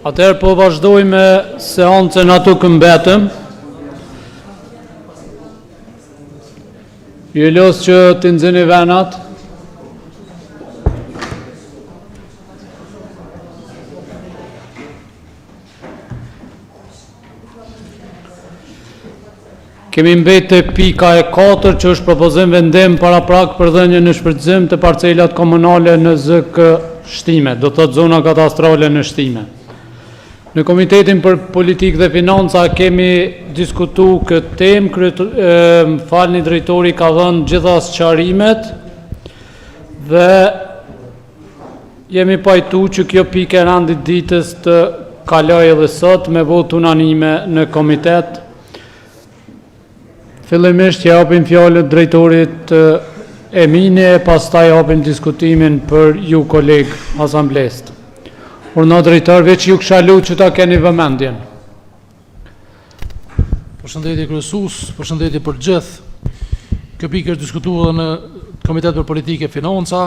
Atëherë po vazhdoj me seancën atu këmbetëm. Ju los që të nxjini venat. Kemi mbetë pika e 4 që është propozim vendim paraprak për dhënje në shpërtëzim të parcelat komunale në ZK Shtime, do të thotë zona kadastrale në Shtime. Në Komitetin për Politikë dhe Financa kemi diskutu këtë temë, falni drejtori ka dhënë gjitha sqarimet dhe jemi pajtu që kjo pikë e randit ditës të kaloj edhe sot me vot unanime në komitet. Fillimisht japim fjalën drejtorit Emini e pastaj japim diskutimin për ju kolegë asamblesë. Urna drejtor, veç ju kisha lutur që ta keni vëmendjen. Përshëndetje kryesues, përshëndetje për gjithë. Kjo pikë është diskutuar në Komitet për Politikë e Financa,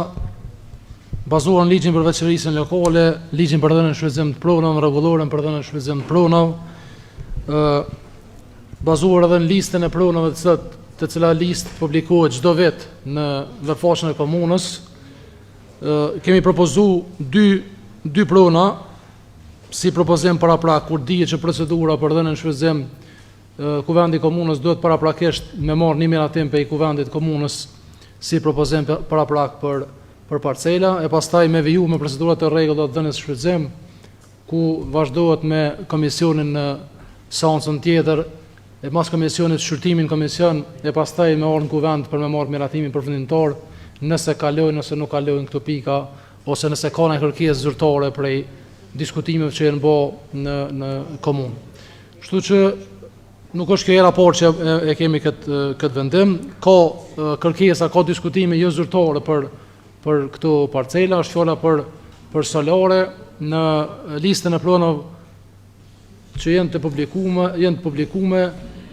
bazuar në ligjin për veçërisën lokale, ligjin për dhënien e shfrytëzim të pronave, rregulloren për dhënien e shfrytëzim të pronave, bazuar edhe në listën e pronave të cila listë publikohet çdo vit në vefashën e komunës. Kemi propozuar dy prona si propozim paraprak, kur dihet që procedura për dhënien e shfrytëzim kuvendi komunës duhet paraprakisht me marrë një miratim pe i kuvendit komunës si propozim paraprak për parcela, e pastaj me viju me procedurat e rregulla të dhënies shfrytëzim, ku vazhdohet me komisionin në seancën tjetër, e mas komisionit shqyrtimin komision, e pastaj me orën kuvend për me marrë miratimin përfundimtar, nëse kalojnë ose nuk kalojnë këto pika, ose nëse ka një kërkesë zyrtare prej diskutimeve që janë bë në komunë. Kështu që nuk është kjo era parë që e kemi këtë vendim, ka kërkesa, ka diskutime jo zyrtare për këto parcela, është fjala për solare në listën e pronave që janë të publikume,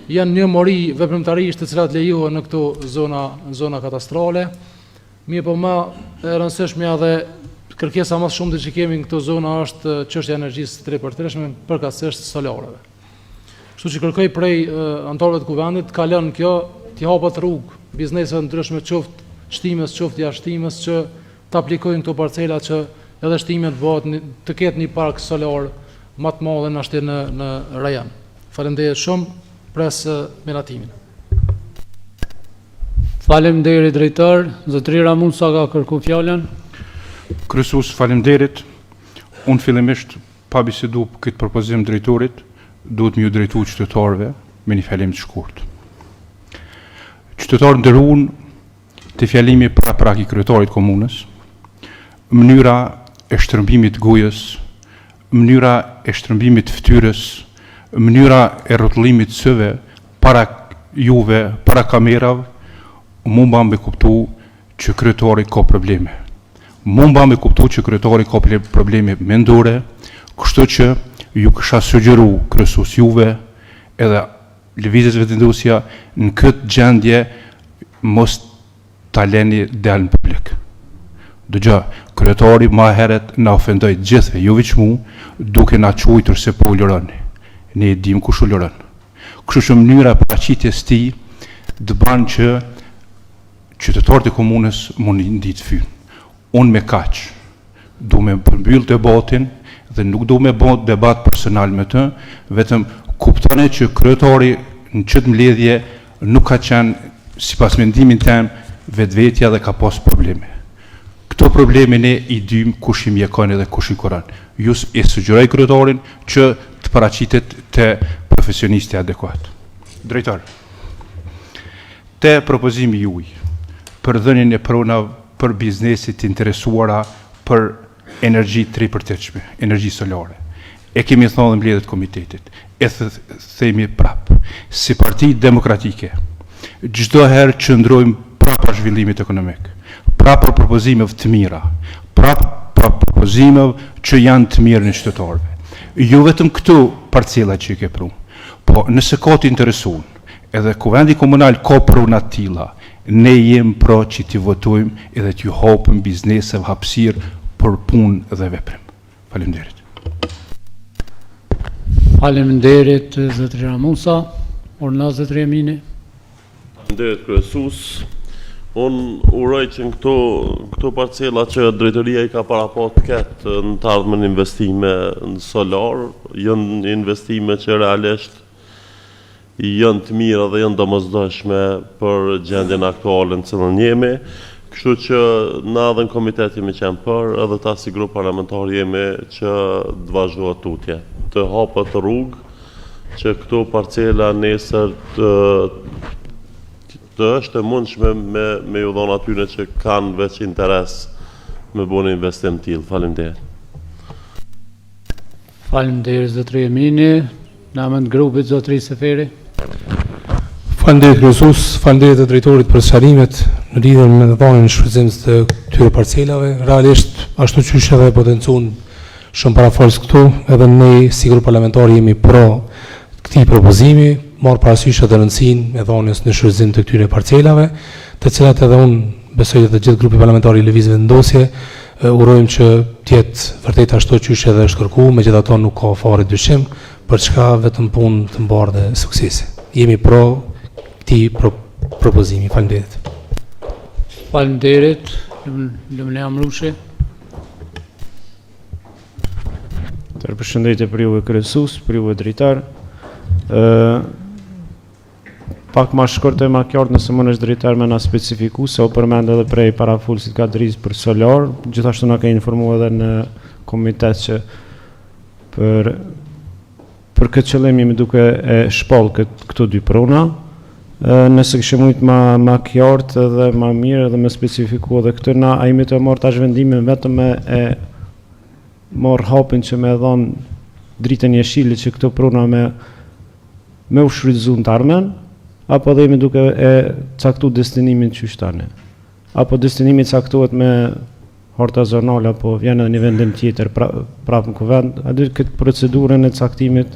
janë një mori veprimtarisht të cilat lejohen në këto zona katastrale. Mirë po ma e rëndësishme edhe kërkesa më shumë që kemi në këto zona është çështja e energjisë të ripërtërshme, përkatësisht solareve. Kështu që kërkoj prej anëtarëve të kuvendit, ka lënë kjo t'i hapet rrugë bizneseve ndryshme, qoftë shtimes, qoftë jashtë shtimes, që të aplikojnë këto parcela që edhe shtimet të ketë një park solar më të madh ashtu në rajon. Faleminderit shumë, pres miratimin. Faleminderit drejtor, zotëri Ramunsa ka kërku fjalën. Kryesues, faleminderit. Unë fillimisht pa bisedu këtë propozim drejtorit, duhet më ju drejtu qytetarëve me një fjalim të shkurt. Qytetarë nderuar, të fjalimi paraprak i kryetarit komunës, mënyra e shtrëmbimit gojës, mënyra e shtrëmbimit fytyrës, mënyra e rrotullimit syve para juve, para kamerave, mu mba me kuptu që kryetari ka probleme. Mu mba me kuptu që kryetari ka probleme mendore, kështu që ju kësha sugjeru kryesues juve edhe lëvizjes vetëndosja në këtë gjendje mos ta leni del në publik. Dëgja, kryetari ma heret na ofendoj gjithve, jo veç mu, duke na quajtur se po ulëroni. Ne e dim kush ulëron. Kështu që mënyra e paraqitjes ti të bën që qytetarët e komunës mund ndihet fyn. Unë me kaq du me përmbyll debatin dhe nuk du me bë debat personal me të, vetëm kuptoni që kryetari në çdo mbledhje nuk ka qenë, sipas mendimin tim, vetvetja dhe ka pas probleme. Këto probleme ne i dim kush i mjekon edhe kush i kuron. Ju e sugjeroj kryetarin që të paraqitet te profesionisti adekuat. Drejtor, te propozimi juaj për dhënien e pronave për biznesit të interesuara për energji të ripërtërshme, energji solare. E kemi thënë në mbledhjet e komitetit, e themi prap, si Parti Demokratike, çdo herë që ndrojmë prapa zhvillimit ekonomik, prapa propozimeve të mira, prapa propozimeve që janë të mirë në qytetarëve. Jo vetëm këtu parcela që i ke prunë, po nëse ka të interesuar, edhe kuvendi komunal ka pruna të tilla, ne jem pro që t'i votojmë edhe t'ju hapëm bizneseve hapësirë për punë dhe veprim. Faleminderit. Faleminderit zotëri Ramusa, orna zotëri Emini. Faleminderit kryesues. Unë uroj që në këto parcela që drejtoria I ka parapat ketë në të ardhmen investime në solar, janë investime që realisht janë të mira dhe janë domosdoshme për gjendjen aktuale në cilën jemi. Kështu që na dhe në komitet jemi qenë për, edhe ta si grup parlamentar jemi që të vazhdohet tutje, të hapet rrugë që këto parcela nesër të është e mundshme me ju dhonë atyre që kanë veç interes me bënë investim tillë. Faleminderit. Faleminderit zotëri Emini, në emër të grupit zotëri Seferi. Faleminderit kryesues, faleminderit të drejtorit për sqarimet në lidhje me dhënien e shfrytëzimit të këtyre parcelave. Realisht, ashtu siç edhe potencuan shumë parafors këtu, edhe ne si grup parlamentar jemi pro këtij propozimi, marr parasysh edhe rëndësinë e dhënies në shfrytëzim të këtyre parcelave, të cilat edhe unë besoj të gjithë grupi parlamentar I lëvizve ndosje, urojmë që të jetë vërtet ashtu siç edhe është kërkuar, megjithatë nuk ka fare dyshim, për çka vetëm punë të mbarë dhe suksese. Jemi pro këtij propozimi. Faleminderit. Faleminderit, Lumne Amrushi. Përshëndetje për juve kryesues, për juve drejtar. Pak ma shkurt e ma qartë nëse mund është drejtar me na specifiku, se o përmend edhe prej parafulësit ka drizë për solar, gjithashtu na ka informuar edhe në komitet që për këtë qëllim jemi duke e shpall këto dy prona. Nëse kishim mujt ma qartë edhe ma mirë edhe me specifiku edhe këtë, na a jemi të marrë tash vendimin vetëm e marrë hapin që me dhonë dritën jeshile që këto prona me u shfrytëzu në tarmen, apo dhe jemi duke e caktu destinimin qyshtane. Apo destinimi caktuat me harta zonale, apo vjen edhe një vendim tjetër prapë në kuvend, a dhe këtë procedurën e caktimit,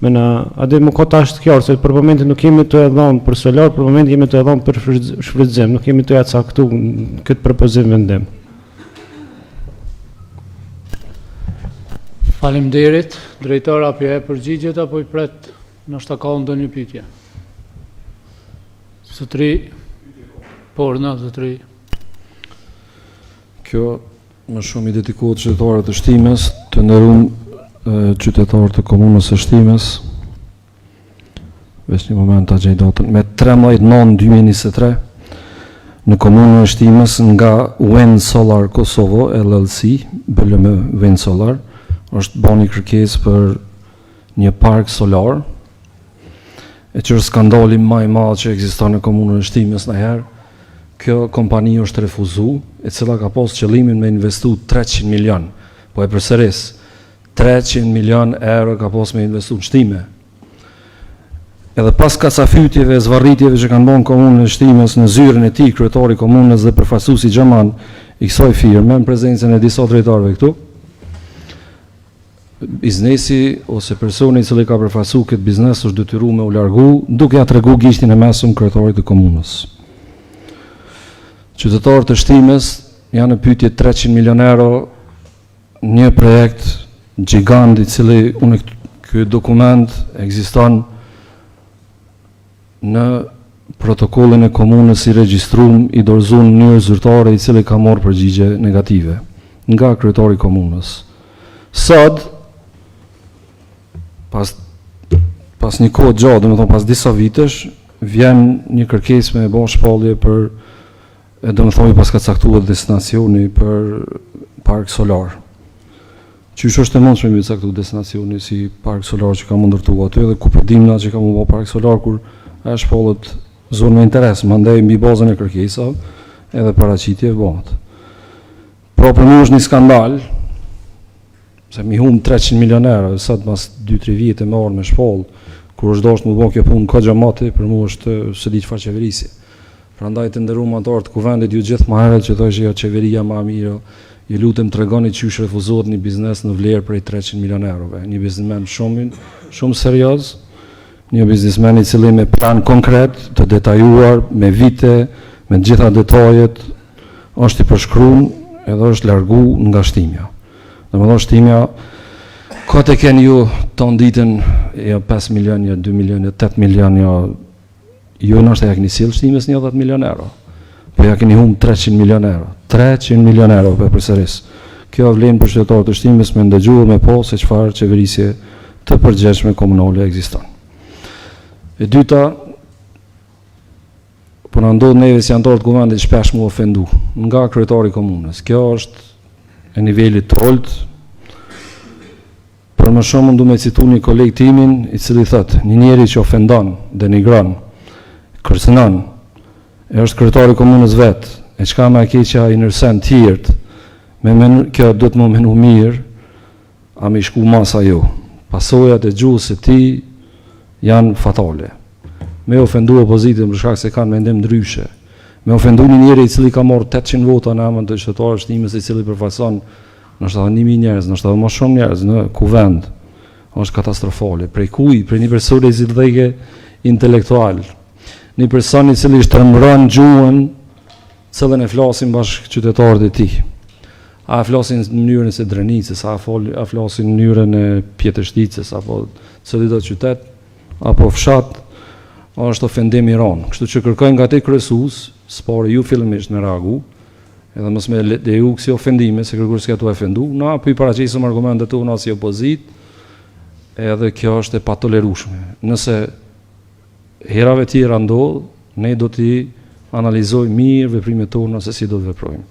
a dhe më kota është kjarë, se për momentin nuk jemi të edhon për solar, për momentin jemi të edhon për shfrytëzim, nuk jemi të caktu këtë propozim vendim. Faleminderit, drejtor apo e përgjigjet apo I pret ndoshta ka ndonjë pyetje. Zotëri, na zotëri. Kjo më shumë I dedikohet qytetarëve të Shtimës, të nderuar qytetarë të komunës së Shtimës. Veç një moment ta gjej datën. Me 13/9/2023 në komunën e Shtimës nga Wind Solar Kosovo LLC, BLM Wind Solar, është bani kërkesë për një park solar, e që është skandali më I madh që ekziston në komunën e Shtimës ndonjëherë. Kjo kompani është refuzu, e cila ka pas qëllimin me investu 300 milion, po e përsëris, 300 milion euro ka pas me investu në Shtime. Edhe pas kacafytjeve e zvarritjeve që kanë bën komunën e Shtimës në zyrën e tij, kryetari I komunës dhe përfaqësuesi xhaman I kësaj firme, në prezencën e disa drejtarëve këtu, biznesi ose personi I cili ka përfaqësuar këtë biznes është detyruar me u largu, duke ja tregu gishtin e mesëm kryetarit të komunës. Qytetarët e Shtimës janë në pyetje 300 milion euro, një projekt gjigant I cili ky dokument ekziston në protokollin e komunës I regjistruar I dorëzuar në mënyrë zyrtare I cili ka marrë përgjigje negative nga kryetari I komunës. Sot pas një kohë gjatë, domethënë pas disa vitesh, vjen një kërkesë me bën shpallje për domethënë pas ka caktuar destinacioni për park solar. Qysh është e mundshme me caktuar destinacioni si park solar që ka ndërtuar aty dhe ku po dim na që ka bën park solar kur është shpallet zonë me interes, mandej mbi bazën e kërkesave edhe paraqitje bëhet. Pra për mua është një skandal se mi hum 300 milion euro, sot pas 2-3 vite me orë me shpall, kur është dashur të më bëj kjo punë ka xhamati, për mua është se di çfarë qeverisi. Prandaj të nderuar anëtar të kuvendit ju gjithë më herët që thoshë jo qeveria më e mirë, ju lutem tregoni çysh refuzohet një biznes në vlerë prej 300 milion eurove. Një biznesmen shumë serioz, një biznesmen I cili me plan konkret, të detajuar, me vite, me të gjitha detajet, është I përshkruar edhe është largu nga Shtimja. Domethënë Shtimja ka të keni ju ton ditën jo 5 milion, jo 2 milion, jo 8 milion, jo në është e ja keni silë shtimes një 10 milion euro. Po ja keni humë 300 milion euro. 300 milion euro për përsëris. Kjo vlen për qytetarët të shtimes me ndëgjuar me po se çfarë qeverisje të përgjithshme komunale ekziston. E dyta, po na ndodh neve si anëtarë të kuvendit shpesh mu ofendu nga kryetari i komunës. Kjo është e nivelit të ulët. Për më shumë ndu me citu një koleg timin i cili thëtë, një njeri që ofendon, denigron, kërcënon, e është kryetari i komunës vetë, e çka më e keqja i nërsen tjertë, kjo do të më menu mirë, a me shku masa jo. Pasojat e gjuhës e ti janë fatale. Me ofendu opozitën për shkak se kanë mendim ndryshe. Me ofendu një njeri i cili ka marrë 800 vota në emër të qytetarëve shtimës i cili përfaqëson nështë edhe 1000 njerëz, nështë edhe më shumë njerëz në kuvend, është katastrofale. Prej kuj, prej një personi i zildhege intelektual, një person i cili shtrembron gjuhën, cëllën e flasin bashkë qytetarët e tij. A flasin në mënyrën e Drenicës, a flasin në mënyrën e Pjetërshticës, apo cili do qytet, apo fshat, është ofendim i rënd. Kështu që kërkojnë nga te kryesues, s'pari ju fillimisht me reagu, edhe mos me leju kësi ofendime, se kërkur s'ka tu ofendu, na po i paraqesim argumentet tona si opozit, edhe kjo është e patolerueshme. Nëse herave tjera ndodh, ne do t'i analizojmë mirë veprimet tona se si do të veprojmë.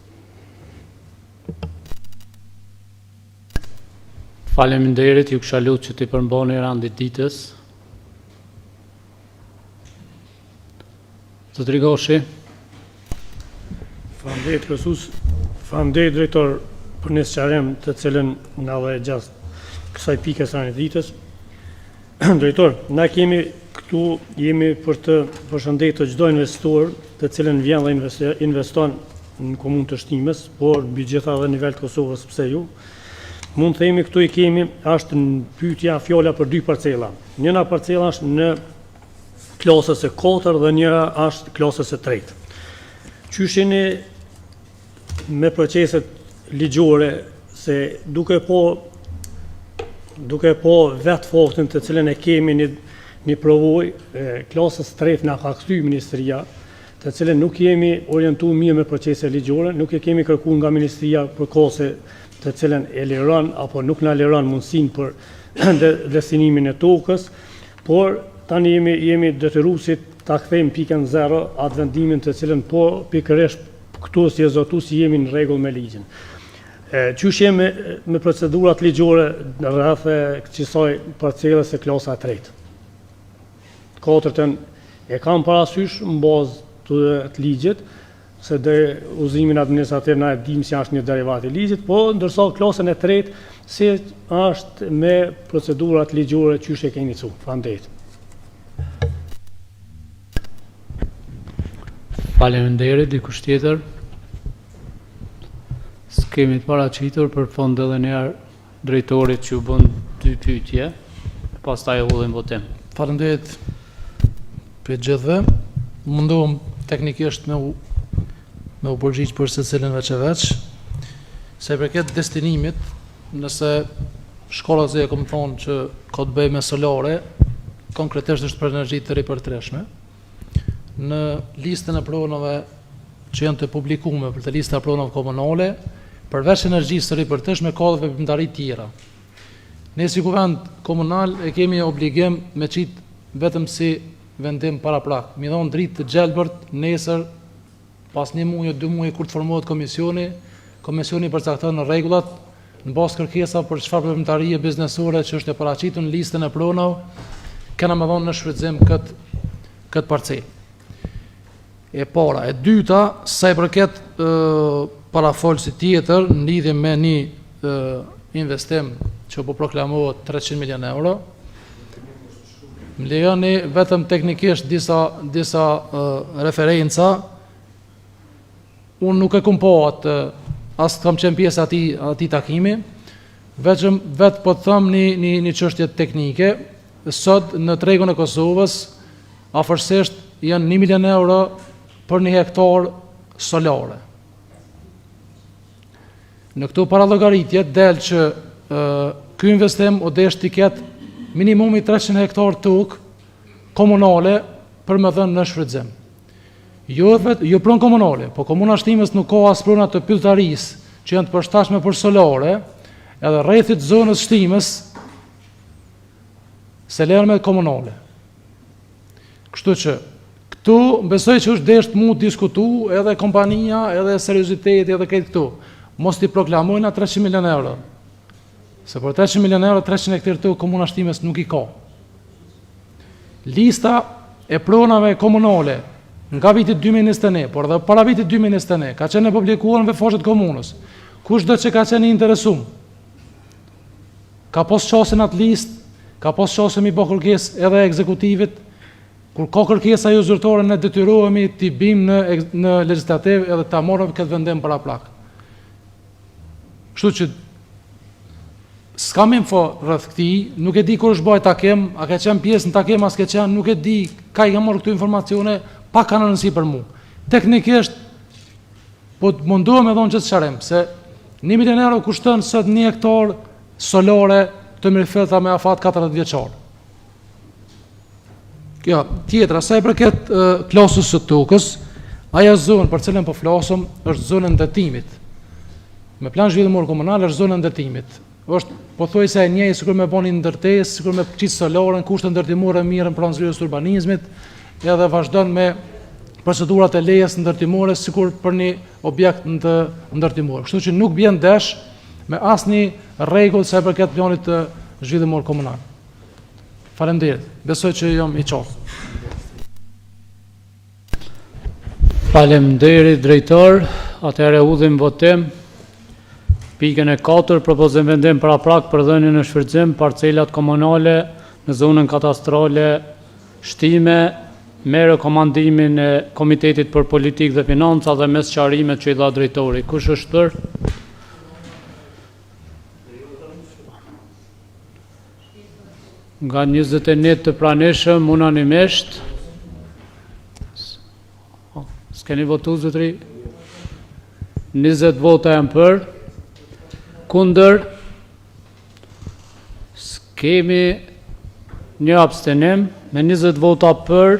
Faleminderit, ju kisha lutur që t'i përmbani randit ditës. Zotëri Trigoshi. Faleminderit kryesues, faleminderit drejtor për një sqarim të cilën na dhe gjatë kësaj pike së randit ditës. Drejtor, na jemi për të përshëndetur çdo investor të cilën vjen dhe investon në komunë të Shtimës, por mbi gjitha dhe nivel të Kosovës, pse ju? Mund të themi këtu i kemi, është në pyetja fjala për 2 parcela. Njëra parcela është në klasës e 4 dhe njëra është klasës e 3. Qyshini me proceset ligjore se duke po vetë faktin të cilën e kemi një provoj, klasës 3 nga ka kthy Ministria, të cilën nuk jemi orientu mirë me procese ligjore, nuk e kemi kërku nga Ministria për kose të cilën e liron apo nuk na liron mundësin për destinimin e tokës, por tani jemi detyruar ta kthejmë pikën 0 atë vendimin të cilën po pikërisht këtu si e zotu si jemi në rregull me ligjin. Qysh jemi me procedurat ligjore rreth kësaj parcelës së klasa 3. Katërtën e kam parasysh në bazë të ligjit, se dhe uzimin administrativ na e dim si është një derivat i ligjit, po ndërsa klasën e 3 si është me procedurat ligjore qysh e keni cu. Faleminderit. Faleminderit, dikush tjetër. S'kemi të paraqitur për fond edhe njerë drejtorit që u bën 2 pyetje, pastaj ullim votim. Faleminderit për gjithëve. Mundohem teknikisht me u përgjigj për secilin veç e veç. Se i përket destinimit, nëse shkolla e kom thonë që ka të bëjë me solare, konkretisht është për energji të ripërtreshme. Në listën e pronave që janë të publikume për të lista e pronave komunale, përveç energjisë të ripërtreshme ka dhe veprimtari tjera. Ne si kuvend komunal e kemi obligim me qitë vetëm si vendim para prak. Mi dhonë dritë të gjelbërt nesër pas 1 muaj o 2 muaj kur të formohet komisioni përcakton në rregullat në bazë kërkesa për çfarë veprimtarie biznesore që është e paraqitur në listën e pronave, kena më dhonë në shfrytëzim këtë parcelë. E para, e dyta, sa i përket parafolsi tjetër në lidhje me një investim që po proklamohet 300 milion euro. Më lejoni vetëm teknikisht disa referenca. Unë nuk e kum po atë, as kam qenë pjesë ati takimi, vetë po të thëmë një çështje teknike. Sot në tregun e Kosovës afërsisht janë 1 milion euro për 1 hektar solare. Në këto parallogaritje del që ky investim o desh t'i ketë minimumi 300 hektar tokë komunale për me dhënë në shfrytëzim. Jo pronë komunale, po komuna Shtimës nuk ka as prona të pylltarisë që janë të përshtatshme për solare, edhe rrethit zonës Shtimës se lërme komunale. Kështu që këtu besoj që është deshtë mu diskutu edhe kompania, edhe serioziteti, edhe këtë këtu. Mos t'i proklamojna 300 milion euro. Se për 300 milion euro, 300 hektar tokë komuna Shtimës nuk i ka. Lista e pronave komunale nga vitit 2021, por dhe para vitit 2021, ka qenë publikuar në foshet komunës. Kush do që ka qenë interesum? Ka pos qasin atë list, ka pos qasin mi bo kërkes edhe ekzekutivit, kur ka kërkesa ju zyrtore ne detyrohemi t'i bim në legislativ edhe t'a morëm këtë vendim para plak. Kështu që s'kam info rreth këtij, nuk e di kur është bëj takim, a ka qenë pjesë në takim as ka qenë, nuk e di, ka i kam marrë këtu informacione, pa kanë rëndësi për mu. Teknikisht, po të mundohem me dhonë që të qarim, se 1 milion euro kushton sot 1 hektar solare të mirëfillta me afat 40 vjeçar. Kjo, tjetra, sa i përket klasës së tokës, aja zonë për cilën po flasëm është zonën ndërtimit. Me plan zhvillimor komunal është zonën ndërtimit. Është pothuajse e njëjë sikur me bani ndërtesë, sikur me qitë solarën, kushte ndërtimore mirë në plan zhvillimit të urbanizmit, edhe vazhdon me procedurat e lejes ndërtimore sikur për një objekt ndërtimor. Kështu që nuk bjen desh me asnjë rregull sa i përket planit të zhvillimor komunal. Faleminderit. Besoj që jam i qartë. Faleminderit drejtor. Atëherë udhim votim. Pikën e 4, propozim vendim para prak për dhënien në shfrytëzim parcelat komunale në zonën katastrale Shtime me rekomandimin e Komitetit për Politikë dhe Financa dhe me sqarimet që i dha drejtori. Kush është për? Nga 21 të pranishëm unanimisht. S'keni votu zotëri? 20 vota janë për. Kundër, s'kemi një abstenim, me 20 vota për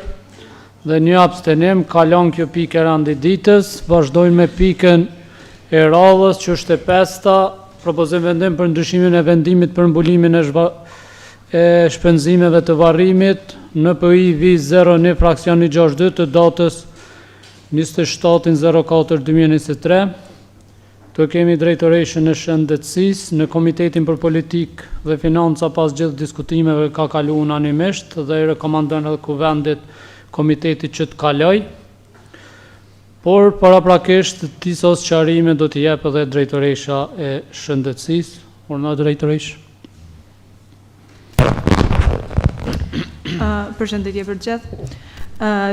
dhe një abstenim, kalon kjo pikë e randi ditës, vazhdojnë me pikën e radhës që është e 5-ta, propozim vendim për ndryshimin e vendimit për mbulimin e shpenzimeve të varrimit në PI 01 fraksioni 62 të datës 27/04/2023. Të kemi drejtoreshën e shëndetësisë në Komitetin për Politikë dhe Financa pas gjithë diskutimeve ka kalu unanimisht dhe i rekomandon edhe kuvendit komitetit që të kaloj. Por paraprakisht disa sqarime do t'i jep edhe drejtoresha e shëndetësisë. Urna drejtoresh. Përshëndetje për gjithë.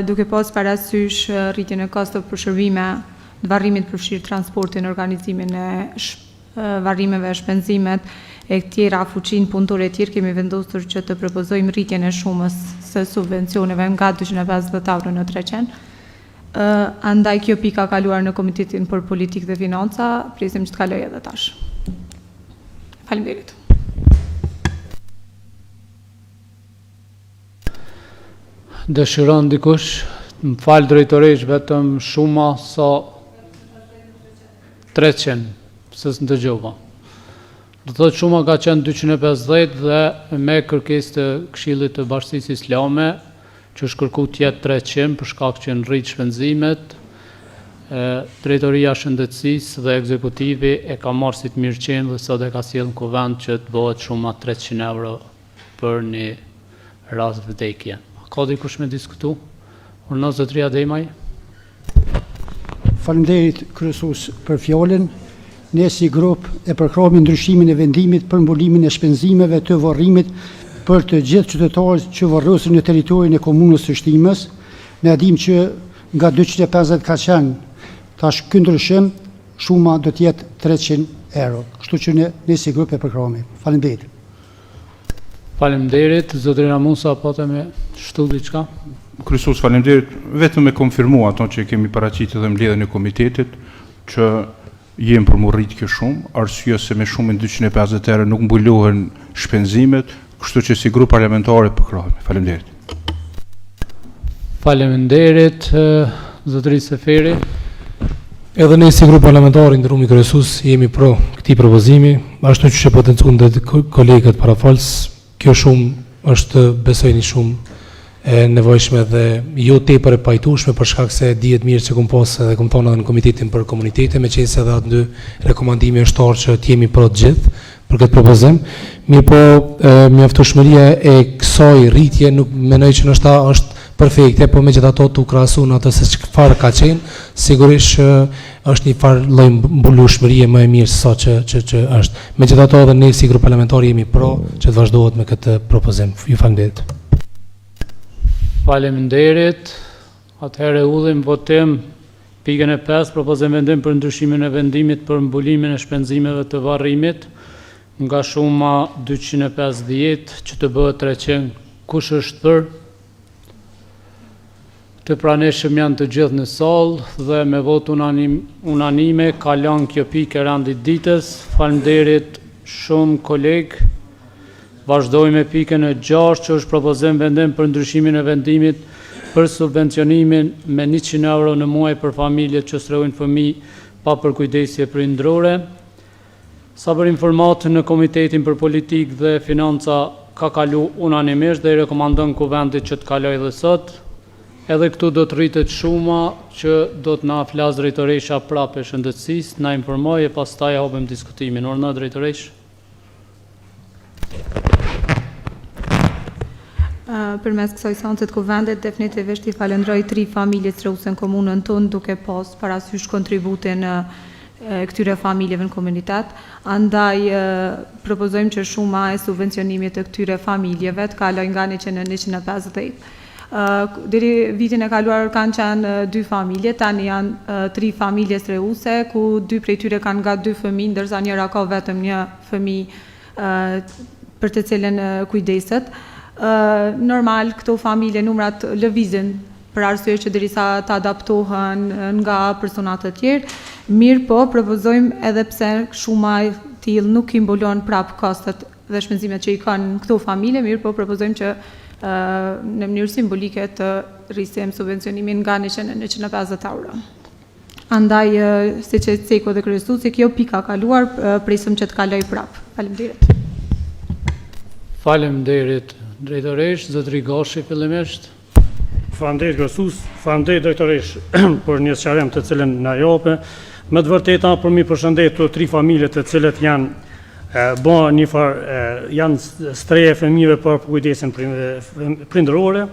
Duke pas parasysh rritjen e kostave për shërbime të varrimit përfshirë transportin, organizimin e varrimeve e shpenzimet e tjera fuqinë punëtore e tjerë, kemi vendosur që të propozojmë rritjen e shumës së subvencioneve nga 250 euro në 300. Andaj kjo pika kaluar në Komitetin për Politikë dhe Financa, presim që të kaloj edhe tash. Faleminderit. Dëshiron dikush, më falë drejtoresh, vetëm shuma sa 300, se së ndëgjova. Do të thotë shuma ka qenë 250 dhe me kërkesë të Këshillit të Bashkisë Islame, që është kërku tjetë 300 për shkak që në rritë shpenzimet, Drejtoria Shëndetësisë dhe Ekzekutivi e ka marrë si të mirëqenë dhe sot e ka sjellë në kuvend që të bëhet shuma 300 euro për një rast vdekje. Ka dikush me diskutu? Urna zotëria Demaj. Faleminderit kryesues për fjalën. Ne si grup e përkrahemi ndryshimin e vendimit për mbulimin e shpenzimeve të varrimit për të gjithë qytetarët që varrosin në territorin e komunës së Shtimës. Ne dim që nga 250 ka qenë tash ky ndryshim, shuma do të jetë 300 euro. Kështu që ne si grup e përkrahemi. Faleminderit. Faleminderit, zotëria Musa, apo të me shtu diçka? Kryesues, faleminderit, vetëm me konfirmu ato që kemi paraqitur dhe mbledhjen e komitetit që jem për mu rrit kjo shumë, arsye se me shumën 250 euro nuk mbulohen shpenzimet, Kështu që si grup parlamentare përkrohemi. Faleminderit. Faleminderit, zotëri Seferi. Edhe ne si grup parlamentar i ndërrumi kryesues jemi pro këtij propozimi, ashtu që potencuan dhe kolegët parafalës, kjo shumë është besojni shumë e nevojshme dhe jo tepër e pajtueshme për shkak se dihet mirë që kum pas edhe kum thonë në komitetin për komunitete, meqense edhe aty rekomandimi është orë që të jemi pro të gjithë për këtë propozim. Mirë po, mjaftueshmëria e kësaj rritje nuk mendoj që është perfekte, po megjithatë tu krahasu në atë se çfarë ka qenë, sigurisht është një farë lloj mbulueshmërie më e mirë se sa që është. Megjithatë edhe ne si grup parlamentar jemi pro që të vazhdohet me këtë propozim. Ju falenderoj. Faleminderit. Atëherë ullim votim pikën e 5, propozim vendim për ndryshimin e vendimit për mbulimin e shpenzimeve të varrimit nga shuma 250 që të bëhet 300. Kush është për? Të praneshëm janë të gjithë në sallë dhe me vot unanime kalon kjo pikë randit ditës. Faleminderit shumë kolegë. Vazhdojmë me pikën e 6 që është propozim vendim për ndryshimin e vendimit për subvencionimin me 100 euro në muaj për familjet që strehojnë fëmijë pa përkujdesje prindërore. Sa për informatë në Komitetin për Politikë dhe Financa ka kalu unanimisht dhe i rekomandon kuvendit që të kaloj dhe sot. Edhe këtu do të rritet shuma që do të na flas drejtoresha prapë e shëndetësisë, na informoj e pastaj hapim diskutimin. Orna drejtoresh. Përmes kësaj seance të kuvendit definitivisht i falenderoj 3 familje strehuse në komunën tonë duke pas parasysh kontributin këtyre familjeve në komunitet. Andaj propozojmë që shuma e subvencionimit të këtyre familjeve të kalojë nga 100 në 150. Deri vitin e kaluar kanë qenë 2 familje, tani janë 3 familje strehuse, ku 2 prej tyre kanë nga 2 fëmijë, ndërsa njëra ka vetëm 1 fëmijë për të cilën kujdeset. Normal, këto familje numrat lëvizin për arsye që derisa të adaptohen nga personat të tjerë, mirë po propozojmë edhe pse shuma e tillë nuk i mbulon prap kostet dhe shpenzimet që i kanë këto familje, mirë po propozojmë që në mënyrë simbolike të rrisim subvencionimin nga 100 në 150 euro. Andaj, si që ceko dhe kryesuesi, kjo pika kaluar, presim që të kaloj prap. Faleminderit. Faleminderit drejtoresh, zotëri Gashi fillimisht. Faleminderit kryesues, faleminderit drejtoresh për një sqarim të cilën na jope. Me të vërteta për mi përshëndet të 3 familje të cilët janë janë streje fëmijëve për kujdesin prindërore.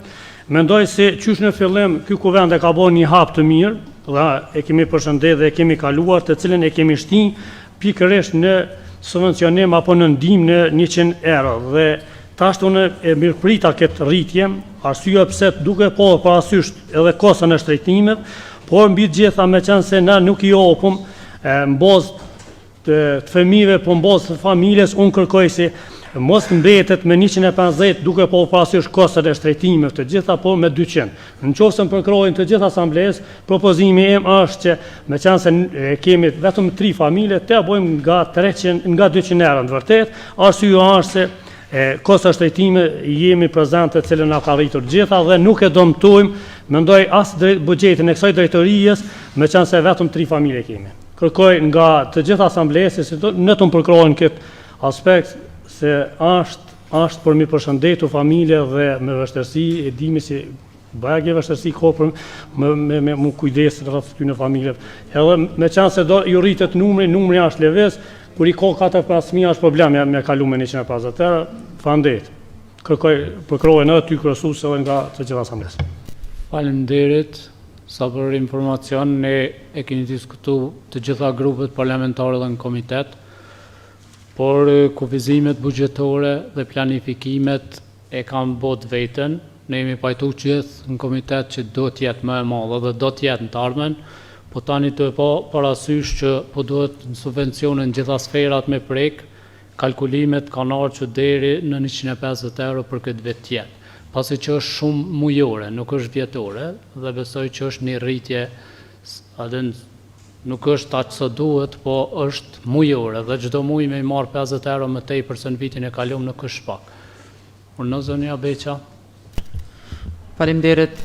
Mendoj se qysh në fillim ky kuvend e ka bërë një hap të mirë, dhe e kemi përshëndet dhe e kemi kaluar, të cilën e kemi shtin pikërisht në subvencionim apo në ndihmë në 100 euro. Dhe tash unë e mirëprita këtë rritje, arsye pse duke parasysh edhe kostën e shtrejtimit, por mbi të gjitha me qenë se na nuk i opum në bazë të fëmijëve po mbos familjes, unë kërkoj se mos mbetet me 150 duke parasysh kostet e shtrejtimit të gjitha, po me 200. Në qoftë se përkrojnë të gjitha asamblesë, propozimi im është që me qenë se kemi vetëm 3 familje, të bojmë nga 200 euro në vërtet, arsyeja është se kosta shtrejtimit jemi prezente cilën na ka rritur gjitha dhe nuk e dëmtojmë, mendoj as buxhetin e kësaj drejtories, me qenë se vetëm 3 familje kemi. Kërkoj nga të gjitha asamblesë se në të më përkrojnë këtë aspekt se është për mi përshëndetu familje dhe me vështërsi, e dimi si bëgje vështërsi kopër me mu kujdes rreth këtyre familje. Edhe me qenë se do ju rritet numri është lëviz, kur i ka 4-5.000 është problem me kalu me 150 euro, faleminderit. Kërkoj përkrojnë edhe ty kryesues edhe nga të gjitha asamblesë. Faleminderit. Sa për informacion, ne e keni diskutu të gjitha grupet parlamentare dhe në komitet, por kufizimet buxhetore dhe planifikimet e kam bot vetën. Ne jemi pajtu gjithë në komitet që do t'jetë më e madhe dhe do t'jetë në të ardhmen, po tani të parasysh që po duhet në subvencionin gjitha sferat me prek, kalkulimet kanë ardhur që deri në 150 euro për këtë vit tjetë. Pasi që është shumë mujore, nuk është vjetore, dhe besoj që është një rritje, nuk është aq sa duhet, po është mujore, dhe çdo muj me i marrë 50 euro më tej përse në vitin e kalum nuk është pak. Urno zonja Beqa. Faleminderit.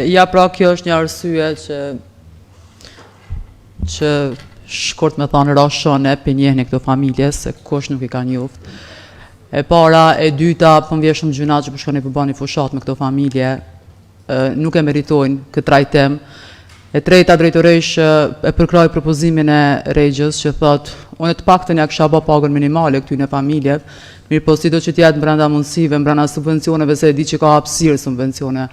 Ja, pra, kjo është një arsye që shkurt me thonë rashone për njehni këto familje, se kush nuk i ka njoft. E para, e dyta, përmvje shumë gjuna që përshkoni përbani fushat me këto familje, nuk e meritojnë këtë trajtim. E treta, drejtoresh, e përkraj propozimin e Regjës që thot, unë të paktën ja kisha bë pagën minimale këtyne familje, mirë po sido që t'jetë brenda mundësive, brenda subvencioneve, se e di që ka hapësirë subvencione,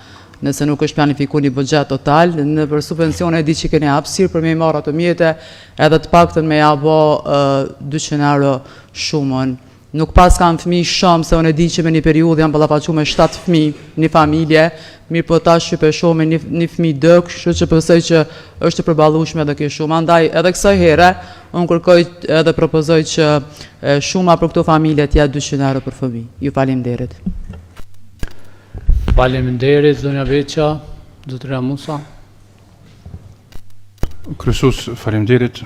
nëse nuk është planifiku një budget total, në për subvencione e di që keni hapësirë për me i marrë ato mjete, edhe të paktën me ja bë 200 euro shumën. Nuk pas kam fëmi shumë, se unë e di që me një periudhë jam ballafaqu me 7 fëmi, një familje, mirë po tash që pesho me një fëmi dëk, kështu që pësej që është të përballueshme edhe kjo shumë. Andaj edhe kësaj here, unë kërkoj edhe propozoj që shuma për këto familje t'jetë 200 euro për fëmi. Ju faleminderit. Faleminderit, zonja Beqa, zotëria Musa. Kryesues, faleminderit.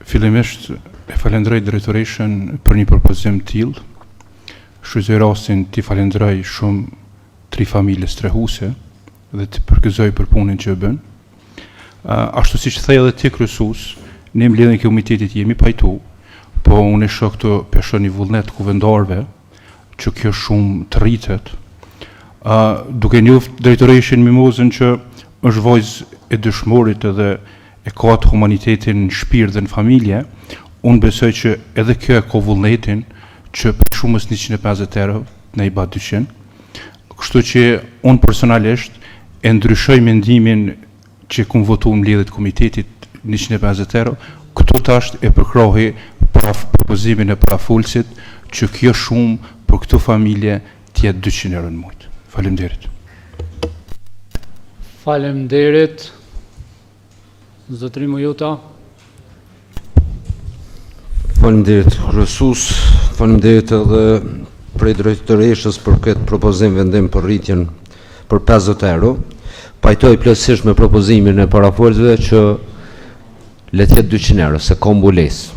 Fillimisht e falenderoj drejtoreshën për një propozim tillë. Shfrytëzoj rastin t'i falenderoj shumë 3 familje strehuse dhe t'i përgëzoj për punën që e bën. Ashtu siç thej edhe ti kryesues, ne mbledhjen e komitetit jemi pajtu, po unë e shoh këtu peshon një vullnet kuvendarëve që kjo shumë të rritet. Duke njoft drejtoreshën Mimozën që është vojzë e dëshmorit edhe e ka atë humanitetin në shpirt dhe në familje, unë besoj që edhe kjo e ka vullnetin që për shumës 150 euro ne i ba 200. Kështu që unë personalisht e ndryshoj mendimin që kum votu në mbledhjet komitetit 150 euro, këtu tash e përkrohi propozimin e parafulsit që kjo shumë për këtu familje t'jetë 200 euro në muaj. Faleminderit. Faleminderit. Zotëri Mujota. Faleminderit kryesues, faleminderit edhe prej drejtoreshës për këtë propozim vendim për rritjen për 50 euro. Pajtoj plotësisht me propozimin e parafolësve që le të jetë 200 euro, se ka mbulesë.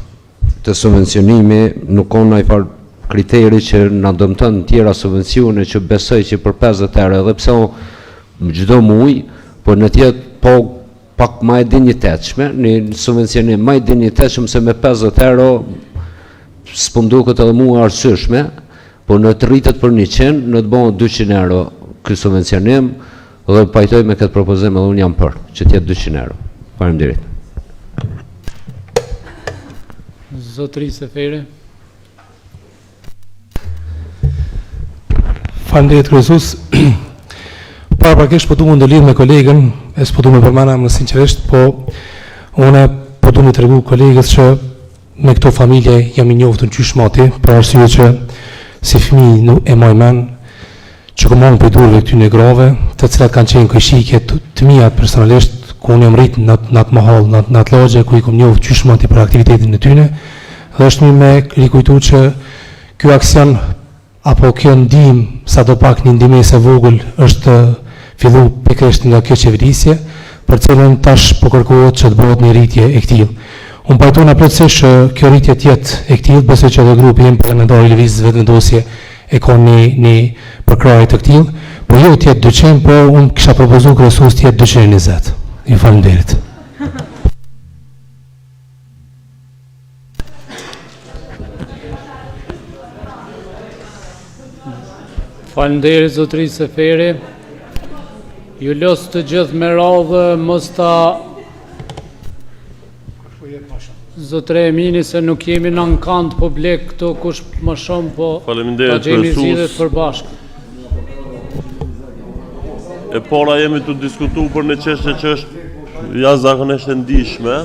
Të subvencionimi nuk ka ndonjë farë kriteri që na dëmton tjera subvencione që besoj që për 50 euro edhe pse çdo muaj, po në të jetë pak më e dinjitetshme, një subvencionim më i dinjitetshëm se me 50 euro s'po mduket edhe mua arsyeshme, po në të rritet për 100, në të bëhen 200 euro ky subvencionim dhe pajtoj me këtë propozim edhe unë jam për, që të jetë 200 euro. Faleminderit. Zotëri Seferi. Faleminderit kryesues. Paraprakisht po duam të lidh me kolegën, e s'po duam të përmenda më sinqerisht, po unë po duam të tregu kolegës që me këto familje jam i njoftur qysh mati, për arsye që si fëmijë nuk e maj men që komon për durve këtyne grave, të cilat kanë qenë këshike të mia personalisht, ku unë jam rrit në atë mahall, në atë lagje, ku i kom njoft qysh mati për aktivitetin e tyne, dhe është mirë me rikujtu që ky aksion apo kjo ndihmë, sa do pak një ndihmës e vogël është fillu pikërisht nga kjo qeverisje, për cilën tash po kërkohet që të bëhet një rritje e këtij. Unë pajtona plotësisht kjo rritje të jetë e këtij, besoj që edhe grupi im parlamentar i lëvizjes vetëvendosje e ka një përkrahje të këtij, po jo të jetë 200, po unë kisha propozuar kryesues të jetë 220. Ju faleminderit. Faleminderit zotëri Seferi. Ju los të gjithë me radhë mos ta zotre Emini se nuk jemi në ankant publik këtu kush më shumë po ta gjemi zgjidhjet përbashkë. E para jemi të diskutu për një çështje që është jashtëzakonisht e ndihshme.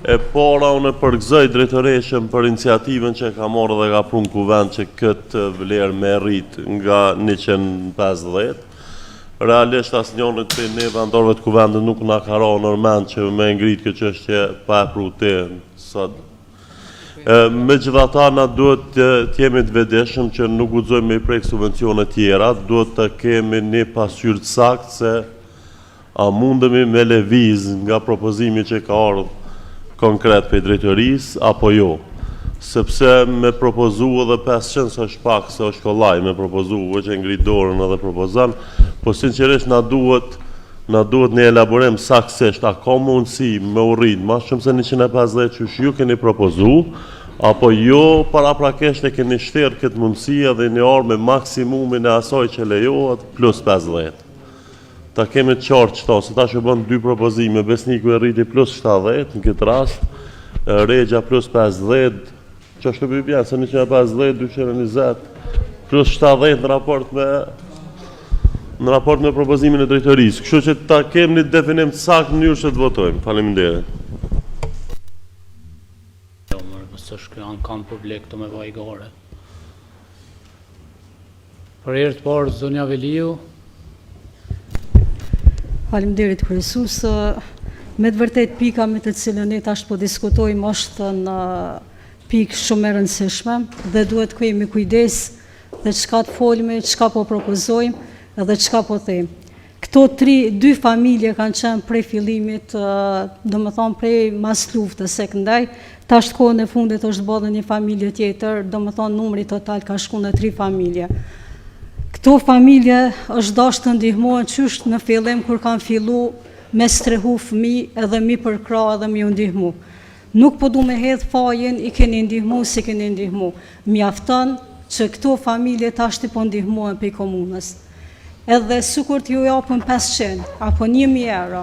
E para unë përgëzoj drejtoreshën për iniciativën që ka marrë dhe ka prunë kuvend që këtë vlerë me rrit nga 150. Realisht asnjërit për ne vendorëve të kuvendit nuk na ka rënë nërmend që me ngrit kjo çështje pa prutin sot. Megjithatë na duhet të jemi të vetëdijshëm që nuk guxojmë me prek subvencione tjera, duhet të kemi një pasqyrë të saktë se a mundemi me lëviz nga propozimi që ka ardhur konkret për drejtorisë apo jo. sepse me propozu edhe 500 së është pak, se është kollaj me propozu, që ngrit dorën edhe propozan, po sinqerisht na duhet një elaborim saksisht, a ka mundësi me urrit ma shumë se 150 që ju keni propozu, apo jo paraprakisht e keni shterë këtë mundësi edhe një orë me maksimumin e asoj që lejohet plus 50. Ta kemi të qartë qëta, se ta që bënë 2 propozime, Besniku e rriti plus 70 në këtë rast, Regja plus 50, që është të bëjbjanë, se 150, 220, plus 70 në raport me propozimin e drejtorisë. Kështu që ta kemi një definim të saktë në mënyrë që të votojmë. Faleminderit. Së shkruan kam publik të me vajgare. Për herë të parë, zonja Veliu. Faleminderit kryesues. Me të vërtet pika me të cilën ne tash po diskutojmë është në pikë shumë e rëndësishme dhe duhet kemi kujdes dhe çka të folme, çka po propozojmë edhe çka po them. Këto 2 familje kanë qenë prej fillimit, domethënë prej mas luftës së këndaj, tash të kohën e fundit është bërë një familje tjetër, domethënë numri total ka shkuar në 3 familje. Këto familje është dashur të ndihmohen qysh në fillim kur kanë fillu me strehu fëmijë edhe mi përkra edhe mi u ndihmu. Nuk po du me hedh fajen i keni ndihmu si keni ndihmu. Mjafton që këto familje tash të po ndihmohen pe komunës. Edhe sikur t'ju japën 500 apo 1000 euro,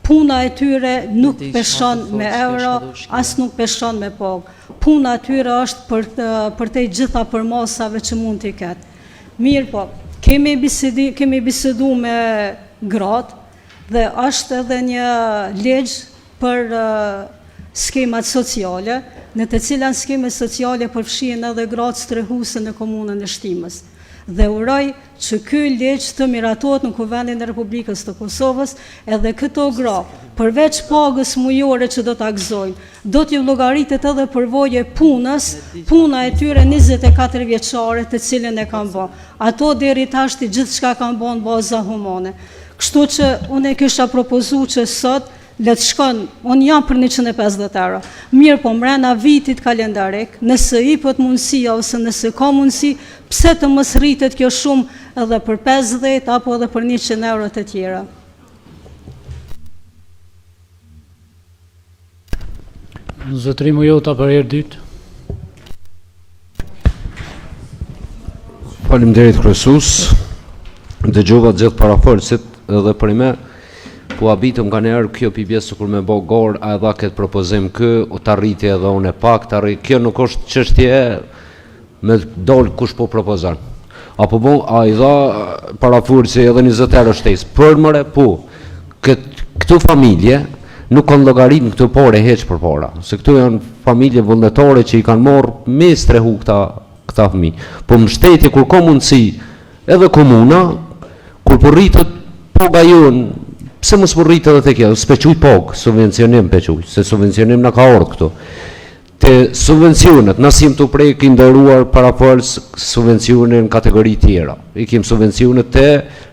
puna e tyre nuk peshon me euro, as nuk peshon me pagë. Puna e tyre është për te gjitha përmasave që mund t'i ketë. Mirë po, kemi bisedu me gratë dhe është edhe një legjë për skemat sociale, në të cilan skemat sociale përfshihen edhe gratë strehuse në komunën e Shtimës. Dhe uroj që ky ligj të miratohet në Kuvendin e Republikës të Kosovës, edhe këto gra, përveç pagës mujore që do ta gëzojnë, do t'ju llogaritet edhe përvoje punës, puna e tyre 24 vjeçare të cilën e kanë bërë. Ato deri tash gjithçka kanë bërë në baza humane. Kështu që unë kisha propozuar që sot le të shkon, unë jam për 150 euro. Mirë po mrena vitit kalendarik, nëse i pët mundësia ose nëse ka mundësi, pse të mos rritet kjo shumë edhe për 50 apo edhe për 100 euro të tjera. Zotërimu jota për herë dytë. Faleminderit kryesues. Dëgjova gjithë parafolësit edhe për me po abitëm ka njerë kjo pjesë kur me bo gorë, a edha këtë propozim kë, o të arriti edhe unë e pak, kjo nuk është qështje me dollë kush po propozan. Apo bo, a i dha parafurësi edhe 20 euro shtesë, për mëre, po, këtu familje nuk kanë llogarit në këtu pore heq për para, se këtu janë familje vullnetare që i kanë morë me strehu këta fëmi. Po më shteti kur ka mundësi edhe komuna, kur për rritët poga jonë, pse mos më rritë edhe të kjo, s'pequj pogë, subvencionim pequj, se subvencionim në ka ordë këtu. Te subvencionet, nësim të prej kim dëruar para përës subvencionin në kategori tjera. I kim subvencionet të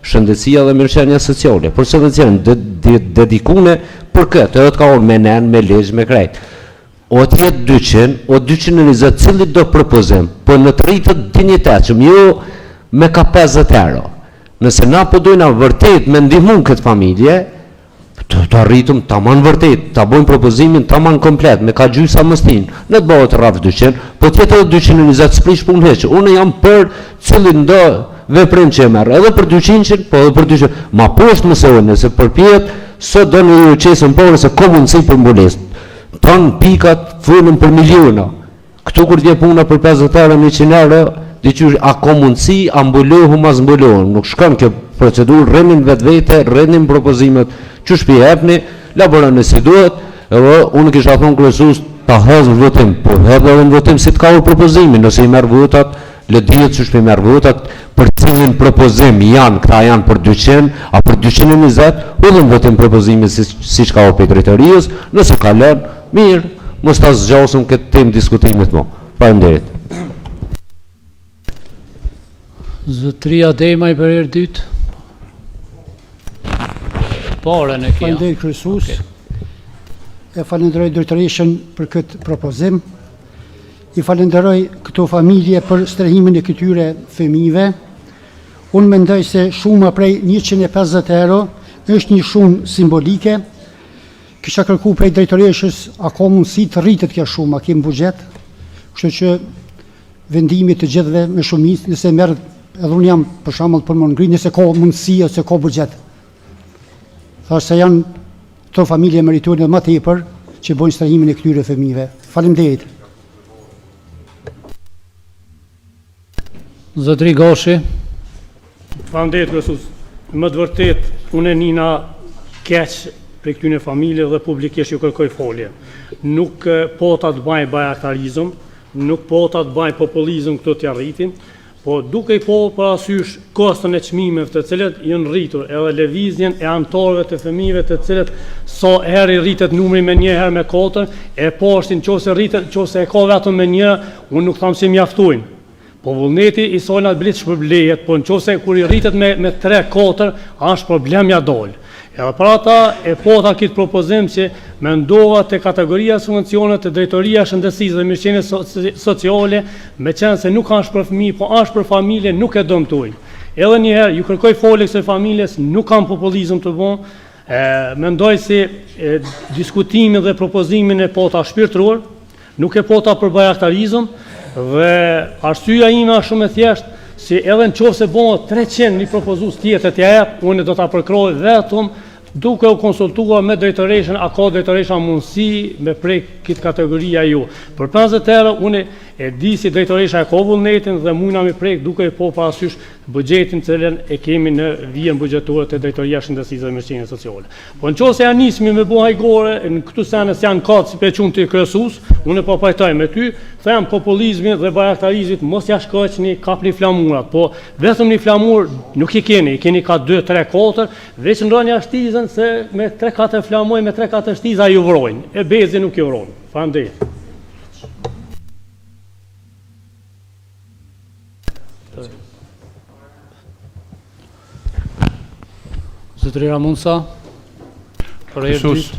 shëndetësia dhe mirëqenia sociale, për subvencionin dedikune për këtë, edhe të ka orë me nen, me legjë, me krejt. O tjetë 200, o 220 cilit do propozim, për në të rritët dignitet, që jo me ka 50 euro. Nëse na po dojna vërtet me ndihmun këtë familje, të arritëm taman vërtet, të bojmë propozimin taman komplet, me ka gjysa mështin, në të bëhet rraf 200, po tjetë edhe 220 s'prish pun heqë. Unë jam për cilin do veprim që e merë, edhe për 200, po edhe për 200. Ma poshtë mëse unë, nëse për pjetë, sot do në ju qesën porë se ko mundësi për mbulesë. Tonë pikat funën për miliona. Këtu kur t'je puna për 50 euro, 100 euro, diqysh, a ka mundësi, a mbulohu, ma zmbulohu. Nuk shkon kjo procedurë, rrenin vetë vete, rrenin propozimet, që shpi epni, laboran e si duhet, edhe unë kisha thonë kryesues ta hedhë në votim, po hedhë edhe në votim si t'ka u propozimin, nëse i merë votat, le dihet që shpi merë votat, për cilin propozim janë, këta janë për 200, a për 220, u dhe në votim propozimin si shka u për drejtorijës, nëse ka lënë, mirë, mos ta zgjasëm këtë tem diskutimit mo. Faleminderit. Zotëria Dema i për herë dytë. Pare në kja. Faleminderit kryesues. E falenderoj drejtorishën për këtë propozim. i falenderoj këto familje për strehimin e këtyre fëmijëve. Unë mendoj se shuma prej 150 euro është një shumë simbolike. Kisha kërku prej drejtoreshës, a ka mundësi të rritet kjo shumë, a kemë buxhet, kështu që vendimi të gjithëve me shumicë, nëse merr, edhe unë jam për shembull për më ngri, nëse ka mundësi ose ka buxhet. Thash se janë këto familje meritojnë edhe më tepër që bojnë strehimin e këtyre fëmijëve. Faleminderit. Zotri Goshi. Faleminderit Kryesus. Më të vërtet, unë e nina keq për këtyre familje dhe publikisht ju kërkoj folje. Nuk po ta të bëj bajaktarizëm, nuk po ta të bëj populizëm këto t'ja rritin, po duke i po parasysh kostën e çmimeve të cilët janë rritur, edhe lëvizjen e anëtarëve të fëmijëve të cilët sa herë rritet numri me 1 herë me 4, e poshtin nëse rritet, nëse e ka vetëm me 1, unë nuk tham se mjaftojnë. Po vullneti i solna blit shpërblehet, po nëse kur i rritet me 3-4, është problem ja dol. Edhe për ata e pota këtë propozim që mendova të kategoria subvencionet të drejtoria shëndetësisë dhe mirëqenies sociale, me qenë se nuk është për fëmijë, po është për familje, nuk e dëmtojnë. Edhe një herë ju kërkoj folje kësaj familjes, nuk kam populizëm të bën. Mendoj se diskutimin dhe propozimin e pota shpirtëror, nuk e pota për bajaktarizëm, dhe arsyeja ime është shumë e thjeshtë, si edhe nëse bëhet 300 një propozues tjetër t'ja jap, unë do ta përkroj vetëm duke u konsultuar me drejtoreshën, a ka drejtoresha mundësi me prej këtë kategoria ju. Për 50 euro, unë e di si drejtoresha e ka vullnetin dhe mujna me prej duke i po parasysh buxhetin cilën e kemi në vijën buxhetore të drejtoria shëndetësisë dhe mirëqenies sociale. Po nëse ja nismi me bëj hajgore, në këtu sene janë katë si peçun të kryesus, unë po pajtoj me ty, them populizmin dhe bajaktarizmit mos ja shkoqni, kapni flamurat, po vetëm një flamur nuk i keni ka 2, 3, 4, veç ndonjë ashtizën se me 3-4 flamoj, me 3-4 shtiza ju vrojnë, e bezi nuk ju vrojnë. Faleminderit. Zotri Ramunsa. Kryesus,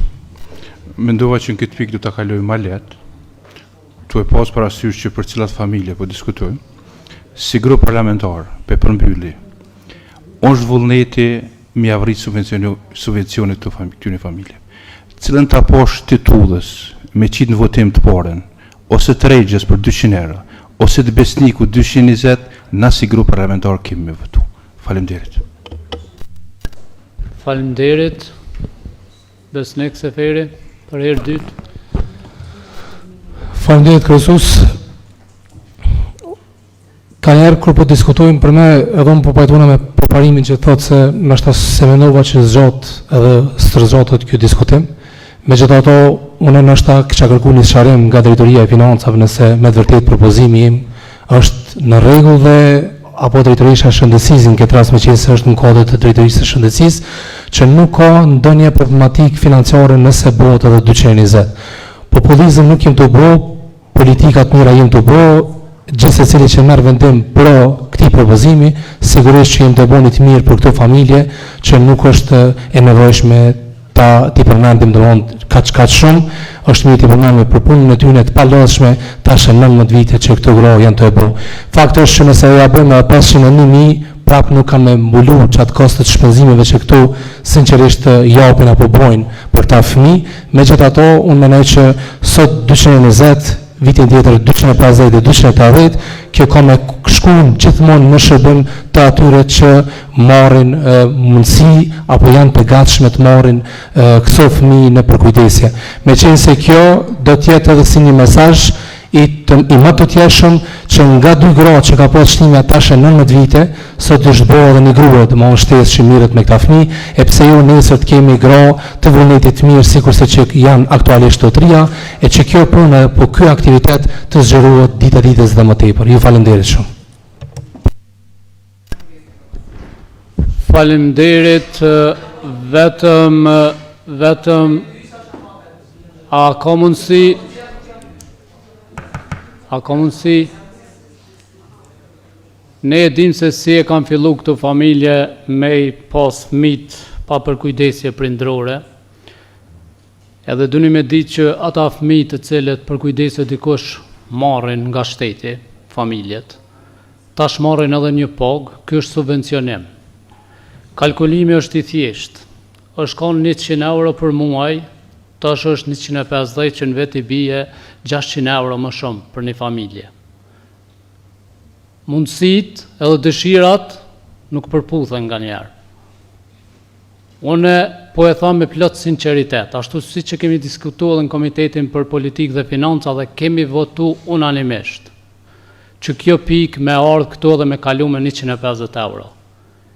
mendova që në këtë pikë do ta kaloj më lehtë, tu e pas parasysh që për cilat familje po diskutojmë, si grup parlamentar pe përmbylli, është vullneti mi avrit subvencionet këtyre familje. Cilën ta posh titullës me qitë në votim të parën, ose të rejgjës për 200 euro, ose të besniku 220, na si grup parlamentar kemi me votu. Faleminderit. Faleminderit. Besnik Seferi, për herë dytë. Faleminderit Kryesus. Ka njerë kur po diskutojmë për me, edhe unë po pajtuna me përparimin që thotë se nështë se mendova që zgjat edhe stërgjatët kjo diskutim. Me gjitha ato, unë nështë kisha kërku një sharim nga drejtoria e financave nëse me të vërtet propozimi im është në rregull dhe apo drejtorisha shëndetësisë në këtë rast me qenë se është në kodët të drejtorisë së shëndetësisë, që nuk ka ndonjë problematik financiare nëse bëhet edhe 220. Populizëm nuk jem të bë, politikat mira jem të bë, gjithë secili që merr vendim pro këtij propozimi, sigurisht që jem të bëni të mirë për këto familje që nuk është e nevojshme ti përmendim domthonë kaq shumë, është mirë ti përmendim për punën e tyre të palodhshme tash 19 vite që këto gra janë të e bërë. Fakti është që nëse ja bëjmë 501.000, prap nuk kanë me mbulu çat kostet shpenzimeve që këtu sinqerisht japin apo bojnë për ta fëmijë. Megjithatë, unë mendoj që sot 220, vitin tjetër 250 dhe 280, kjo ka me shkuën gjithmonë në shërbim të atyre që marrin mundësi apo janë të gatshme të marrin këto fëmijë në përkujdesje. Meqense kjo do të jetë edhe si një mesazh i më të tjeshëm që nga 2 gra që ka pas shtime tash 19 vite, sot është bërë edhe një grua dhe më shtesë që mirët me këta fëmijë, e pse jo nesër të kemi gra të vullnetit mirë sikurse që janë aktualisht të tria, e që kjo punë po ky aktivitet të zgjerohet ditë ditës dhe më tepër. Ju falenderit shumë. Faleminderit, vetëm a ka mundësi ne e dim se si e kanë fillu këto familje me i pas fëmijët pa përkujdesje prindrore, edhe duni me ditë që ata fëmijë të cilët përkujdesje dikush marrin nga shteti, familjet, tash marrin edhe një pogë, ky është subvencionim. Kalkulimi është i thjeshtë, është kanë 100 euro për muaj, tash është 150 që në vetë i bie 600 euro më shumë për një familje. Mundësit edhe dëshirat nuk përputhen nga njerë. Une po e tha me plot sinceritet, ashtu si që kemi diskutuar në Komitetin për Politikë dhe Financa dhe kemi votu unanimisht, që kjo pikë me ardhë këto dhe me kalu me 150 euro.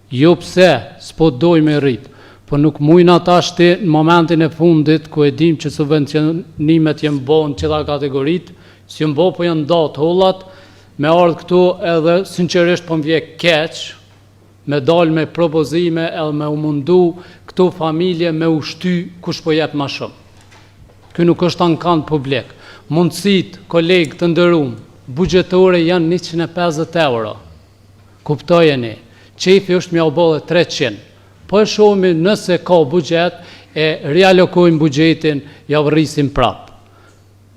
Jo pse, s'po doj me rritë, po nuk mujna ta shti në momentin e fundit, ku e dim që subvencionimet jenë bo në qëta kategoritë, si jenë bo po jenë datë hollat, me ardhë këtu edhe sinqerisht po më vje keq, me dalë me propozime edhe me u mundu këto familje me ushty kush po jetë ma shumë. Ky nuk është ankant publik. Mundësit, kolegë të ndërum, bugjetore janë 150 euro. Kuptojeni, qefi është mja u bëllë 300. Po e shohemi nëse ka bugjet, e realokojmë bugjetin, ja vërrisim prapë.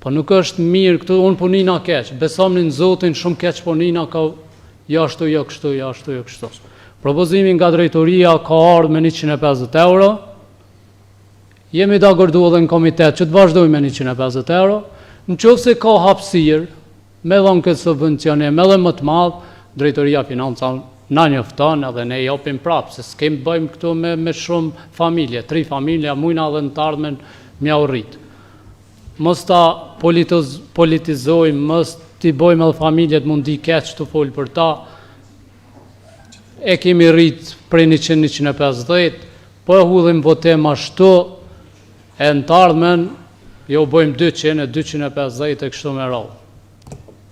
Po nuk është mirë këtu, unë punina keq, besamni në Zotin, shumë keq punina ka jashtu, jo kështu, jashtu, jo kështu. Propozimin nga drejtoria ka ardhë me 150 euro, jemi da gërdu edhe në komitet që të vazhdoj me 150 euro, në qoftë se ka hapësirë, me dhënë këtë subvencionim, edhe më të madhë, drejtoria financa na njofton edhe ne japim prapë, se s'kem bëjmë këtu me shumë familje, 3 familje, mujna dhe në të ardhmen mja u rritë. Mos ta politizojmë, mos t'i bëjmë edhe familjet mundi keq të folë për ta, e kemi rritë prej 100-150, po e hudhim votem ashtu, e në të ardhmen, jo bëjmë 200 e 250 e kështu me rallë.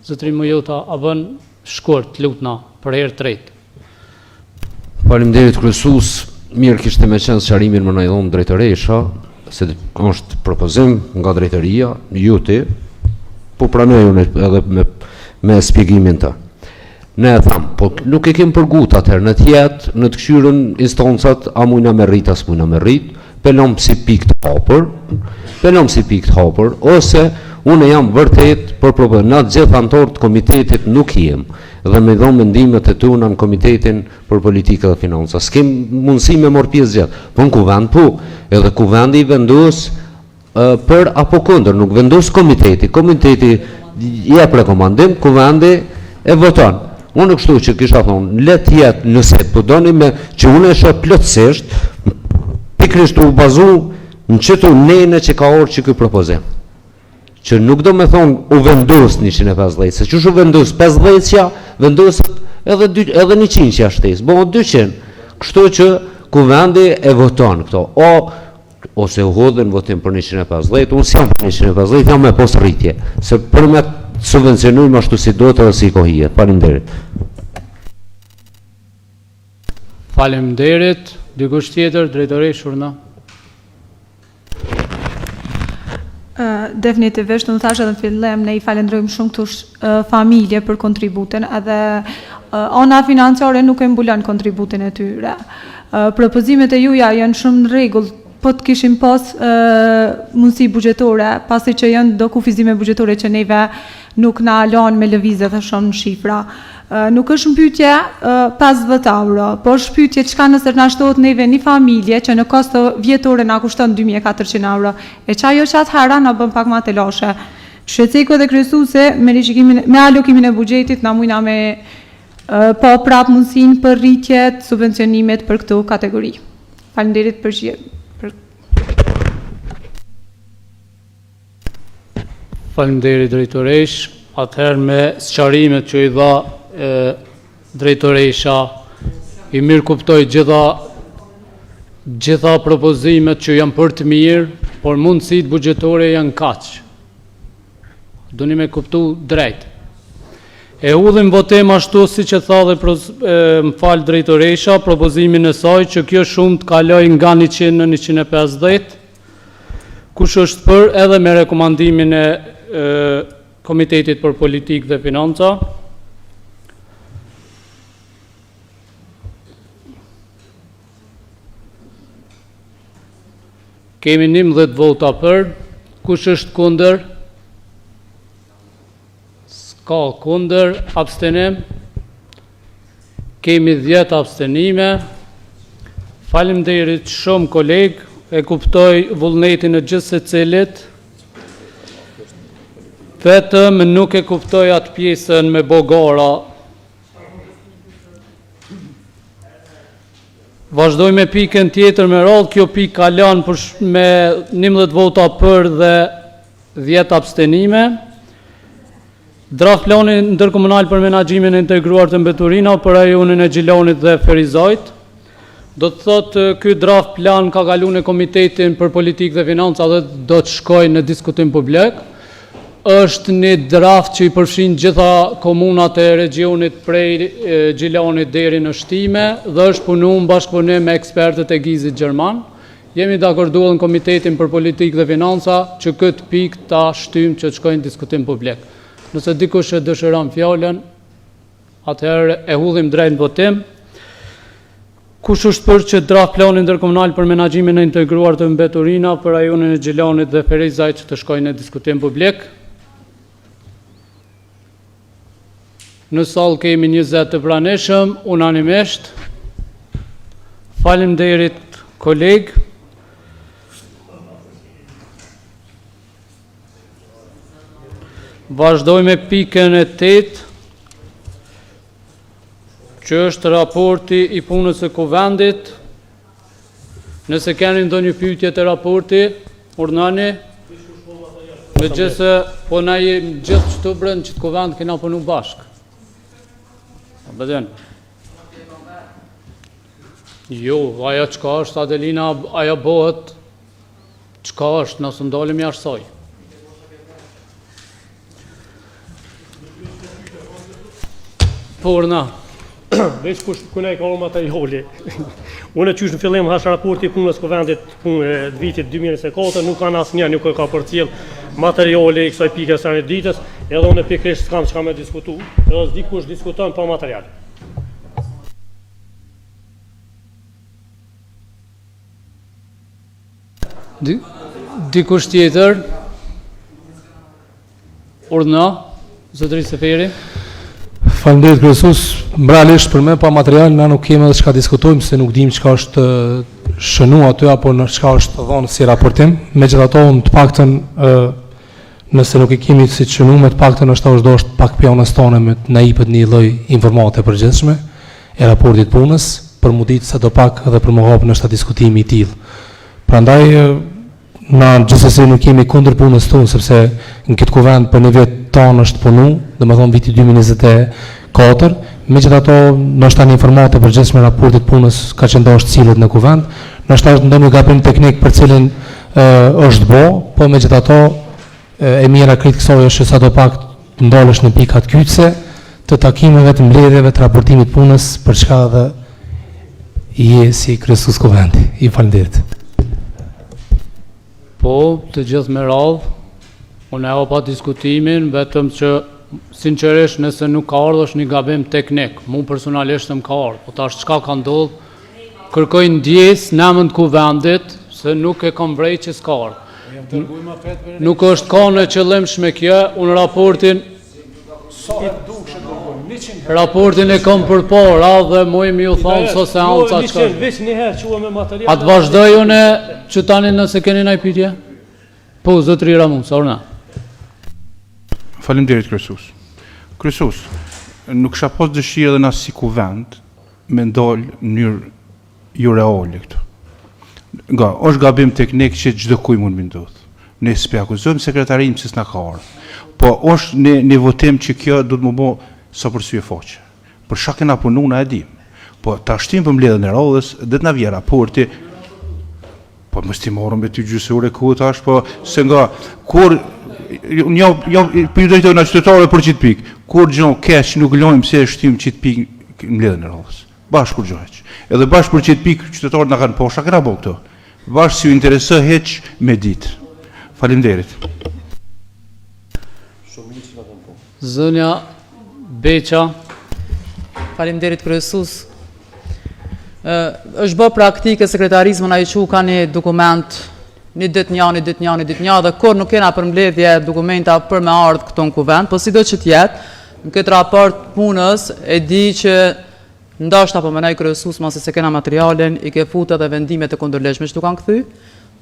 Zotri më jota, a bën shkurt, lutna, për herë tretë. Faleminderit kryesues, mirë kishte me qenë sqarimin më na i dhon drejtoresha, se është propozim nga drejtoria, ju ti, po pranoj unë edhe me shpjegimin të. Ne e tham, po nuk e kem përgut atëherë në tjetë, në të këshyrën instancat, a mujna me rrit, as mujna me rrit, pelom si pik të hapër, ose unë jam vërtet për propozim, na gjithë anëtorë të komitetit nuk jem, dhe me dhonë mendimet e tuna në Komitetin për Politikë dhe Financa. S'kem mundësi me morë pjesë gjithë, po në kuvend po, edhe kuvendi i vendos për apo kundër, nuk vendos komiteti jep rekomandim, kuvendi e voton. Unë kështu që kisha thonë, let jetë nëse po doni me që unë e shoh plotësisht, pikrisht u bazu në qëtu nene që ka orë që këj propozim. Që nuk do me thonë u vendos 150, se që shu vendos 50-qa, vendosët edhe 100 që ashtes, bo 200, kështu që kuvendi e voton këto, ose u hodhen votim për 150, unë si jam për 150, jam me pos rritje, se për me subvencionujmë ashtu si do të dhe si kohijet. Faleminderit. Faleminderit. Dikush tjetër, drejtoresh Shurna. Definitivisht, në thashë edhe në fillim, ne i falendrojmë shumë këtu familje për kontributin, edhe ona financiare nuk e mbulon kontributin e tyre. Propozimet e juja janë shumë në rregull, po të kishim pas mundësi bugjetore, pasi që janë do kufizime bugjetore që neve nuk na lanë me lëvizje dhe shumë në shifra. Nuk është mbytje 50 euro, po është pyetje çka nëse na shtohet neve një familje që në kosto vjetore na kushton 2400 euro, e çajo që atëherë na bën pak më të lashe. Shqetësiko dhe kryesuese me alokimin e buxhetit na mujna me po prap mundësinë për rritjet subvencionimet për këto kategori. Faleminderit për Faleminderit drejtoresh, atëherë me sqarimet që i dha drejtoresha, i mirë kuptoj gjitha propozimet që janë për të mirë, por mundësit bugjetore janë kaq. Duni me kuptu drejt. E hudhim votem ashtu si që tha dhe më falë drejtoresha, propozimin e saj që kjo shumë të kaloj nga 100 në 150, kush është për edhe me rekomandimin e Komitetit për Politikë dhe Financa. Kemi 11 vota për, kush është kundër? s'ka kundër, abstenim. Kemi 10 abstenime. Faleminderit shumë kolegë, e kuptoj vullnetin e gjithë secilit. Vetëm nuk e kuptoj atë pjesën me bogara. Vazhdoj me pikën tjetër me radhë, kjo pikë kalon me 11 vota për dhe 10 abstenime. Draft plani ndërkomunal për menaxhimin e integruar të mbeturina për rajonin e Gjilonit dhe Ferizajt. Do të thotë ky draft plan ka kaluar në Komitetin për Politikë dhe Financa dhe do të shkojë në diskutim publik. Është një draft që i përfshin gjitha komunat e regionit prej Gjilonit deri në Shtime dhe është punuar në bashkëpunim me ekspertët e Gizit Gjerman. Jemi dakorduar në Komitetin për Politikë dhe Financa që këtë pikë ta shtym që të shkojnë në diskutim publik. Nëse dikush e dëshiron fjalën, atëherë e hudhim drejt në votim. Kush është për që draft planin ndërkomunal për menaxhimin e integruar të mbeturina për rajonin e Gjilonit dhe Ferizajt që të shkojnë në diskutim publik? Në sallë kemi 20 të pranishëm, unanimisht. Faleminderit kolegë. Vazhdoj me pikën e 8, që është raporti i punës së Kuvendit. Nëse keni ndonjë pyetje të raporti, urdhëroni. Megjithëse po na jemi gjithë këtu brenda që të Kuvend kena punu bashkë. Bëden. Jo, ajo çka është Adelina, ajo bëhet çka është, nëse ndalim jashtë saj. Porna. Veç kush kuna i ka orë materiali. Unë qysh në fillim hash raporti punës Kuvendit punë vitit 2024, nuk kanë asnjë, nuk e ka përcjell materiali i kësaj pike së ditës, edhe unë pikërisht s'kam çka me diskutu, edhe dikush diskuton pa material. Dikush tjetër? Urdhna, zotëri Seferi. Faleminderit kryesues, mbralisht për me pa material na nuk kemi edhe çka diskutojmë se nuk dim çka është shënuar aty apo në çka është dhënë si raportim. Megjithatë, të paktën nëse nuk e kemi si shënuar, të paktën është dosht pak pionës tonë me na jepet një lloj informate të përgjithshme e raportit punës për mu ditë sa do pak edhe për më hapë në diskutimi i tillë. Prandaj na gjithsesi nuk kemi kundër punës tonë sepse në këtë kuvend për një vit tonë është punu, domethënë viti 2024, megjithatë ndoshta në informate përgjithshme raportit punës ka qëndosur cilët në kuvend, ndoshta është ndonjë gabim teknik për cilin është bë, po megjithatë e mira kritik kësaj është sa do pak ndalesh në pikat kyçse të takimeve të mbledhjeve të raportimit punës për çka edhe je si kryesues kuvendi. I falenderit. Po, të gjithë me radhë, unë e hapa diskutimin, vetëm që sinqerisht nëse nuk ka ardhur është një gabim teknik, mu personalisht më ka ardhur, po tash çka ka ndodhur, kërkoj ndjes në emër të kuvendit se nuk e kam vrejt që s'ka ardhur. Nuk është ka në qëllimshme kjo, unë raportin e kam përpara dhe mujmë ju thonë so seanca çka. Atë vazhdoj unë që tani nëse keni ndaj pyetje? Po, zotëri Ramon, sa orna. Faleminderit kryesues. Kryesues, nuk kisha pas dëshirë edhe na si kuvend me ndal në mënyrë jo reale këtu. Nga, është gabim teknik që çdo kuj mund më ndodh. Ne s'pe akuzojmë sekretarin se s'na ka ardhur. Po është një votim që kjo do të më bë sa për sy e faqe. Për shkak që na punu na e dim. Po ta shtim për mbledhjen e radhës, det na vjen raporti. Po mos ti morëm me ty gjysore ku tash, po se nga kur jo për drejtojnë a qytetarëve për qitë pikë, kur gjonë keq nuk lojmë se e shtim qitë pikë në mbledhjen e radhës. Bashkë kur gjoheq. Edhe bashkë për qitë pikë qytetarët na kanë poshta, këna bo këto. Bashkë si u interesë heq me ditë. Faleminderit. Zënja Beqa. Faleminderit kryesues. Është bë praktike sekretarizmi na i çu ka një dokument një ditë një, dhe kur nuk kena përmbledhje dokumenta për me ardhë këto në kuvend, po si do që tjetë, në këtë raport punës e di që ndashta po menaj kryesues mos se kena materialin, i ke futur edhe vendimet e kundërligjshme që tu kanë kthy.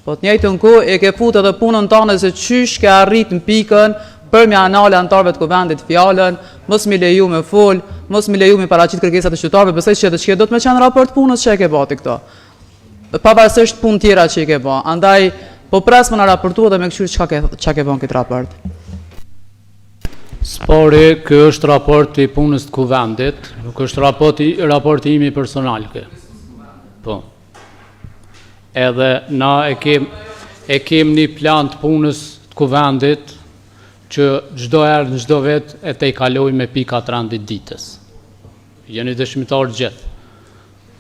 Po të njëjtën kohë e ke futur edhe punën tonë se çysh ke arrit në pikën për me anale antarëve të kuvendit fjalën, mos mi leju me fol, mos mi leju me paraqit kërkesat e qytetarëve, besoj që edhe çka do të më kanë raport punës që e ke bati këto. Pavarësisht punë tjera që i ke bë. Andaj po pres më na raportua dhe me kështu çka ke bën këtë raport. Spori, kjo është raporti i punës të kuvendit, nuk është raporti imi personal kë. Po. Edhe na e kem një plan të punës të kuvendit që çdo herë në çdo vit e te i kaloj me pika të randit ditës. Jeni dëshmitar gjithë.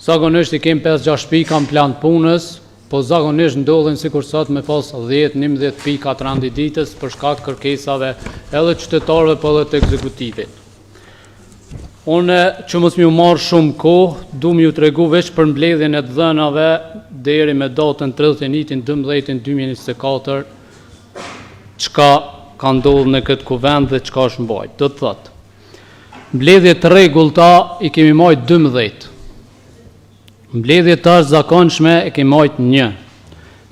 Zakonisht i kem 5-6 pika në plan të punës, po zakonisht ndodhin sikur sot me pas 10-11 pika të randit ditës për shkak kërkesave edhe qytetarëve po edhe të ekzekutivit. Unë që mos më marr shumë kohë, du m'ju tregu veç për mbledhjen e të dhënave deri me datën 31/12/2024, çka ka ndodhur në këtë kuvend dhe çka është mbajtur. Do të thotë, mbledhje të rregullta i kemi marrë 12. Mbledhje të zakonshme e kemi marrë 1.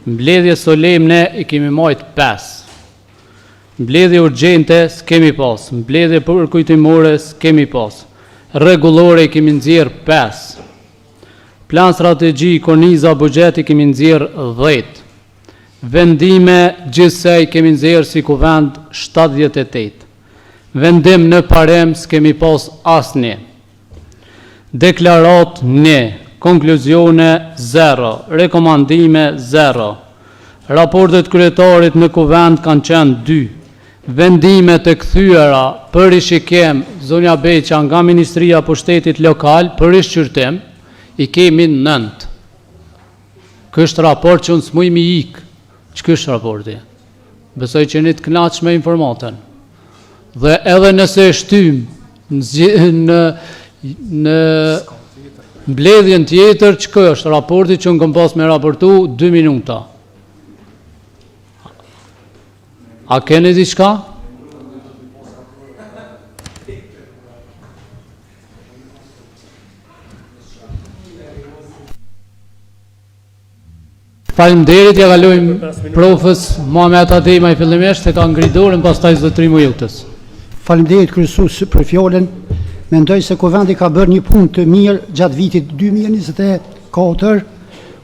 Mbledhje solemne i kemi marrë 5. Mbledhje urgjente s'kemi pas. Mbledhje përkujtimore s'kemi pas. Rregullore i kemi nxjerr 5. Plan strategji, korniza, buxhet i kemi nxjerr 10. Vendime gjithsej kemi nxjerr si kuvend 78. Vendim në parem s'kemi pas asnjë. Deklarat 1. Konkluzione 0, rekomandime 0. Raportet kryetarit në kuvend kanë qenë 2. Vendimet e kthyera për rishikim zonja Beqa nga Ministria Pushtetit Lokal për rishqyrtim i kemi 9. Kështë raport që unë s'muj mi ik. Që kështë raporti? Besoj që një të knaq me informatën. Dhe edhe nëse shtym në mbledhjen tjetër, që është raporti që në këm pas me raportu 2 minuta. A keni diçka? Faleminderit, ja kalojmë profës Muhamet Adema i fillimisht, se ka ngritur dorën, pastaj zotëri Mujutës. Faleminderit kryesues për fjalën. Mendoj se kuvendi ka bërë një punë të mirë gjatë vitit 2024.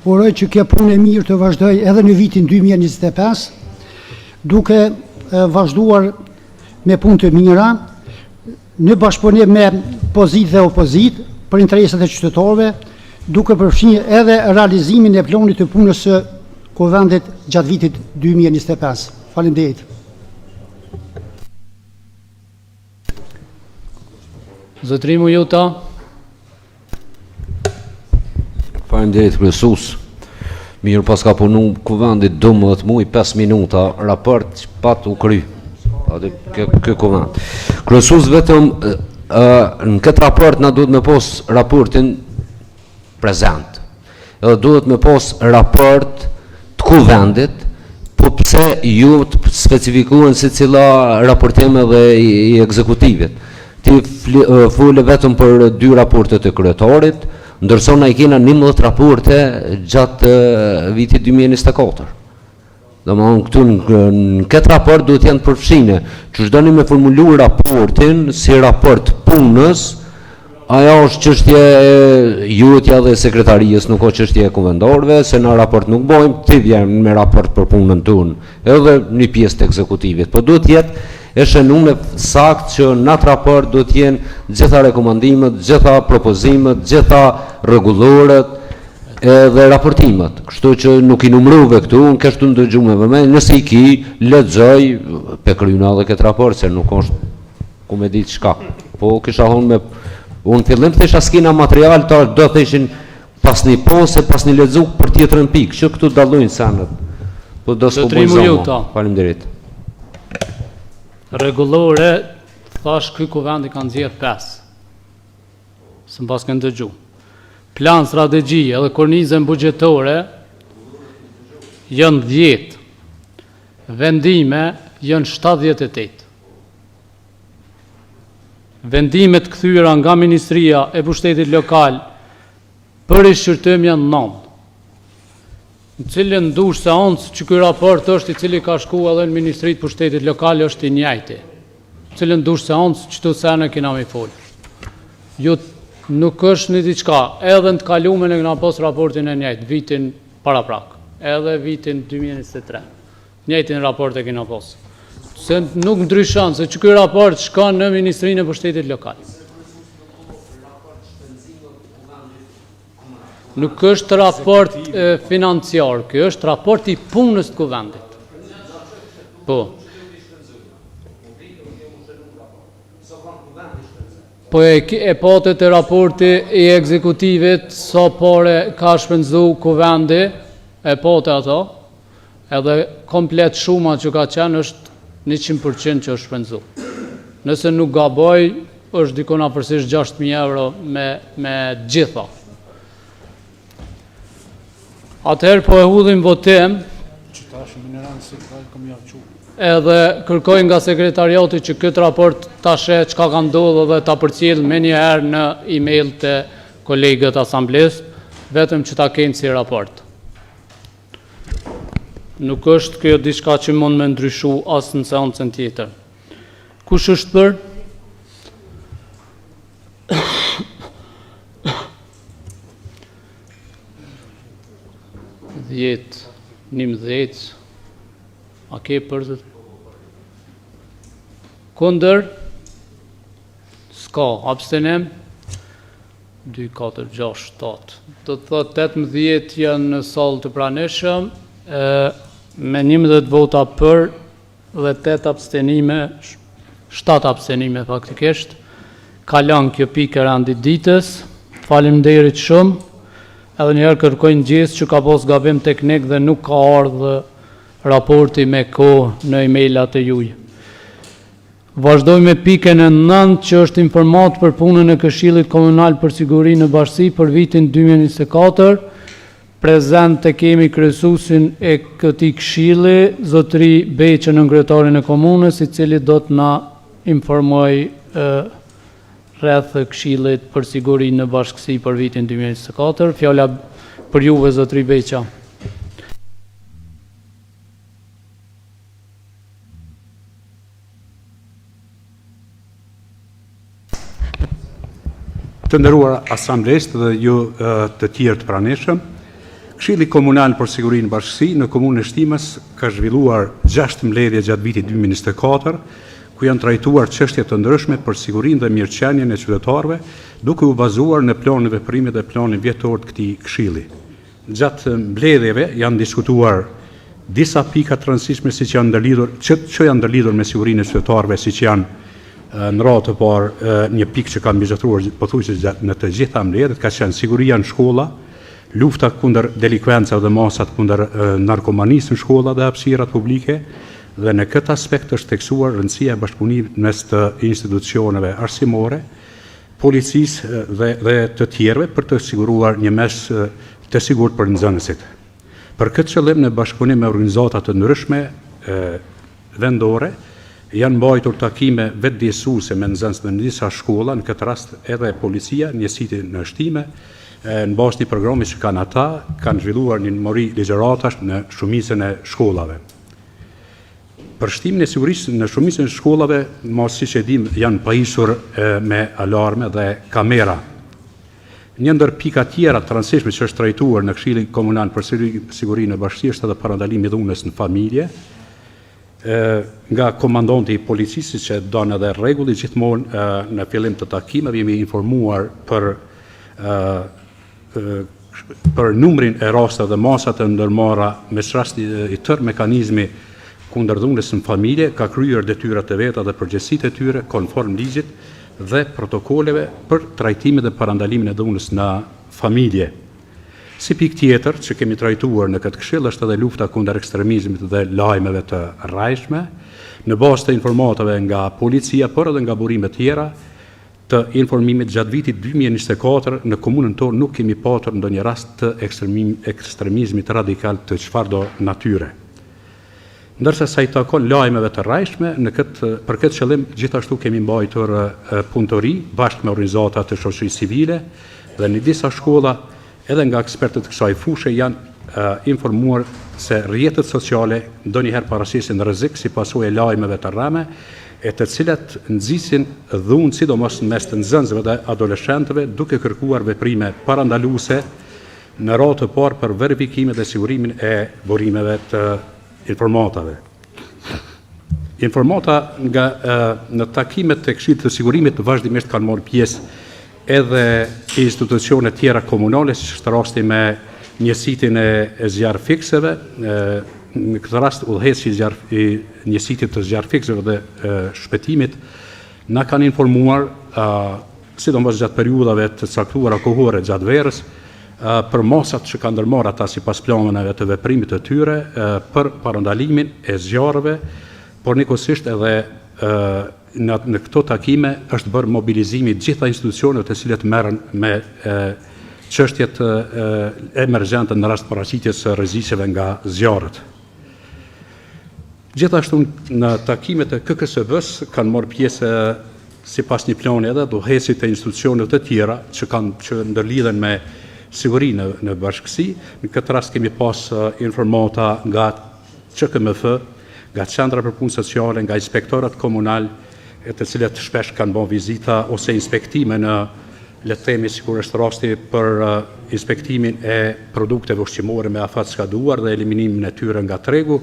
Uroj që kjo punë e mirë të vazhdoj edhe në vitin 2025, duke vazhduar me punë të mira, në bashkëpunim me pozitë dhe opozitë për interesat e qytetarëve, duke përfshirë edhe realizimin e planit të punës së kuvendit gjatë vitit 2025. Faleminderit. Zotëri Mujuta. Faleminderit kryesues. Mirë pas ka punu kuvendit 12 muaj 5 minuta, raport pat u kry. Atë kë kuvend. Kryesues vetëm në këtë raport na duhet me pos raportin prezent. Edhe duhet me pos raport të kuvendit, po pse ju të specifikuan se cila raportime dhe i ekzekutivit. Ti fule vetëm për 2 raportet e kryetarit, ndërsa na i kena 11 raporte gjatë vitit 2024. Domethënë këtu në këtë raport duhet janë përfshine që çdo me formulu raportin si raport punës, ajo është çështje e jutja dhe sekretarisë, nuk ka çështje e kuvendorëve, se në raport nuk bojmë, ti vjen me raport për punën tonë, edhe një pjesë të ekzekutivit, po duhet jetë e shënuar sakt që në atë raport do të jenë gjitha rekomandimet, gjitha propozimet, gjitha rregulloret edhe raportimet. Kështu që nuk i numërove këtu, unë kështu ndëgjuar me mëmend, nëse i ki lexoj pe kryna edhe këtë raport se nuk është ku me ditë çka. Po kisha thonë me unë fillim thesha skina material ta do theshin pas një posë, pas një lexu për tjetrën pikë, që këtu dallojnë sanët. Po do s'po bëjmë. Faleminderit. Rregullore, thash ky kuvendi ka nxjerr 5. Së mbas kanë dëgju. Plan strategji edhe kornizën buxhetore janë 10, vendime janë 78. Vendimet kthyer nga Ministria e Pushtetit Lokal për shqyrtim janë 9. Në cilën ndush se onë që ky raport është i cili ka shku edhe në Ministritë Pushtetit Lokal është i njëjti. Në cilën ndush se onë që të sene kina me folë. Jo nuk është një diçka, edhe në të kalume në këna pos raportin e njëjtë, vitin para prak, edhe vitin 2023. Njëjtin raport e kina pos. Se nuk ndryshon, se që ky raport shkon në Ministrinë e Pushtetit Lokal. Nuk është raport financiar, kjo është raport i punës të kuvendit. Po. Po e patët e raporti i ekzekutivit sa pare ka shpenzu kuvendi, e patë ato, edhe komplet shuma që ka qenë është 100% që është shpenzu. Nëse nuk gaboj, është dikona përsisht 6.000 euro me gjitha. Atëherë po e hudhim votim, edhe kërkoj nga sekretariati që këtë raport ta sheh çka ka ndodhur dhe ta përcjell me një herë në email të kolegët asambles, vetëm që ta kenë si raport. Nuk është kjo diçka që mund me ndryshu asë në seancën tjetër. Kush është për? Dhjetë, 11, a ke për të? Kunder? Ska, abstenim? 2, 4, 6, 7. Do të thot 18 janë në salë të praneshëm, me 11 vota për dhe 8 abstenime, 7 abstenime faktikisht. Kalon kjo pikë randit ditës, faleminderit shumë, edhe njëherë kërkojnë gjithë që ka pos gabim teknik dhe nuk ka ardhë raporti me kohë në e-mailat e juj. Vazhdoj me pikën e 9 që është informat për punën e Këshillit Komunal për Siguri në Bashkësi për vitin 2024. Prezent të kemi kryesuesin e këtij këshilli, zotëri Beqën, kryetarin e komunës, i cili do të na informoj rreth Këshillit për Siguri në Bashkësi për vitin 2024. Fjala për juve, zotëri Beqa. Të nderuar asamblesë dhe ju të tjerë të praneshëm, Këshilli Komunal për Siguri në Bashkësi në komunën e Shtimës ka zhvilluar 6 mbledhje gjatë vitit 2024, ku janë trajtuar çështje të ndryshme për sigurinë dhe mirëqenien e qytetarëve, duke u bazuar në planin veprimi dhe planin vjetor të këtij këshilli. Gjatë mbledhjeve janë diskutuar disa pika të rëndësishme që janë ndërlidhur me sigurinë e qytetarëve, siç janë në radhë të parë një pikë që ka mbizotruar pothuajse në të gjitha mbledhjet, ka qenë siguria në shkolla, lufta kundër delikvencave dhe masat kundër narkomanisë në shkolla dhe hapësirat publike, dhe në këtë aspekt është theksuar rëndësia e bashkëpunimit mes të institucioneve arsimore, policisë dhe të tjerëve për të siguruar një mes të sigurt për nxënësit. Për këtë qëllim, në bashkëpunim me organizata të ndryshme vendore, janë mbajtur takime vetëdijsuese me nxënës në disa shkolla, në këtë rast edhe policia, njësiti në Shtime, në bazë një programi që kanë ata, kanë zhvilluar një numëri ligjëratash në shumicën e shkollave. Për shtimin e sigurisë në shumicën e shkollave, siç e dim, janë pajisur me alarme dhe kamera. Një ndër pika tjera të rëndësishme që është trajtuar në Këshillin Komunal për Sigurinë në Bashkësi është edhe parandalimi i dhunës në familje, nga komandanti i policisë që don edhe rregulli gjithmonë në fillim të takimeve jemi informuar për numrin e rasteve dhe masat e ndërmarra me çrasti i tërë mekanizmi kundër dhunës në familje, ka kryer detyrat e veta dhe përgjegjësitë e tyre konform ligjit dhe protokoleve për trajtimin dhe parandalimin e dhunës në familje. Si pikë tjetër që kemi trajtuar në këtë këshill është edhe lufta kundër ekstremizmit dhe lajmeve të rrajshme, në bazë të informatave nga policia, por edhe nga burime tjera, të informimit gjatë vitit 2024 në komunën tonë nuk kemi patur ndonjë rast të ekstremizmit radikal të çfarëdo natyre. Ndërsa sa i takon lajmeve të rrajshme, për këtë qëllim gjithashtu kemi mbajtur punëtori bashkë me organizata të shoqërisë civile dhe në disa shkolla edhe nga ekspertët të kësaj fushë janë informuar se rrjetet sociale ndonjëherë paraqesin rrezik si pasojë e lajmeve të rreme, e të cilat nxisin dhunë sidomos në mes të nxënësve dhe adoleshentëve duke kërkuar veprime parandaluese në radhë të parë për verifikimin dhe sigurimin e burimeve të informatave. Informata nga në takimet të Këshillit të Sigurimit vazhdimisht kanë marrë pjesë edhe institucione tjera komunale, si është rasti me njësitin e zjarr fikseve, në këtë rast udhëheqësi i njësitit të zjarr fikseve dhe shpëtimit na kanë informuar, sidomos gjatë periudhave të caktuara kohore gjatë verës, për masat që kanë ndërmarrë ata sipas planeve të veprimit të tyre për parandalimin e zjarreve, por njëkohësisht edhe në këto takime është bërë mobilizimi të gjitha institucioneve të cilat merren me çështjet emergjente në rast paraqitjes së rrezikeve nga zjarret. Gjithashtu në takimet e KKSB-s kanë marrë pjesë sipas një plani edhe udhëheqësit e institucioneve të tjera që ndërlidhen me sigurinë në bashkësi. Në këtë rast kemi pas informata nga QKMF, nga Qendra për Punë Sociale, nga inspektorat komunal, të cilët shpesh kanë bërë vizita ose inspektime në, le të themi, sikur është rasti për inspektimin e produkteve ushqimore me afat skaduar dhe eliminimin e tyre nga tregu.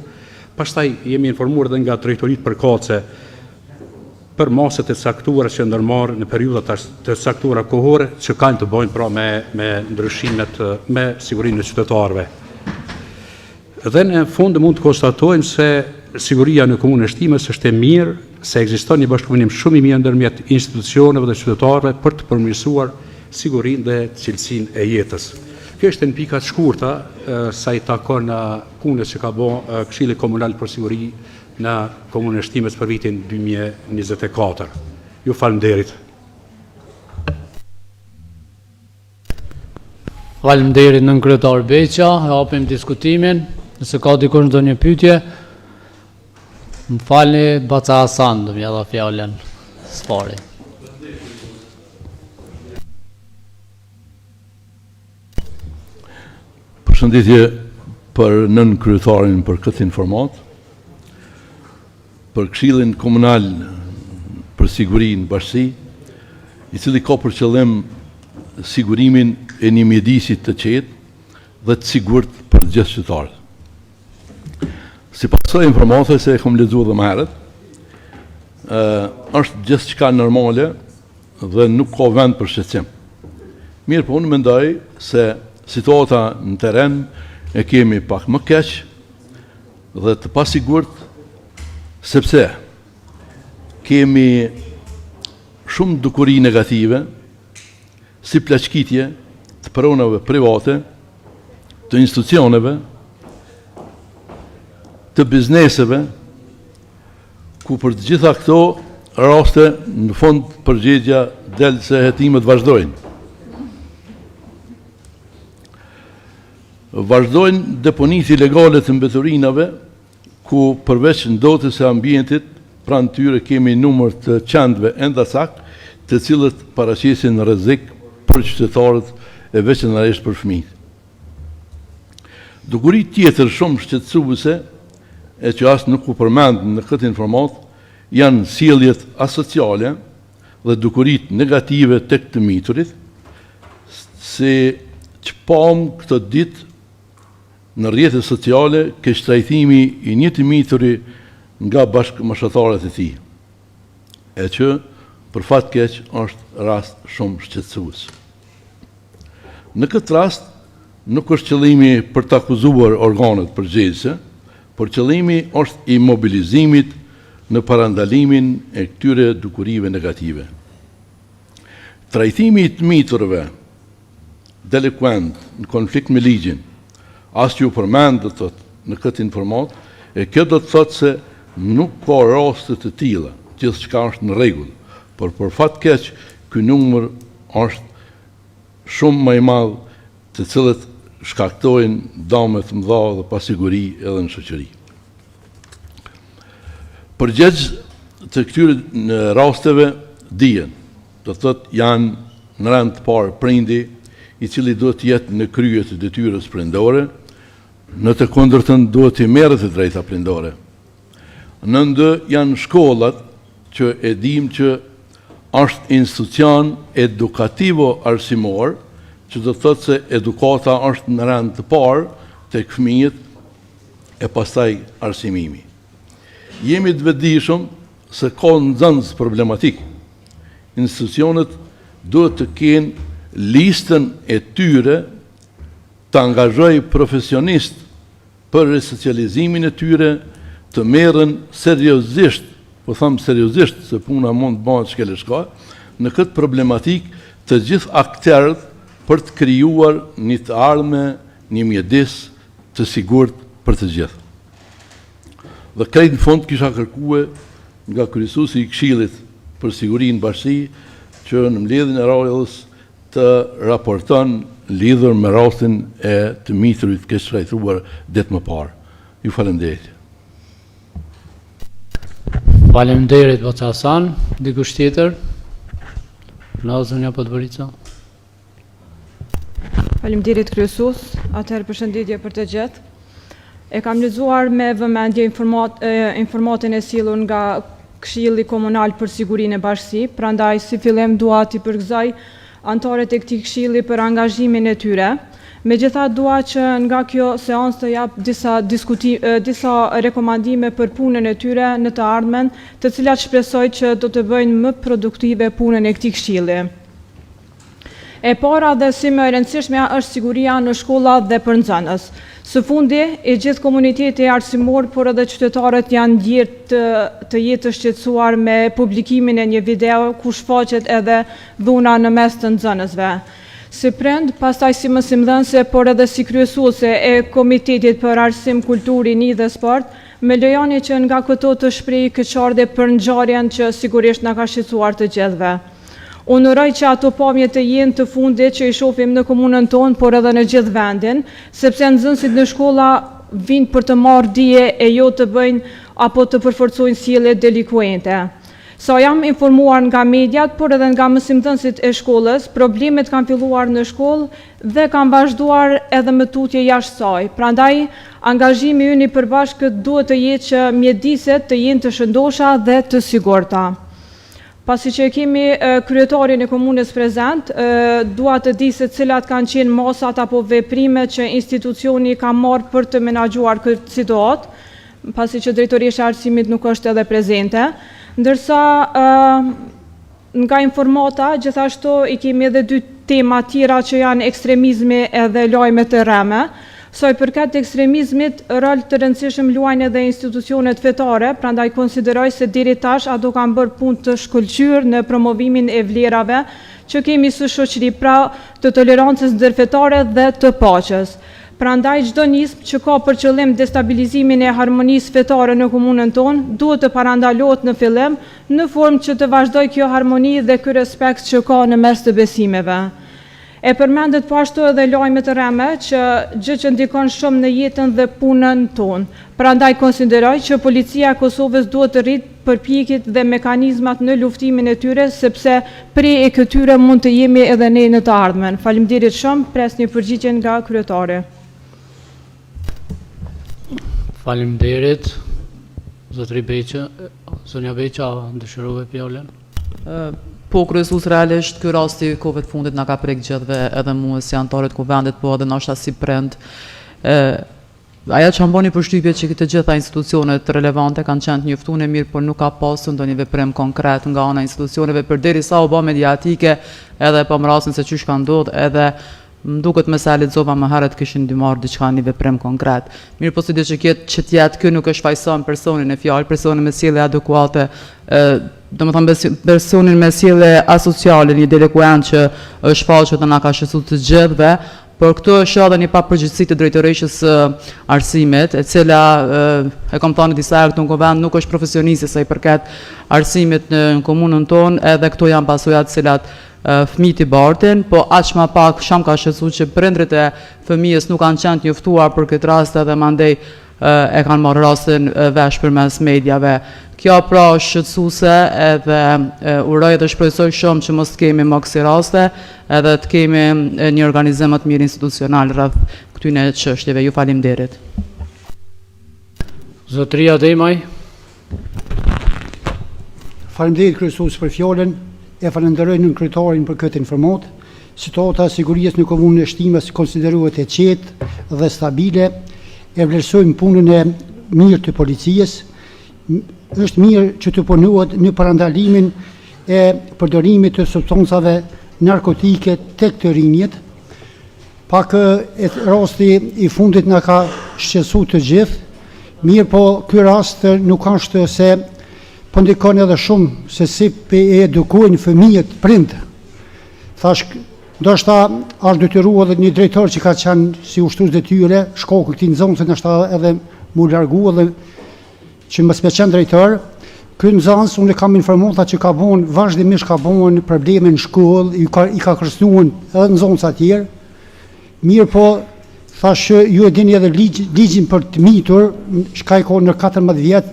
Pastaj jemi informuar edhe nga drejtoritë përkatëse për masat e caktuara që ndërmarrë në periudha të caktuara kohore që kanë të bëjnë pra me ndryshimet me sigurinë e qytetarëve. Dhe në fund mund të konstatojmë se siguria në komunën e Shtimës është e mirë, se ekziston një bashkëpunim shumë i mirë ndërmjet institucioneve dhe qytetarëve për të përmirësuar sigurinë dhe cilësinë e jetës. Kjo është në pika të shkurta sa i takon punës që ka bërë Këshilli Komunal për Siguri në komunën e Shtimës për vitin 2024. Ju faleminderit. Faleminderit nën kryetar Beqa, hapim diskutimin. Nëse ka dikush ndonjë pyetje, më falni, Baca Hasan do m'ja dha fjalën sfari. Përshëndetje për nën kryetarin për këtë informat, për Këshillin Komunal për Sigurinë Bashkësi, i cili ka për qëllim sigurimin e një mjedisit të qetë dhe të sigurt për gjithë qytetarët. Si pasoj informatë se e kom lexuar dhe më herët, është gjithçka normale dhe nuk ka vend për shqetësim. Mirë po unë mendoj se situata në teren e kemi pak më keq dhe të pasigurt, sepse kemi shumë dukuri negative si plaçkitje të pronave private, të institucioneve, të bizneseve, ku për të gjitha këto raste në fund përgjigja del se hetimet vazhdojnë. Vazhdojnë deponit ilegale të mbeturinave, ku përveç ndotës e ambientit, pranë tyre kemi numër të qendve endasak, të cilët paraqesin rrezik për qytetarët e veçanërisht për fëmijët. Dukuri tjetër shumë shqetësuese, e që as nuk u përmend në këtë informat, janë sjelljet asociale dhe dukurit negative tek të miturit, se që pam këtë ditë në rrjetet sociale keq trajtimi i një të mituri nga bashkëmoshatarët e tij, e që për fat keq është rast shumë shqetësues. Në këtë rast nuk është qëllimi për të akuzuar organet përgjegjëse, por qëllimi është i mobilizimit në parandalimin e këtyre dukurive negative. Trajtimi i të miturve delikuent në konflikt me ligjin, as që u përmend do të thotë në këtë informat, e kjo do të thotë se nuk ka raste të tilla, gjithçka është në rregull, por për fat keq ky numër është shumë më i madh, të cilët shkaktojnë dëme të mëdha dhe pasiguri edhe në shoqëri. Përgjegjës të këtyre në rasteve dijen, do thotë janë në rand të parë prindi, i cili duhet të jetë në krye të detyrës prindore, në të kundërtën duhet të merret të drejta prindore. Në ndë janë shkollat që e dim që është institucion edukativo arsimor, që do të thotë se edukata është në rand të parë tek fëmijët e pastaj arsimimi. Jemi të vetëdijshëm se ka nxënës problematik. Institucionet duhet të kenë listën e tyre, të angazhoj profesionist për resocializimin e tyre, të merren seriozisht, po them seriozisht se puna mund të bëhet shkeleshka, në këtë problematik të gjithë aktorët për të krijuar një të ardhme, një mjedis të sigurt për të gjithë. Dhe krejt në fund kisha kërkue nga kryesuesi i Këshillit për Sigurinë Bashki që në mbledhjen e radhës të raporton lidhur me rastin e të miturit keq trajtuar det më parë. Ju falenderoj. Faleminderit Hoxha Hasan, dikush tjetër? Zonja Podgorica. Faleminderit kryesues, atëherë përshëndetje për të gjithë. E kam lexuar me vëmendje informatin e sjellur nga Këshilli Komunal për Sigurinë e Bashkisë, prandaj si fillim dua t'i përgëzoj anëtarët e këtij këshilli për angazhimin e tyre. Megjithatë dua që nga kjo seancë të jap disa rekomandime për punën e tyre në të ardhmen, të cilat shpresoj që do të bëjnë më produktive punën e këtij këshilli. E para dhe si më e rëndësishme është siguria në shkolla dhe për nxënës. Së fundi, e gjithë komuniteti arsimor, por edhe qytetarët janë ndjerë të jetë të shqetësuar me publikimin e një video ku shfaqet edhe dhuna në mes të nxënësve. Si prind, pastaj si mësimdhënëse, por edhe si kryesuese e Komitetit për Arsim, Kulturë, Ni dhe Sport, me lejoni që nga këto të shpreh keqardhje për ngjarjen që sigurisht na ka shqetësuar të gjithëve. Unë që ato pamje të jenë të fundit që i shohim në komunën tonë, por edhe në gjithë vendin, sepse nxënësit në shkolla vinë për të marrë dije e jo të bëjnë apo të përforcojnë sjellje delikuente. Sa jam informuar nga mediat, por edhe nga mësimdhënësit e shkollës, problemet kanë filluar në shkollë dhe kanë vazhduar edhe me tutje jashtë saj. Prandaj, angazhimi ynë i përbashkët duhet të jetë që mjediset të jenë të shëndosha dhe të sigurta. Pasi që kemi kryetarin e komunës prezent, dua të di se cilat kanë qenë masat apo veprimet që institucioni ka marrë për të menaxhuar këtë situatë, pasi që drejtorisha e arsimit nuk është edhe prezente, ndërsa nga informata gjithashtu i kemi edhe 2 tema tjera që janë ekstremizmi edhe lajmet e rreme. Sa i përket ekstremizmit, rol të rëndësishëm luajnë edhe institucionet fetare, prandaj konsideroj se deri tash ato kanë bërë punë të shkëlqyer në promovimin e vlerave që kemi së shoqëri, pra të tolerancës ndërfetare dhe të paqes. Prandaj çdo nismë që ka për qëllim destabilizimin e harmonisë fetare në komunën tonë duhet të parandalohet në fillim në formë që të vazhdojë kjo harmoni dhe ky respekt që ka në mes të besimeve. E përmendet po ashtu edhe lajmet e rreme që gjë që ndikon shumë në jetën dhe punën tonë. Prandaj konsideroj që policia e Kosovës duhet të rritë përpjekjet dhe mekanizmat në luftimin e tyre, sepse prej e këtyre mund të jemi edhe ne në të ardhmen. Faleminderit shumë, pres një përgjigje nga kryetari. Faleminderit. Zotëri Beqa, Sonja Beqa, dëshirove fjalën? Po, kryesues, realisht, ky rasti kohëve të fundit na ka prek gjithëve edhe mua si anëtarët kuvendit, po edhe ndoshta si prind. Ajo që mbani përshtypje që të gjitha institucionet relevante kanë qenë të njoftuar mirë, por nuk ka pasur ndonjë veprim konkret nga ana e institucioneve përderisa u bë mediatike, edhe po më rastin se çysh ka ndodhur, edhe më duket me sa lexova më herët kishin ndihmuar diçka një veprim konkret. Mirë, po si diçka që të jetë ky nuk është fajson personin e fjalë, personin me sjellje adekuate, domethënë personin me sjellje asociale, një delikuent që është faqet dhe na ka shqetësuar të gjithëve, Por këtu është edhe një papërgjegjësi të drejtoreshës së arsimit, e cila e kam thënë disa herë këtu në Kovend nuk është profesioniste sa i përket arsimit në komunën tonë, edhe këto janë pasojat të cilat fëmijët i bartin, po aq më pak sham ka shqetësuar që prindrit e fëmijës nuk kanë qenë të njoftuar për këtë rast edhe mandej e kanë marrë rastin vesh përmes mediave. Kjo pra është shqetësuese edhe uroj dhe shpresoj shumë që mos të kemi më kësi raste edhe të kemi një organizim më të mirë institucional rreth këtyne çështjeve. Ju faleminderit. Zotëria Demaj. Faleminderit kryesues për fjalën, e falenderoj nën kryetarin për këtë informat. Situata e sigurisë në komunën e Shtimës konsiderohet e qetë dhe stabile. E vlerësojmë punën e mirë të policisë. Është mirë që të punohet në parandalimin e përdorimit të substancave narkotike tek të rinjt. Pak rasti i fundit na ka shqetësuar të gjithë. Mirë po ky rast nuk është se po ndikon edhe shumë se si e edukojnë fëmijët prind. Thash, ndoshta është detyruar edhe një drejtor që ka qenë si ushtrues detyre, shkoku këtij nxënësi ndoshta edhe mu largu edhe që mos më qenë drejtor. Ky nxënës unë kam informuar që ka bën vazhdimisht ka bën probleme në shkollë, i ka kërcënuar edhe nxënës të tjerë. Mirë po thash ju e dini edhe ligjin për të mitur, shka i ka në 14 vjet,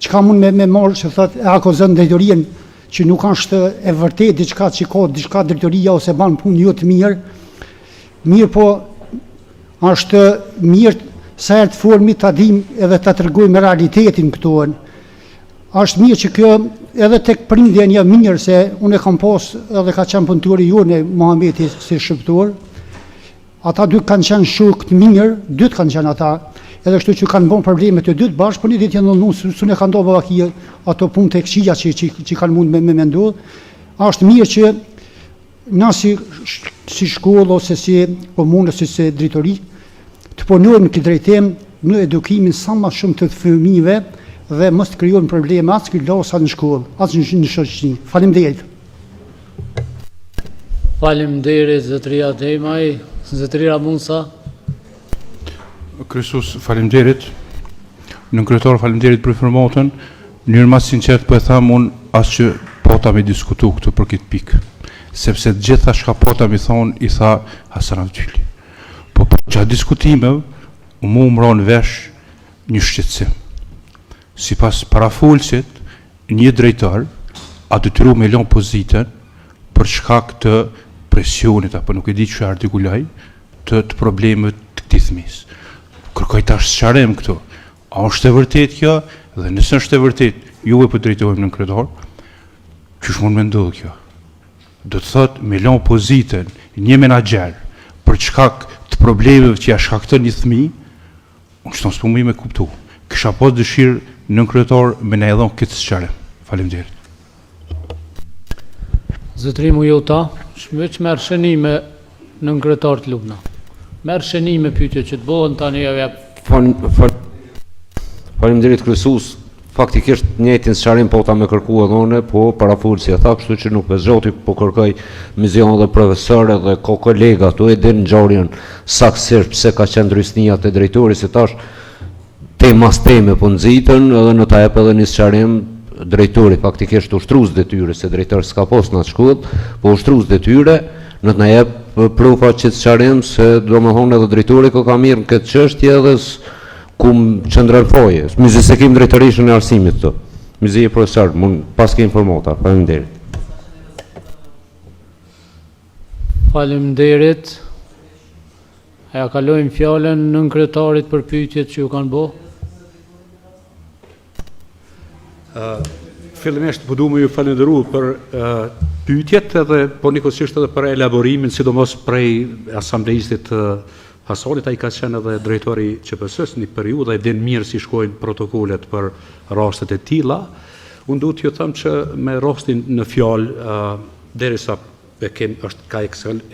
çka mund me marrë që thotë e akuzon drejtorinë që nuk është e vërtetë diçka që ka diçka drejtoria ose ban punë jo të mirë. Mirë po është mirë sa herë të formi ta dim edhe ta tregojmë realitetin këtu. Është mirë që kjo edhe tek prindjen një mirë se unë kam pas edhe ka qenë punëtori jonë Muhameti si shqiptar. Ata dy kanë qenë shok të mirë, dy kanë qenë ata. Edhe kështu që kanë bën probleme të dytë bashkë, por një ditë janë ndonjë sunë kanë ndodhur aki ato punë tek këshia që kanë mund me menduar. Është mirë që na si shkollë ose si komunë ose si drejtori të punojmë në këtë drejtim në edukimin sa më shumë të fëmijëve dhe mos të krijojnë probleme as kylosa në shkollë, as në shoqëri. Faleminderit. Faleminderit zotëria Demaj, zotëria Musa. Kryesues, faleminderit. Nën kryetar, faleminderit për informatën. Në mënyrë më sinqert po e tham unë as që pota me diskutu këtu për këtë pikë. Sepse të gjitha çka pota mi thon i tha Hasan Avdyli. Po gjatë diskutimeve mu mbron vesh një shqetësim. Sipas parafolësit, një drejtor a detyruar me lënë pozitën për shkak të presionit apo nuk e di çfarë artikuloj të problemeve të këtij fëmijës. Kërkoj tash sqarim këtu. A është e vërtet kjo? Dhe nëse është e vërtet, juve po drejtohemi në kryetar. Çish mund me ndodhë kjo? Do të thotë me lënë pozitën një menaxher për shkak të problemeve që ja shkakton një fëmijë, unë s'ton s'po më kuptu. Kisha pas dëshirë në kryetar me na e dhon këtë sqarim. Faleminderit. Zotëri Mujota, veç merr shënime në kryetar të Lubna. Merr shënime pyetje që të bëhen tani ja jap. Faleminderit kryesues. Faktikisht njëjtin sqarim po ta më kërkuar dhone, po parafolsi e tha, kështu që nuk vezoti, po kërkoj mizion dhe profesorë dhe ko kolega tu e din ngjarjen saktësisht pse ka qenë ndrysnia te drejtori se tash temas teme po nxitën edhe në ta jap edhe një sqarim drejtori faktikisht ushtrues detyre se drejtori s'ka pas në atë shkollë, po ushtrues detyre në të na jap prufa që sqarim se domethënë edhe drejtori ka mirë në këtë çështje edhe kum qëndrën foje. Mizi se kim drejtorishën e arsimit të. Mizi e profesor, mund pas ke informata. Faleminderit. Faleminderit. Ja kalojmë fjalën nën kryetarit për pyetjet që ju kanë bë. Fillimisht po duam ju falenderoj për pyetjet edhe po nikosisht edhe për elaborimin, sidomos prej asamblejistit Hasanit, ai ka qenë edhe drejtori QPS-s një periudhë, e din mirë si shkojnë protokollet për rastet e tilla. Unë duhet t'ju them që me rastin në fjalë, derisa ka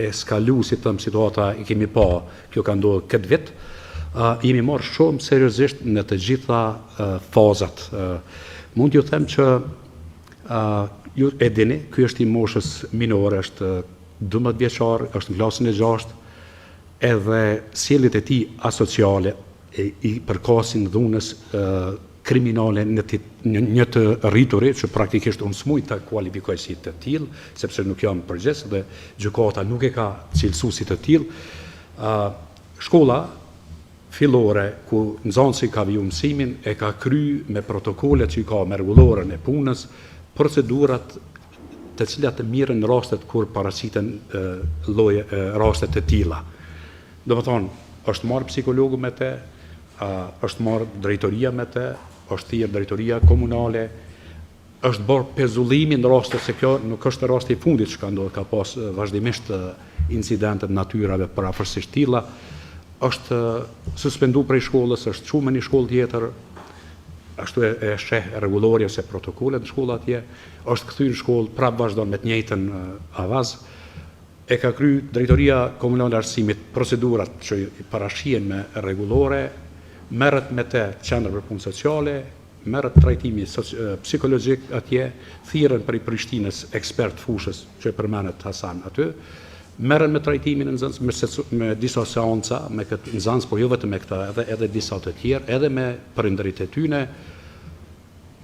eskalu, si them, situata i kemi pa, kjo ka ndodhur këtë vit, jemi marrë shumë seriozisht në të gjitha fazat. Mund t'ju them që ju e dini, ky është i moshës minore, është 12 vjeçar, është në klasën e 6. edhe sjelljet e tij asociale i përkasin dhunës kriminale një të rriturit që praktikisht unë s'muj të kualifikoj si të tillë, sepse nuk jam përgjegjës dhe gjykata nuk e ka cilësu si të tillë. Shkolla fillore ku nxënësi ka viju mësimin e ka kry me protokollet që i ka me rregullorën e punës, procedurat të cilat të mirën në rastet kur paraqiten rastet të tilla. Do të thonë, është marrë psikologu me te, është marrë drejtoria me te, është thirrë drejtoria komunale, është bërë pezullimin në raste se kjo nuk është rasti i fundit që ka ndodhur, ka pas vazhdimisht incidente të natyrave parafërsisht tilla, është suspendu prej shkollës, është çuar në një shkollë tjetër, ashtu e sheh rregullorja se protokollet në shkolla atje, është kthyer në shkollë, prapë vazhdon me të njëjtën avaz. E ka kry drejtoria komunale e arsimit procedurat që i parashihen me rregullore, merret me të qendra për punë sociale, merret trajtimi psikologjik atje, thirrën prej Prishtinës ekspert fushës që përmendet Hasan aty, merren me trajtimin e nxënës me disa seanca me këtë nxënës, por jo vetëm me këtë, edhe disa të tjerë, edhe me prindërit e tyre,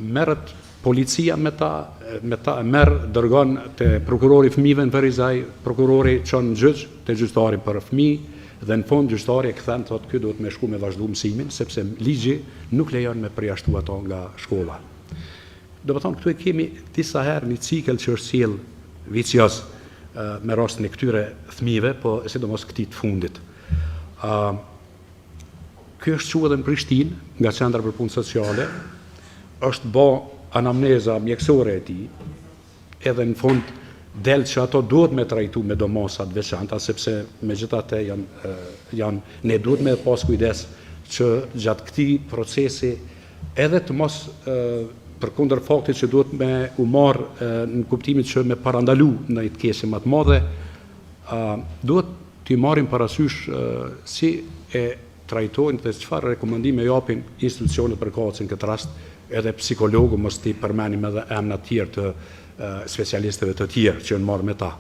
merret policia me ta merr, dërgon te prokurori i fëmijëve në Verizaj, prokurori çon gjyq te gjyqtari për fëmijë, dhe në fund gjyqtari e kthen thotë ky duhet me shku me vazhdu mësimin, sepse ligji nuk lejon me përjashtu ato nga shkolla. Do të thonë, këtu e kemi disa herë një cikël që është sjell vicioz me rastin e këtyre fëmijëve, po sidomos këtij të fundit. Ky është quhet në Prishtinë, nga Qendra për Punë Sociale, është bë anamneza mjekësore e tij, edhe në fund del që ato duhet me trajtu me domosa të veçanta, sepse megjithatë ne duhet me pas kujdes që gjatë këtij procesi edhe të mos përkundër faktit që duhet me u marrë në kuptimin që me parandalu në të keqe më të madhe, duhet t'i marrim parasysh si e trajtojnë dhe çfarë rekomandime japin institucionet përkatëse në këtë rast, edhe psikologu mos t'i përmenim edhe emra të tjerë të specialistëve të tjerë që janë marrë me ta.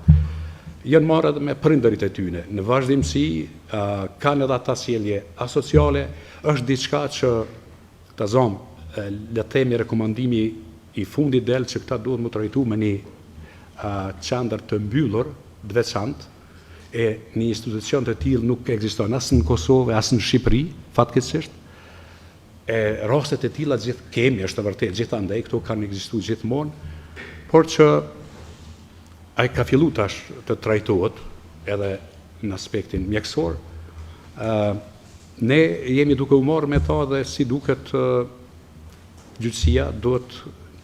Janë marrë edhe me prindërit e tyre. Në vazhdimsi kanë edhe ata sjellje asociale, është diçka që ta zom le të themi rekomandimi i fundit del që këta duhet më trajtu me një qendër të mbyllur, të veçantë, e një institucion të tillë nuk ekziston as në Kosovë, as në Shqipëri, fatkeqësisht. E rastet e tilla gjithë kemi, është e vërtetë, gjithandaj këto kanë ekzistuar gjithmonë, por që ai ka fillu tash të trajtohet edhe në aspektin mjekësor. Ne jemi duke u marrë me ta dhe si duket gjyqësia duhet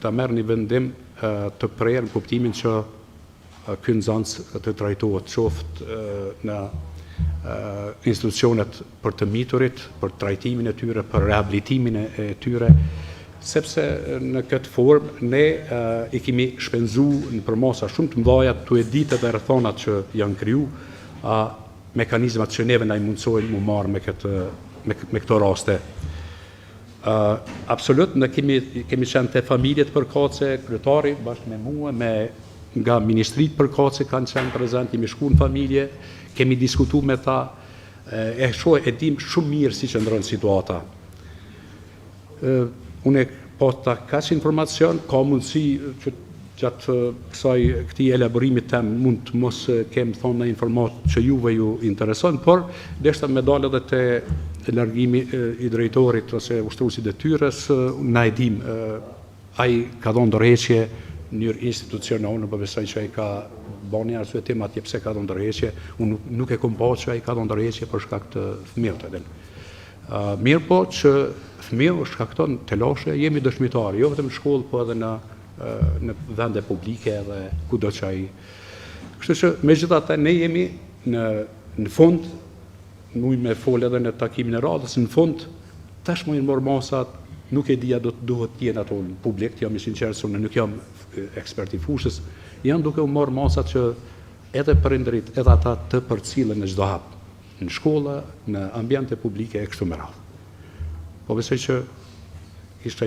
ta merr një vendim të prerë në kuptimin që ky nxënës të trajtohet qoftë në institucionet për të miturit, për trajtimin e tyre, për rehabilitimin e tyre, sepse në këtë formë ne i kemi shpenzu në përmasa shumë të mëdha të e ditë dhe rrethonat që janë kriju, mekanizmat që neve na i mundsojnë mu marrë me këto raste. Absolut, ne kemi qenë te familjet përkatëse, kryetari bashkë me mua, nga ministrit përkatëse kanë qenë prezent, kemi shku në familje, kemi diskutu me ta, e dim shumë mirë si qëndron situata. Unë po ta kaq informacion, ka mundësi që gjatë këtij elaborimit tem mund të mos kem thonë në informat që juve ju intereson, por deshta me dalë edhe te largimi i drejtorit ose ushtruesit detyrës, na e dim, ai ka dhënë dorëheqje në mënyrë institucionale, po besoj që ai ka bën një arsye tema atje pse ka dhënë dorëheqje, unë nuk e kam pa që ai ka dhënë dorëheqje për shkak të fëmijëve. Mirë po që fëmijë shkakton telashe, jemi dëshmitarë, jo vetëm në shkollë, po edhe në vende publike edhe kudo që ai. Kështu që megjithatë ne jemi në fund, muj me fol edhe në takimin e radhës, në fund tashmë janë marrë masat, nuk e dia do të duhet të jenë ato në publik, jam i sinqert se unë nuk jam ekspert i fushës, janë duke u marrë masat që edhe prindërit, edhe ata të përcillen në çdo hap, në shkolla, në ambiente publike e kështu me radhë. Po besoj që kisha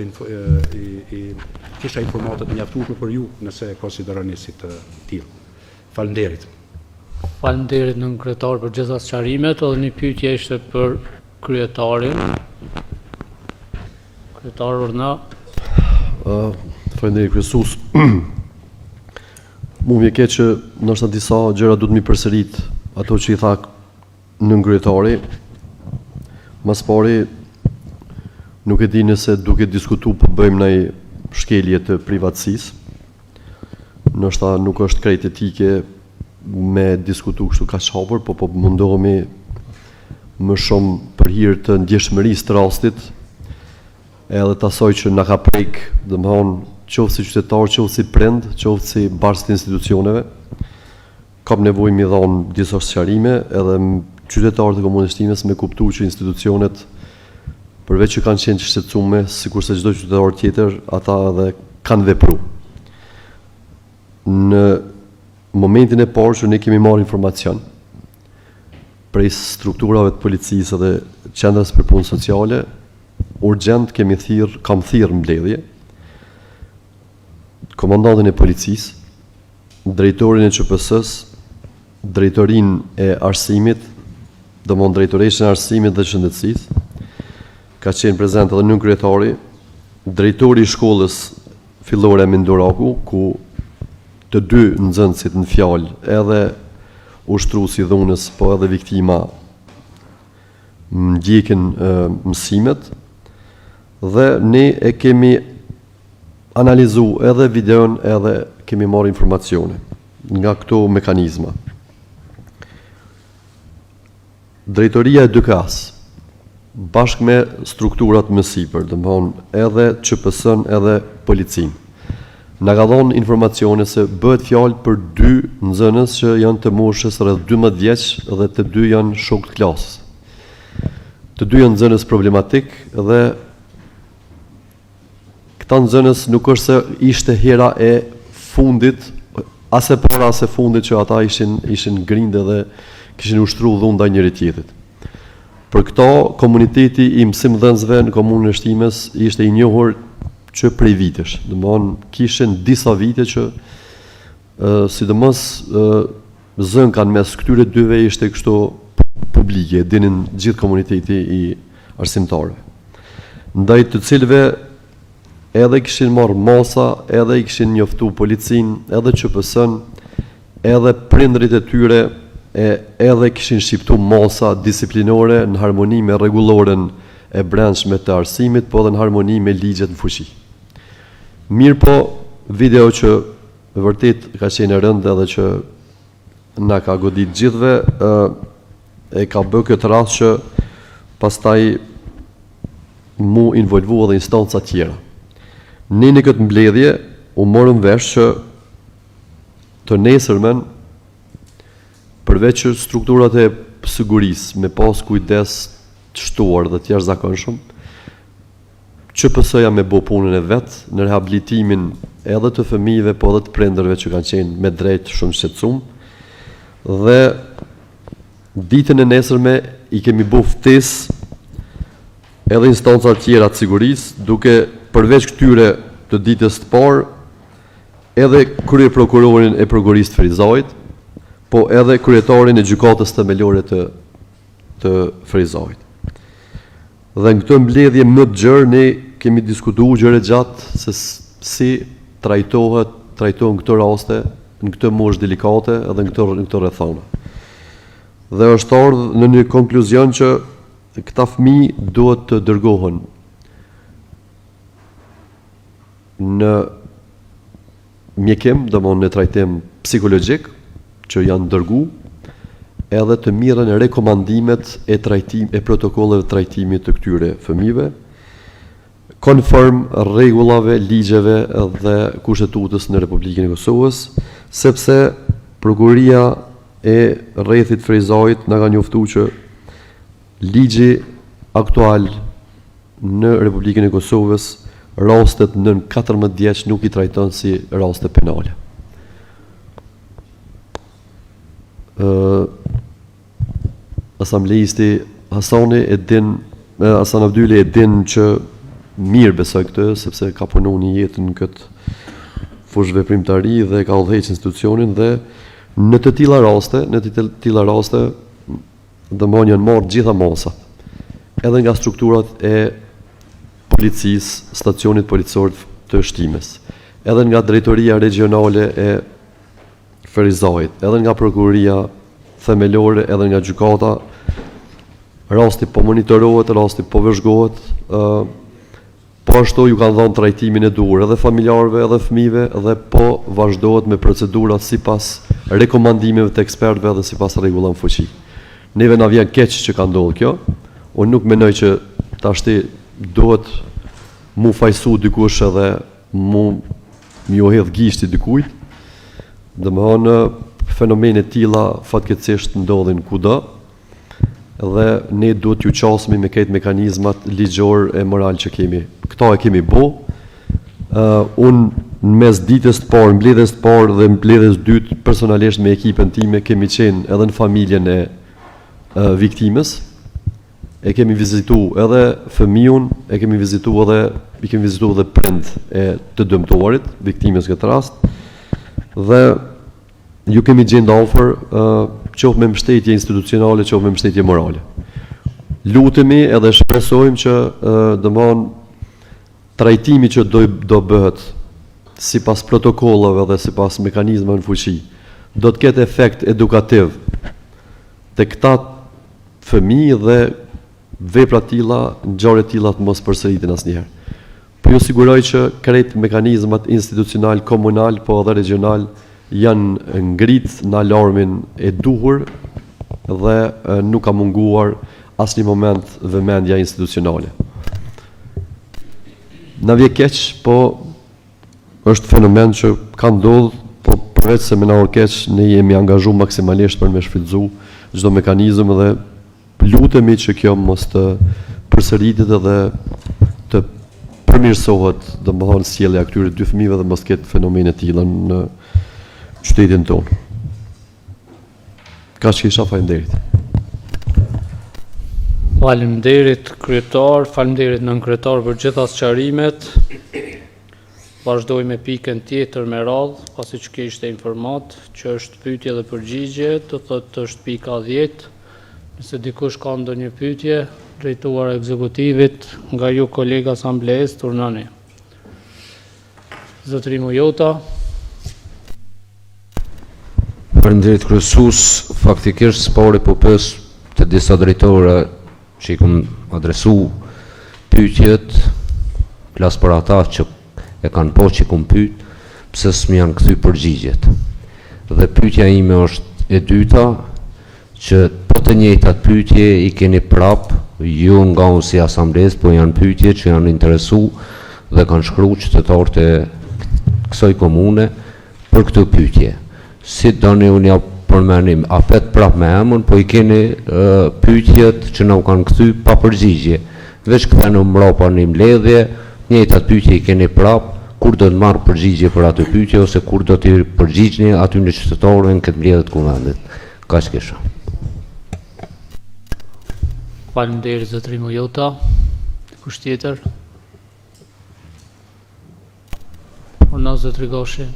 informatat mjaftueshme për ju nëse konsideroni si të tillë. Faleminderit. Faleminderit nën kryetar për gjitha sqarimet, edhe një pyetje ishte për kryetarin. Kryetar Urna. Faleminderit kryesues. Mu vjen keq që ndoshta disa gjëra duhet mi përsërit ato që i tha nën kryetari. Mas pari nuk e di nëse duke diskutuar po bëjmë ndaj shkelje të privatësisë. Ndoshta nuk është krejt etike me diskutu kështu ka hapur, po mundohemi më shumë për hir të ndjeshmërisë të rastit, edhe të asaj që na ka prek, domthonë qoftë si qytetar, qoftë si prind, qoftë si barsë të institucioneve, kam nevojë mi dhon disa sqarime edhe qytetarët e komunës times me kuptu që institucionet përveç që kanë qenë të shqetësuar, sikurse çdo qytetar tjetër, ata edhe kanë vepruar. Në momentin e parë që ne kemi marrë informacion prej strukturave të policisë dhe qendrës për punë sociale, urgjent kam thirrë mbledhje komandantin e policisë, drejtorin e QPS-s, drejtorinë e arsimit, domthonë drejtoreshën e arsimit dhe shëndetësisë, ka qenë prezent edhe nën kryetari, drejtori i shkollës fillore Mendoraku, ku të dy nxënësit në fjalë, edhe ushtruesi i dhunës, po edhe viktima ndjekin mësimet, dhe ne e kemi analizuar edhe videon, edhe kemi marrë informacione nga këto mekanizma. Drejtoria e DKA-s, bashkë me strukturat më sipër, domthonë edhe QPS-n edhe policinë, na ka dhënë informacione se bëhet fjalë për dy nxënës që janë të moshës rreth 12 vjeç dhe të dy janë shok të klasës. Të dy janë nxënës problematik dhe këta nxënës nuk është se ishte hera e fundit, as e para as e fundit që ata ishin grindë dhe kishin ushtruar dhunë ndaj njëri tjetrit. Për këto, komuniteti i mësimdhënësve në komunën e Shtimes ishte i njohur që prej vitesh, domthonë kishin disa vite që sidomos zën kanë mes këtyre dyve ishte kështu publike, dinin gjithë komuniteti i arsimtarëve. Ndaj të cilëve edhe kishin marrë masa, edhe i kishin njoftu policinë, edhe QPS-n, edhe prindrit e tyre, edhe kishin shqiptu masa disiplinore në harmoni me rregulloren e brendshme të arsimit, po edhe në harmoni me ligjet në fuqi. Mirë po, video që vërtet ka qenë rëndë edhe që na ka godit gjithve, e ka bë këtë rast që pastaj mu involvu edhe instanca tjera. Ne në këtë mbledhje u morëm vesh që të nesërmen, përveç që strukturat e sigurisë me pas kujdes të shtuar dhe të jashtëzakonshëm, QPS-ja me bo punën e vetë në rehabilitimin edhe të fëmijëve, po edhe të prindërve që kanë qenë me drejt shumë shqetësum, dhe ditën e nesërme i kemi bo ftesë edhe instancat tjera të sigurisë, duke përveç këtyre të ditës të parë, edhe krye prokurorin e prokurisë të Frizajt, po edhe kryetarin e gjykatës themelore të Frizajt. Dhe në këtë mbledhje më të gjerë ne kemi diskutuar gjëra gjatë se si trajtohen këto raste në këtë moshë delikate edhe në këto rrethana. Dhe është ardhur në një konkluzion që këta fëmijë duhet të dërgohen në mjekim, domthonë në trajtim psikologjik, që janë dërguar, edhe të mirën e rekomandimet e protokolleve të trajtimit të këtyre fëmijëve, konform rregullave, ligjeve dhe kushtetutës në Republikën e Kosovës, sepse prokuria e rrethit Frizajt na ka njoftuar që ligji aktual në Republikën e Kosovës rastet nën 14 vjeç nuk i trajton si raste penale. Asambleisti Hasani Hasan Abdyli e din që mirë besoj këtë, sepse ka punuar një jetë në këtë fushë veprimtari dhe ka udhëhequr institucionin dhe Në të tilla raste, domthonjë janë marrë gjitha mosat, edhe nga strukturat e policisë, stacionit policor të Shtimes, edhe nga drejtoria regionale e Ferizajit, edhe nga prokuroria themelore, edhe nga gjykata, rasti po monitorohet, rasti po vëzhgohet, po ashtu ju kanë dhënë trajtimin e duhur edhe familjarëve, edhe fëmijëve, dhe po vazhdohet me procedurat sipas rekomandimeve të ekspertëve dhe sipas rregullave në fuqi. Neve na vjen keq që ka ndodhur kjo. Unë nuk mendoj që tashti duhet mu fajsu dikush edhe mu hedh gishti dikujt. Domethënë fenomene të tilla fatkeqësisht ndodhin kudo. Dhe ne duhet ju qasmi me këtë mekanizmat ligjor e moral që kemi. Këta e kemi bo. Unë në mes ditës të parë, mbledhjes të parë dhe mbledhjes dytë, personalisht me ekipën time, kemi qenë edhe në familjen e viktimës. E kemi vizitu edhe fëmijën, i kemi vizitu edhe prind e të dëmtuarit, viktimës këtë rast. Dhe ju kemi gjendë afër, qoftë me mbështetje institucionale, qoftë me mbështetje morale. Lutemi edhe shpresojmë që domthon trajtimi që do bëhet sipas protokollave dhe sipas mekanizmave në fuqi, do të ketë efekt edukativ te këta fëmijë dhe vepra të tilla, ngjarje të tilla të mos përsëriten asnjëherë. Po ju siguroj që krejt mekanizmat institucional, komunal, po edhe regional janë ngrit në alarmin e duhur dhe nuk ka munguar asnjë moment vëmendja institucionale. Na vjen keq, po është fenomen që ka ndodhur, po përveç se më na keq, ne jemi angazhuar maksimalisht për me shfrytëzu çdo mekanizëm dhe lutemi që kjo mos të përsëritet dhe të përmirësohet, domethënë sjellja e këtyre dy fëmijëve dhe mos ketë fenomene të tilla në qytetin tonë. Kaq që isha, faleminderit. Faleminderit kryetar, faleminderit nën kryetar për gjitha sqarimet. Vazhdoj me pikën tjetër me radhë, pasi që kishte informat që është pyetje dhe përgjigje, do thotë është pika 10. Nëse dikush ka ndonjë pyetje, drejtuar ekzekutivit nga ju kolega asamblesë, turnani. Zotëri Mujota. Faleminderit kryesues, faktikisht spori po pës të disa drejtorë që i kam adresu pyetjet, plas për ata që e kanë po që i kam pyet, pse s'mi janë kthy përgjigjet. Dhe pyetja ime është e dyta, që po të njëjtat pyetje i keni prap, ju nga unë si asamblesë, po janë pyetje që janë interesu dhe kanë shkruar qytetarët e kësaj komune për këtë pyetje. Si doni unë ja përmenim, apet prap me emën, po i keni pyetjet që na u kanë kthy pa përgjigje. Veç kthenu mbrapa në mbledhje, njëjtat pyetje i keni prap, kur do të marrë përgjigje për atë pyetje ose kur do të përgjigjeni aty në qytetarëve në këtë mbledhje të kuvendit. Kaq kisha. Faleminderit zotëri Mujota. Kush tjetër? Orna zotëri Goshi.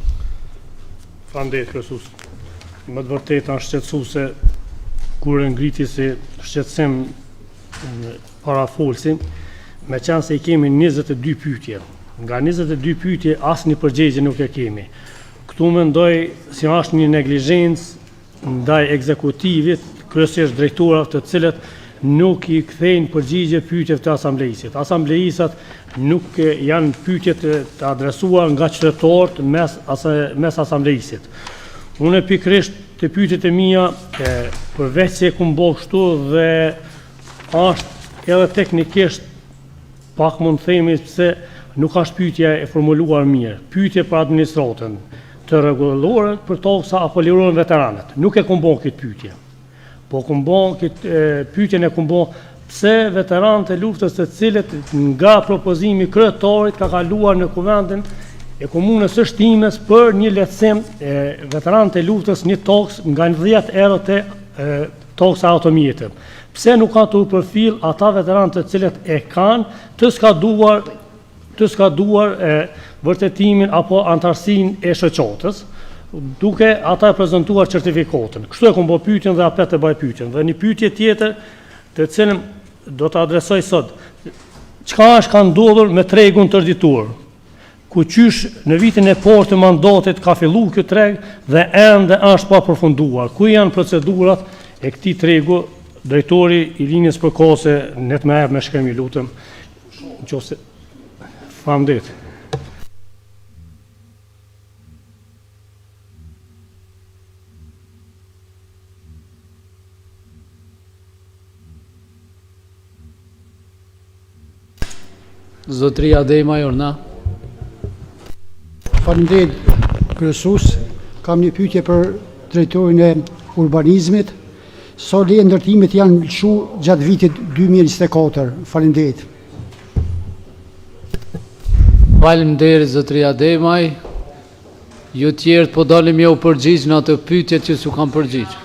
Faleminderit kryesues. Më të vërtetë është shqetësuese kur e ngriti si shqetësim parafolsi, me qenë se i kemi 22 pyetje. Nga 22 pyetje asnjë përgjigje nuk e kemi. Këtu mendoj si është një neglizhencë ndaj ekzekutivit, kryesisht drejtorave të cilët nuk i kthejnë përgjigje pyetjeve të asamblejësit. Asamblejisat nuk janë pyetjet të adresuar nga qytetarët mes asamblejësit. Unë pikërisht të pyetjet e mia, përveç se e kum bërë kështu dhe është edhe teknikisht pak mund themi se nuk është pyetja e formuluar mirë. Pyetje për administratën të rregullore për toksa apo lirohen veteranët. Nuk e kum bërë këtë pyetje. Po kum bërë këtë pyetjen e kum bërë pse veteranët e luftës të cilët nga propozimi i kryetarit ka kaluar në kuvendin e komunës së Shtimes për një lehtësim veteranët e luftës një toks nga 10 euro të toksa automjete. Pse nuk kanë të përfil ata veteranët të cilët e kanë të skaduar vërtetimin apo antarësinë e shoqatës, duke ata e prezentuar certifikatën. Kështu e kom bë pyetjen dhe apet e baj pyetjen. Dhe një pyetje tjetër të cilën do të adresoj sot. Çka është ka ndodhur me tregun tërditur? Ku qysh në vitin e parë të mandatit ka fillu kjo treg dhe ende është pa përfunduar. Ku janë procedurat e këtij tregu? Drejtori i linjës përkohëse ne të më jap me shkrim, lutem. Nëse faleminderit. Zotria Adema Jorna. Faleminderit kryesues. Kam një pyetje për drejtorin e urbanizmit. Sa leje ndërtimit janë lëshu gjatë vitit 2024? Faleminderit. Faleminderit zotria Ademaj. Ju tjerët po dalim jo përgjigj në atë pyetjet që s'u kam përgjigj.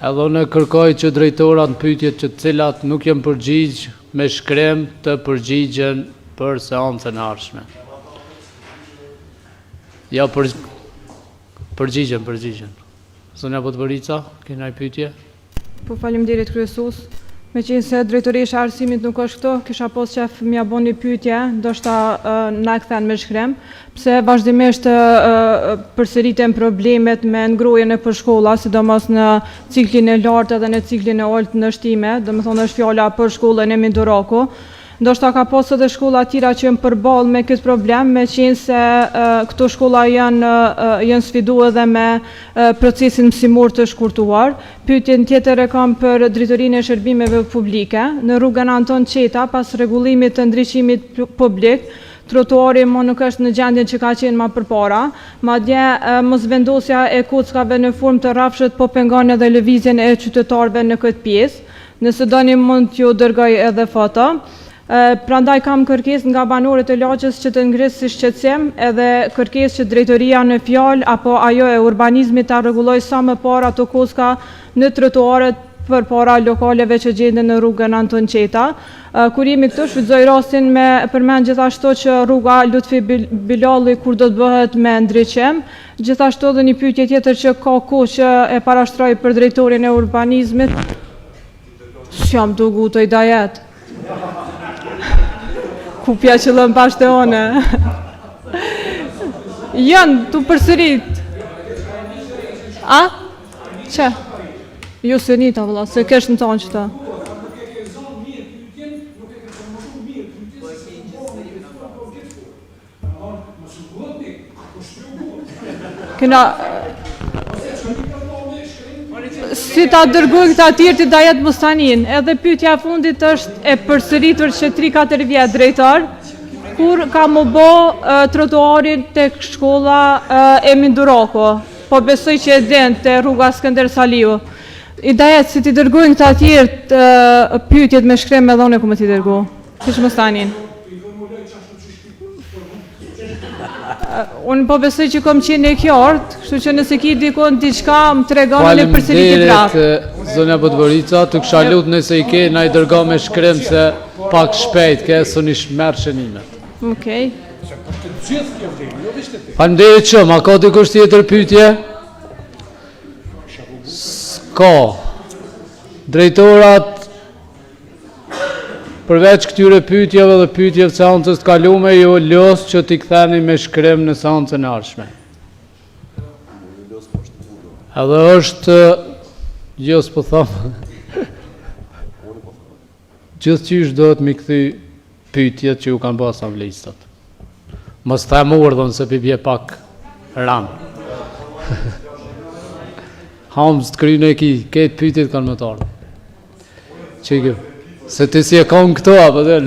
Edhe unë kërkoj që drejtorat në pyetjet që cilat nuk janë përgjigj me shkrem të përgjigjen për seancën e ardhshme. Ja përgjigjen. Zonja Botborica, kena i pyetje? Po faleminderit kryesues. Me qenë se drejtoresha e arsimit nuk është këto, kisha pas qef m'ja bon një pyetje, ndoshta na e kthen me shkrem, pse vazhdimisht përsëriten problemet me ngrohjen e përshkolla, sidomos në ciklin e lartë edhe në ciklin e ulët në shtime, domethënë është fjala për shkollën e Mindorako. Ndoshta ka pas edhe shkolla tjera që janë përballë me këtë problem, me qenë se këto shkolla janë sfiduar edhe me procesin mësimor të shkurtuar. Pyetjen tjetër e kam për drejtorinë e shërbimeve publike. Në rrugën Anton Qeta, pas rregullimit të ndriçimit publik, trotuari më nuk është në gjendjen që ka qenë më përpara, madje mosvendosja e kockave në formë të rrafshët po pengon edhe lëvizjen e qytetarëve në këtë pjesë. Nëse doni mund t'ju dërgoj edhe foto. Prandaj kam kërkesë nga banorët e Laçës që të ngrisë si shqetësim edhe kërkesë që drejtoria në fjalë apo ajo e urbanizmit ta rregullojë sa më parë ato koska në trotuarët përpara lokaleve që gjenden në rrugën Anton Qeta. Kur jemi këtu, shfrytëzoj rastin me përmend gjithashtu që rruga Lutfi Bilalli kur do të bëhet me ndriçim. Gjithashtu edhe një pyetje tjetër që ka kohë që e parashtroj për drejtorin e urbanizmit. S'jam dugu të idajet. Kupja që lëm bashkë e one. Janë të përsërit. A? Që? Jo se një të vëlla, se kesh në tonë që ta. Këna... Si ta dërgoj këta tjerë të dajet Bustanin, edhe pyetja fundit është e përsëritur që 3-4 vjet drejtor, kur ka më bo trotuarin të shkolla e Mindorako, po besoj që e den të rruga Skënder Saliu. I dajet, si ti dërgojnë këta tjerë të pyetjet me shkrem me dhone ku më ti dërgoj. Kishë Bustanin. Unë po besoj që kom qenë e kjartë, kështu që nëse ki dikon diçka më tregon në përsëritje prapë. Faleminderit zonja Botborica, të kisha lutur nëse i ke na i dërgo me shkrim se pak shpejt ke suni merr shënimet. Okej. Faleminderit shumë, a ka dikush tjetër pyetje? S'ka. Drejtorat përveç këtyre pyetjeve dhe pyetjeve të seancës të kalume, ju los që t'i ktheni me shkrim në seancën e ardhshme. Edhe është, jo s'po them, gjithçysh duhet mi kthy pyetjet që ju kanë bërë asamblejistat. Mos them urdhën se bie pak ram. Hamz të krynë e ki, këtë pyetjet kanë më të ardhur. Çike. Se ti si e kam këto, apo dhe?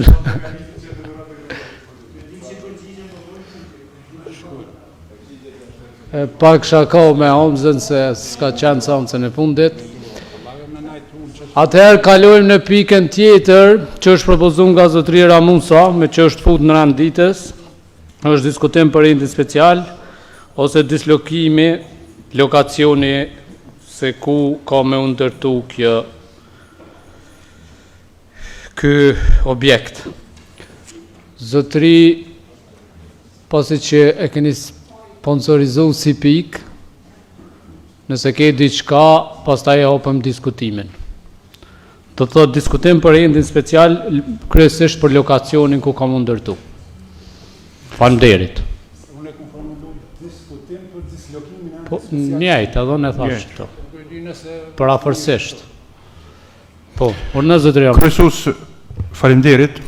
Pak shaka me Hamzën se s'ka qenë seancën e fundit. Atëherë kalojmë në pikën tjetër, që është propozuar nga zotëria Ramusa, me që është fut në rand ditës, është diskutim për rendin special, ose dislokimi, lokacioni, se ku ka me ndërtu ky objekt. Zotëri, pasi që e keni sponsorizu si pik, nëse ke diçka, pastaj e hopëm diskutimin. Do të thotë diskutim për rendin special, kryesisht për lokacionin ku kam ndërtu. Faleminderit. Unë e kam formuluar diskutim për dislokimin e Po, njëjtë, edhe unë e thash këto. Për afërsisht. Po, unë zotëri jam. Kryesus, faleminderit.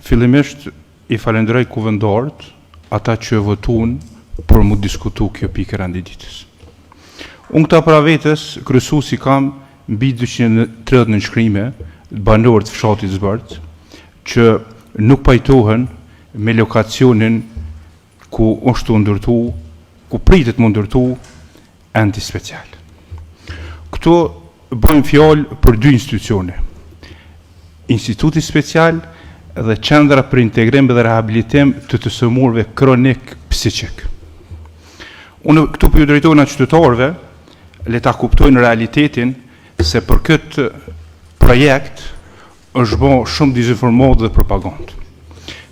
Fillimisht i falenderoj kuvendorët, ata që votuan për mu diskutu kjo pikë rendititës. Unë këta para vetes, kryesusi kam mbi 230 nënshkrime banorë të fshatit Zbërth, që nuk pajtohen me lokacionin ku është të ndërtu, ku pritet më ndërtu endi special. Këto bëjmë fjallë për dy institucione. Instituti special dhe qendra për integrim dhe rehabilitim të të sëmurve kronik psiqik. Unë këtu për ju drejtojnë a qytetarëve, le ta kuptojnë realitetin se për këtë projekt është bërë shumë dezinformat dhe propagandë.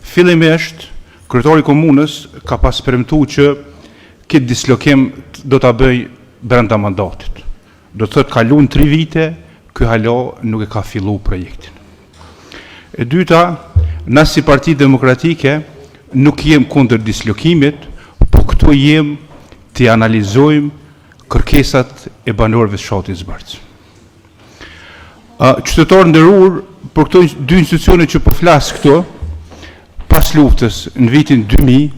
Fillimisht, kryetari i komunës ka pas premtuar që këtë dislokim do ta bëj brenda mandatit. Do të thotë kaluan 3 vite, ky hala nuk e ka filluar projektin. E dyta, na si Parti Demokratike nuk jem kundër dislokimit, po këtu jem të analizojmë kërkesat e banorëve të fshatit Zbërth. Qytetarë nderur, për këto dy institucione që po flas këto, pas luftës në vitin 2000,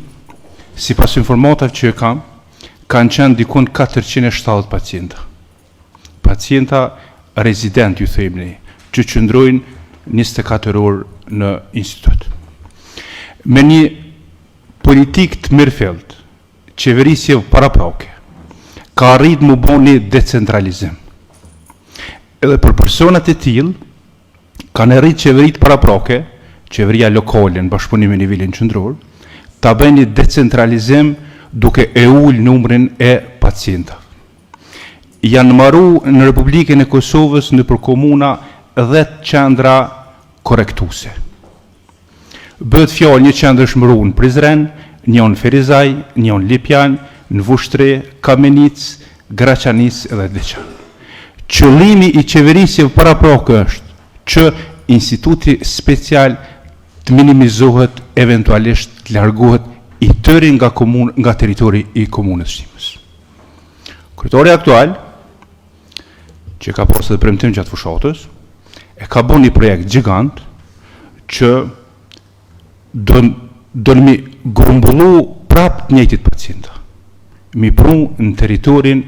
sipas informatave që kam, kanë qenë dikun 470 pacienta. Pacienta rezident, ju thejmë ne, që qëndrojnë 24 orë në institut. Me një politik të mirëfillt, qeverisje paraprake, ka arrit më bo një decentralizim. Edhe për personat e tillë, kanë arrit qeverit paraprake, qeveria lokale në bashkëpunim me nivelin qendror, ta bëjnë një decentralizim duke e ullë numrin e pacientave. Janë marru në Republikën e Kosovës në për komuna 10 qendra korektuse. Bëhet fjalë një qendër shmëru në Prizren, njën Ferizaj, njën Lipjan, në Vushtre, Kamenic, Graçanic edhe Deçan. Qëllimi i qeverisjeve paraprake është që instituti special të minimizohet, eventualisht të largohet i tëri nga territori i komunës Shqipës. Kryetari aktual, që ka posë dhe premtim gjatë fushatës, e ka bën një projekt gjigant që do në mi grumbullu prap të njëjtit pacienta, mi pru në teritorin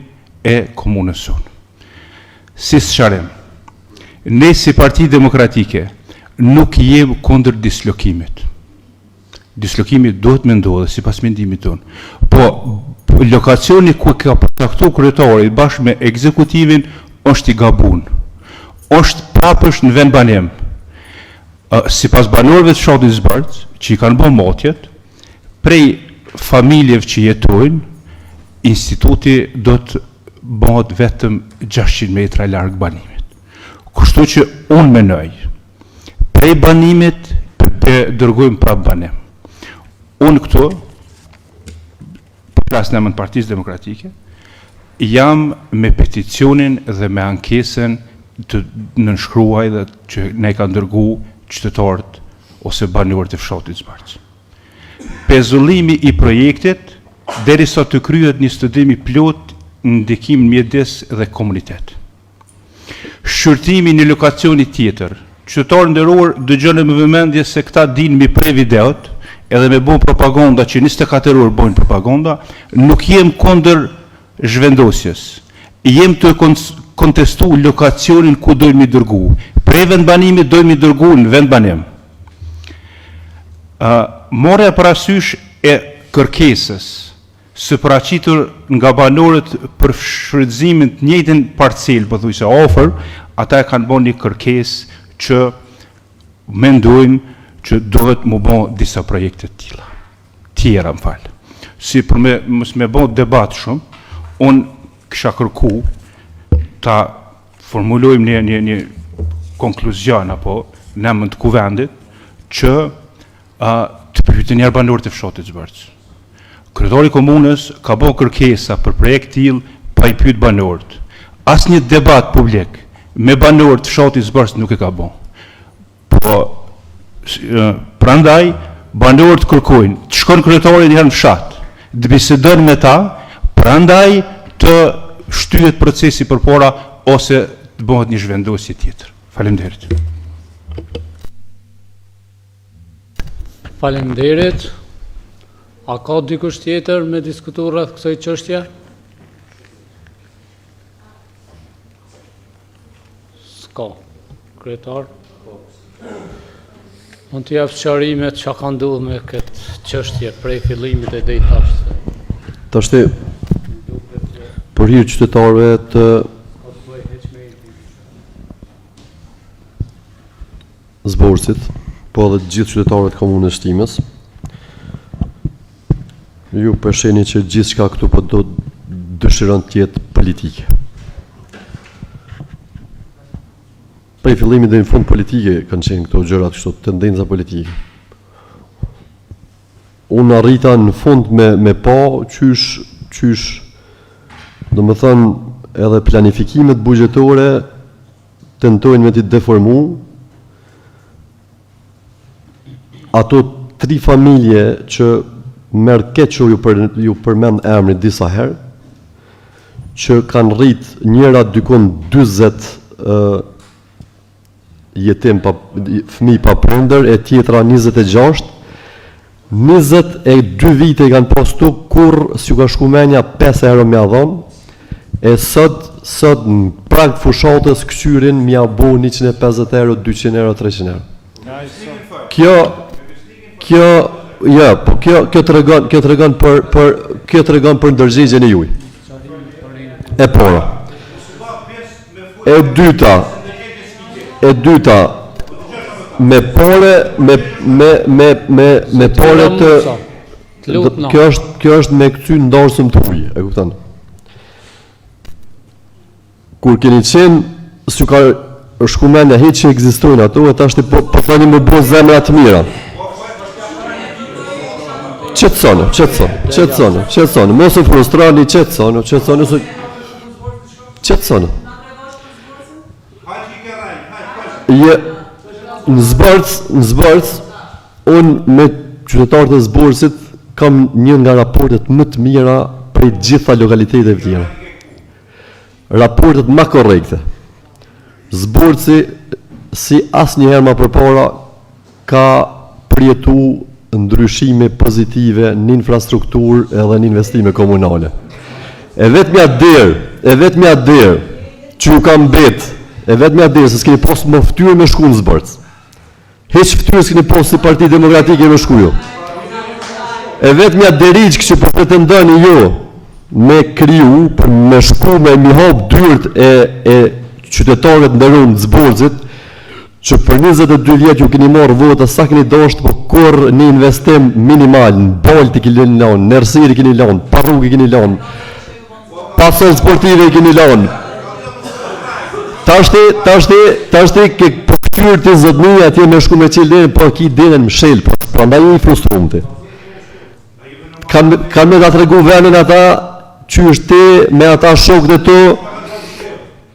e komunës sonë. Si sharem, ne si Parti Demokratike nuk jem kundër dislokimit. Dislokimit duhet me ndodhe, si pas mendimit tonë. Po, lokacioni ku ka përcaktuar kryetari bashkë me ekzekutivin është i gabun. Është prapësh në vend banim. Si pas banorëve të fshatit Zbërth, që i kanë bërë motjet, prej familjeve që jetojnë, instituti do të bëhet vetëm 600 metra larg banimit. Kështu që unë menoj, prej banimit dërgojmë prap banim. Unë këtu, për flas në emër të Partisë Demokratike, jam me peticionin dhe me ankesën të nënshkruaj dhe që ne ka ndërgu qytetarët ose banorët e fshatit Zbërth. Pezullimi i projektit derisa të kryhet një studim i plot në ndikim mjedis dhe komunitet. Shqyrtimi një lokacioni tjetër, qytetarë nderor dëgjoni me vëmendje se këta dinë mi prej videot, edhe me bën propaganda që 24 orë bojnë propaganda, nuk jem kundër zhvendosjes. Jem të kontestu lokacionin ku dojnë mi dërgu. Prej vendbanimit dojnë mi dërgu në vendbanim. Morja parasysh e kërkesës së paraqitur nga banorët për shfrytëzimin të njëjtin parcel, pothuajse ofër, ata e kanë bën një kërkesë që mendojmë që duhet më bën disa projekte të tjera, më fal. Si për mos me bën debat shumë, unë kisha kërku ta formulojmë një konkluzion apo në emër të kuvendit që të pyetin njerë banorët e fshatit Zbërth. Kryetori i komunës ka bërë kërkesa për projekt tillë pa i pyet banorët. Asnjë debat publik me banorët fshati Zbërës nuk e ka bërë. Po prandaj banorët kërkojnë të shkon kryetari një herë në fshat, të bisedon me ta, prandaj të shtyhet procesi përpara ose të bëhet një zhvendosje tjetër. Faleminderit. Faleminderit. A ka dikush tjetër me diskutuar rreth kësaj çështje? S'ka. Kryetar? Mund të jap sqarimet çka ka ndodhur me këtë çështje prej fillimit e deri tash. Tashti për hir qytetarëve të Zborësit, po edhe të gjithë qytetarët komunës Shtimës. Ju përsheni që gjithë shka këtu po do dëshiron të jetë politike. Prej fillimit dhe në fund politike kanë qenë këto gjërat, kështu tendenca politike. Unë arrita në fund me pa qysh, do më thënë edhe planifikimet bugjetore tentojnë me t'i deformu. Ato 3 familje që merë keqo ju përmend emrin disa herë, që kanë rrit njëra dykon 40 jetim fëmij pa prindër, e tjetra 26, 22 vite i kanë postu kur s'ju ka shku menja 5 euro mja dhonë, e sot në prag të fushatës këshyrin mja bo 150 euro, 200 euro, 300 euro. Kjo të regon për ndërgjigjen e juj. E pora. E dyta, me pore të... Kjo është me këty ndorsëm të ujë, e kuptan? Kur keni qenë, s'ju ka shkumendja hiç që ekzistojnë ato, e ta është po thani më bo zemra të mira. Qetësone, mos u frustrani, qetësone. Në Zbërës, unë me qytetarët e Zborësit kam një nga raportet më të mira prej gjitha lokalitetet tjera. Raportet më korrekte. Zborësi, si asnjëherë më përpara, ka përjetu ndryshime pozitive në infrastrukturë edhe në investime komunale. E vetmja derë që ju kam bet, se s'keni posë më ftyrë me shku në Zbërës. Heq ftyrë s'keni posë si Parti Demokratike me shku ju. E vetmja deriqë që po pretendoni ju me kriju, për me shku me mi hop dyrt e qytetarët nderuar të Zborësit, që për 22 vjetë ju keni morë vota sa keni doshtë, po kur një investim minimal, në bolt i keni lanë, në ersiri keni lanë, parruk i keni lanë, pason sportive i keni lanë. Tashti ke përktyrë të zotënija atje me shku me qilë po ki denen më shelë, po prandaj i frustrum ti. Kanë me da të regu venin ata, që është ti me ata shokët e tu,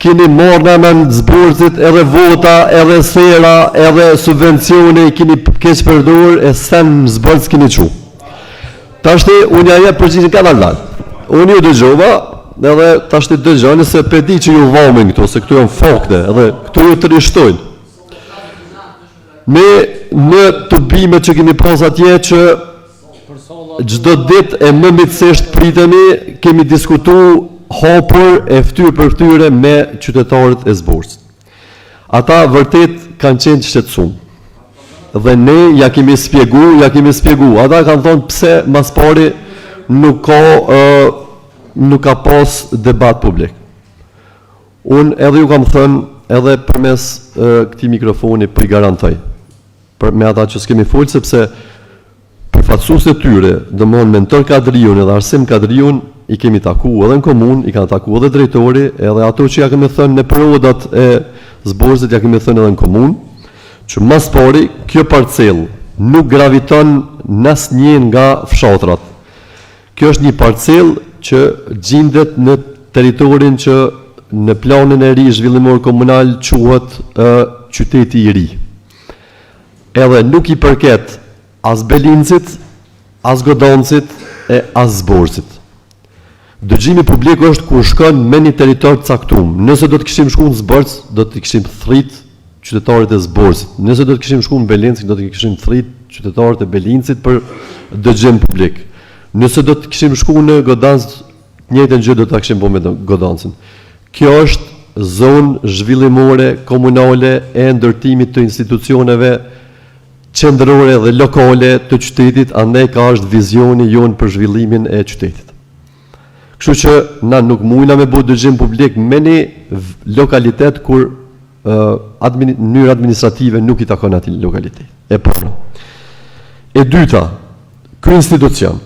keni morë në Zborësit edhe vota, edhe sera, edhe subvencione, keni keq përdur, e sen në Zborës keni qu. Tashti, unë ja jep përgjigjen ka dalë. Unë ju dëgjova, edhe tashti dëgjoni se pedi që ju vamin këtu, se këtu janë fakte, edhe këtu ju të rishtojnë. Në të bime që keni pas atje që çdo ditë e më mitësisht pritemi, kemi diskutu hapur e ftyrë për ftyre me qytetarët e Zborës. Ata vërtet kanë qenë të shqetësuar. Dhe ne ja kemi spjegu. Ata kanë thonë pse mas pari nuk ka pas debat publik. Unë edhe ju kam thënë edhe përmes këtij mikrofoni po i garantoj. Me ata që s'kemi folë, sepse përfaqësuesit e tyre, domthonë mentor Kadriun edhe Arsim Kadriun, i kemi taku edhe në komunë, i kanë taku edhe drejtori, edhe ato që ja kemi thënë në përrodat e Zborësit, ja kemi thënë edhe në komunë, që mas pari, kjo parcel nuk graviton nësnjë nga fshatrat. Kjo është një parcel që gjendet në territorin që në planin e ri zhvillimor komunal quhet qyteti i ri. Edhe nuk i përket as Belincit, as Godancit e as Zborësit. Dëgjimi publik është kur shkon me një territor të caktuar. Nëse do të kishim shkuar në Zborës, do të kishim thrit qytetarët e Zborësit. Nëse do të kishim shkuar në Belincë, do të kishim thrit qytetarët e Belincit për dëgjim publik. Nëse do të kishim shkuar në Godancë, njëjtën gjë do ta kishim bërë me Godancën. Kjo është zonë zhvillimore komunale e ndërtimit të institucioneve qendrore dhe lokale të qytetit, andaj ka është vizioni jonë për zhvillimin e qytetit. Kështu që na nuk mujna me bëjë dëgjim publik me një lokalitet kur mënyrë administrative nuk i takon atij lokalitet. E para. E dyta, ky institucion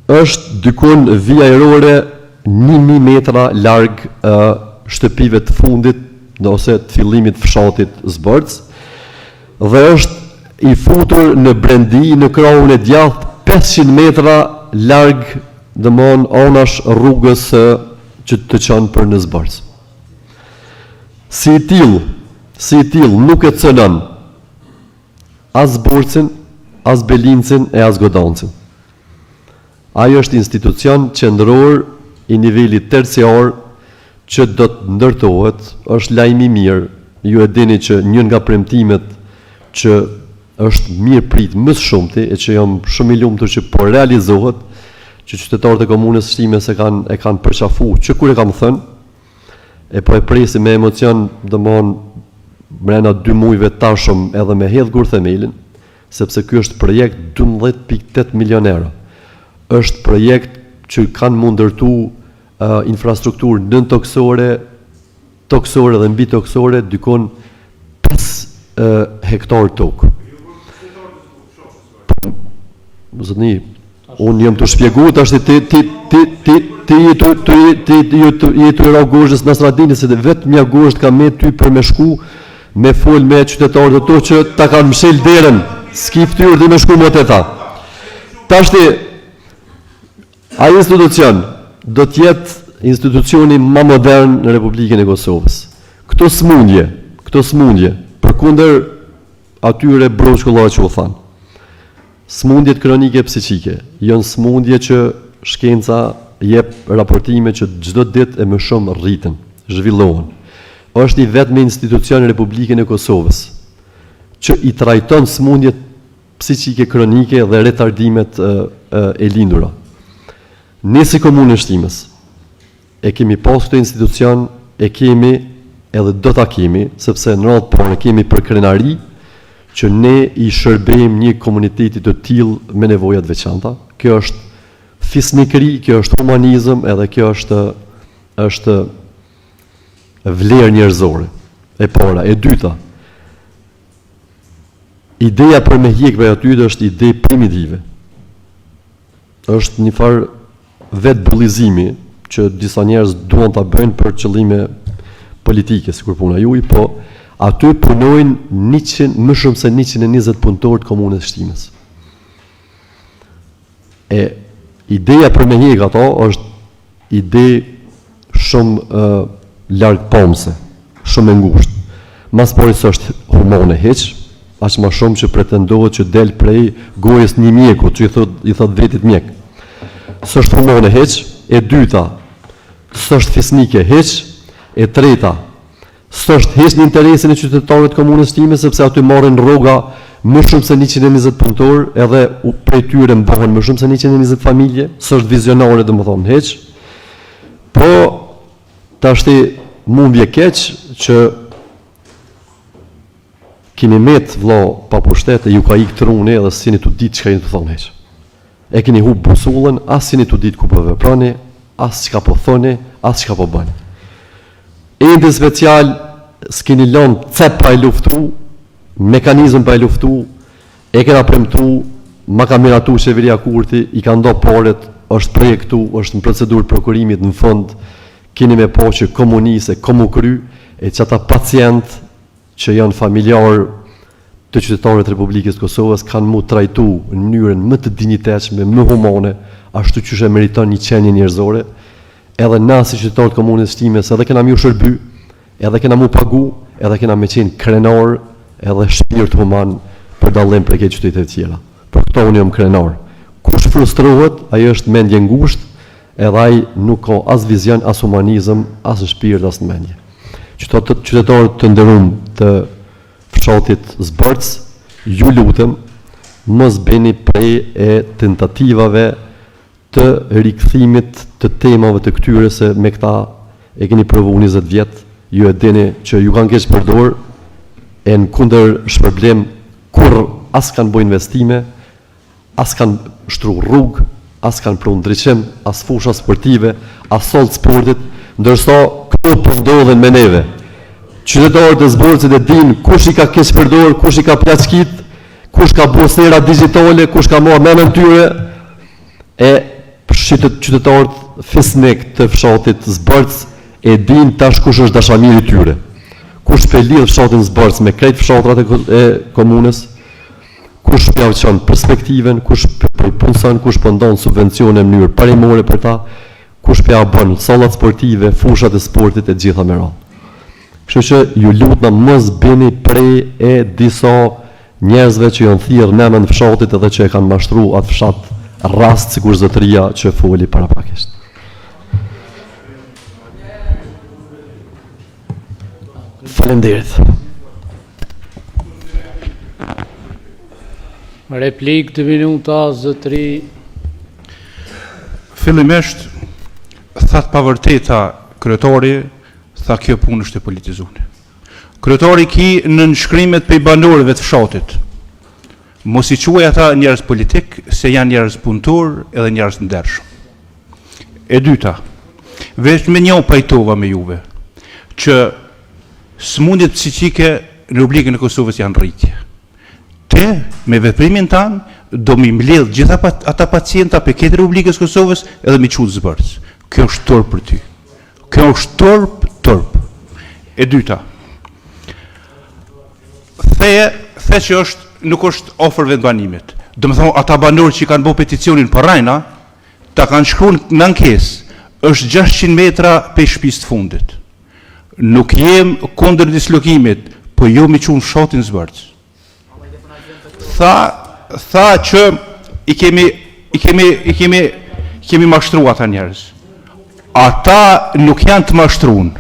është dykun vija ajrore 1000 metra larg shtëpive të fundit ose të fillimit fshatit Zbërc dhe është i futur në brendi në krahun e djathtë 500 metra larg domthon anash rrugës që të çon për në Zbërc. Si i till nuk e cënon as Zbërcin, as Belincin e as Godancin. Ajo është institucion qendror i nivelit terciar që do të ndërtohet, është lajmi mirë. Ju e dini që një nga premtimet që është mirë prit më së shumti e që jam shumë i lumtur që po realizohet, që qytetarët e komunës Shtime e kanë përqafuar që kur e kam thënë, e po e presim me emocion domthon brenda 2 muajve tashëm edhe me hedh gur themelin, sepse ky është projekt 12.8 milion euro. Është projekt që kanë mund ndërtu infrastrukturë nën toksore dhe mbi toksore dykon 5 hektar tokë. Zotni, unë jam të shpjegu, tash ti jetu i Ragozhës Nasradinit, se vetëm një Agozhët ka me ty për me shku, me fol me qytetarët e to që ta kanë mshel derën, s'ki ftyrë dhe me shku më të ta. Tash ti, a institucion do t'jetë institucioni më modern në Republikën e Kosovës. Këto smundje, përkundër atyre broshkollar që u thanë, smundjet kronike psiqike, janë smundje që shkenca jep raportime që çdo ditë e më shumë rriten, zhvillohen. Është i vetmi institucion në Republikën e Kosovës që i trajton smundjet psiqike kronike dhe retardimet e lindura. Ne si komunë e Shtimës e kemi pas këtë institucion, e kemi edhe do ta kemi, sepse në radhë parë kemi për krenari që ne i shërbejmë një komuniteti të tillë me nevoja të veçanta. Kjo është fisnikëri, kjo është humanizëm, edhe kjo është vlerë njerëzore. E para, e dyta. Ideja për me hiq për aty është ide primitive. Është një farë vetë bullizimi që disa njerëz duan ta bëjnë për qëllime politike, sikur puna juaj, po aty punojnë më shumë se 120 punëtorë të komunës Shtimës. E ideja për me hiq ato është ide shumë largpomse, shumë e ngushtë. Mas pori s'është humane hiç, aq më shumë që pretendohet që del prej gojës një mjeku, që i thot vetit mjek. S'është humane hiç, e dyta, s'është fisnike hiç, e treta, s'është hiç në interesin e qytetarëve të komunës Shtime, sepse aty marrin rroga më shumë se 120 punëtorë, edhe prej tyre mbahen më shumë se 120 familje, s'është vizionare domethënë hiç. Po tashti mund vje keq që keni met vëlla pa pushtet e ju ka ikë truni edhe s'jeni të ditë çka jeni të thonë hiç. E keni hub busullën, as jeni të ditë ku po veproni, as çka po thoni, as çka po bëni. Ende special s'keni lënë cep pa e luftu, mekanizëm pa e luftu, e kena premtu, ma ka miratu qeveria Kurti, i ka ndo paret, është projektu, është në procedurë prokurimit në fund, keni me po që komunise, komu kry, e që ata pacient që janë familjar të qytetarët e Republikës Kosovës kanë mu trajtu në mënyrën më të dinjitetshme, më humane, ashtu që meriton një qenie njerëzore, edhe na si qytetarët komunës Shtimes, edhe kena mu shërby, edhe kena mu pagu, edhe kena me qenë krenar, edhe shpirt human për dallim prej këtyre qyteteve të tjera. Për këto unë jam krenar. Kush frustrohet, ai është mendje ngushtë, edhe ai nuk ka as vizion, as humanizëm, as në shpirt, as në mendje. Qytetarët të nderuar të fshatit Zbërc, ju lutem, mos bëni prej e tentativave të rikthimit të temave të këtyre, se me këta e keni provu 20 vjet, ju e dini që ju kanë keq përdor, e në kundër shpërblim kur as kanë bëj investime, as kanë shtru rrugë, as kanë pru ndryqim, as fusha sportive, as solt sportit, ndërsa këto përdodhen me neve. Qytetarët e Zborcit e din kush i ka keq përdor, kush i ka plaçkit, kush ka bosera digjitale, kush ka marrë menën tyre, e qytetarët fisnik të fshatit Zborc e din tash kush është dashamiri tyre. Kush pe lidh fshatin Zborc me krejt fshatrat e komunës, kush pja qënë perspektiven, kush punëson, kush pëndon subvencione në mënyrë parimore për ta, kush pja bën sallat sportive, fushat e sportit e gjitha me radhë. Kështu që ju lutna mos bëni prej e disa njerëzve që janë thirrë në emër të fshatit edhe që e kanë mashtruar atë fshat rast sikur zotëria që foli paraprakisht. Faleminderit. Replik 2 minuta, zotëri. Fillimisht, thatë pavërteta kryetari, tha kjo punë është e politizuar. Kryetari ki në nënshkrimet për banorëve të fshatit. Mos i quaj ata njerëz politik, se janë njerëz punëtor edhe njerëz të ndershëm. E dyta, vetëm një pajtova me juve, që smundjet psiqike në Republikën e Kosovës janë rritje. Te, me veprimin tanë, do mi mbledh gjitha ata pacienta për këtë Republikës Kosovës edhe mi qutë Zbërc. Kjo është torp për ty. Kjo është torp. E dyta, the që nuk është ofër vendbanimit. Do më thonë, ata banorë që kanë bo peticionin për Rajna, ta kanë shkruar në ankesë, është 600 metra për shtëpisë të fundit. Nuk jem kundër dislokimit, po jo mi qunë fshatin Zbërc. Tha që i kemi mashtru ata njerëz. Ata nuk janë të mashtruan.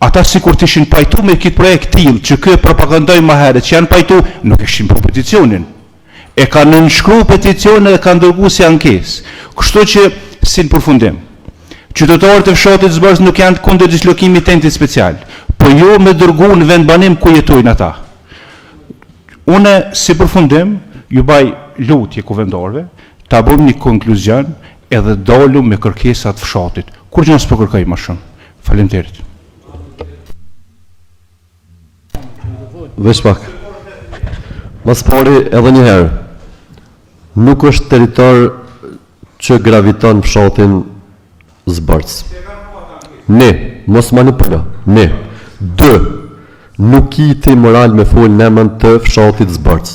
Ata sikur të ishin pajtu me këtë projekt tillë që kë propagandoi më herët që janë pajtu, nuk ishin për peticionin. E kanë nënshkruar peticionin dhe kanë dërguar si ankesë. Kështu që si në përfundim, qytetarët e fshatit Zbërc nuk janë kundër dislokimit tentit special, po jo me dërguar në vendbanim ku jetojnë ata. Une, si përfundim, ju baj lutje kuvendarëve, ta bëjmë një konkluzion edhe dalu me kërkesat fshatit. Kur që nësë për kërkaj ma shumë. Faleminderit. Veç pak. Mas pari edhe një herë, nuk është territor që graviton fshatin Zbërc. Ne, mos manipulo. Ne. 2. Nuk ti moral me fol në emër të fshatit Zbërc.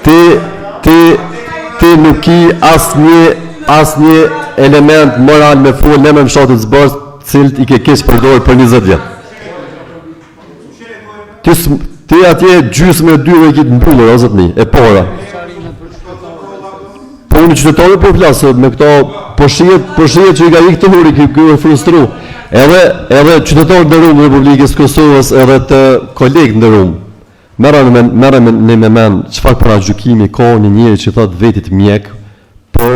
Ti nuk ki asnjë element moral me fol në emër të fshatit Zbërc, cilët i ke keq përdorur për 20 vjet. Ti atje gjysmë e 2 e kitë mbyllur, o zotni, e para. Po unë qytetarë po flasë, me këto po shihet që i ka i këtë huri, kjo e frustru. Edhe qytetarë ndërum në Republikës Kosovës, edhe të kolegë ndërum. Merëm në me men, qëfar para gjukimi ka një njëri që thot vetit mjek për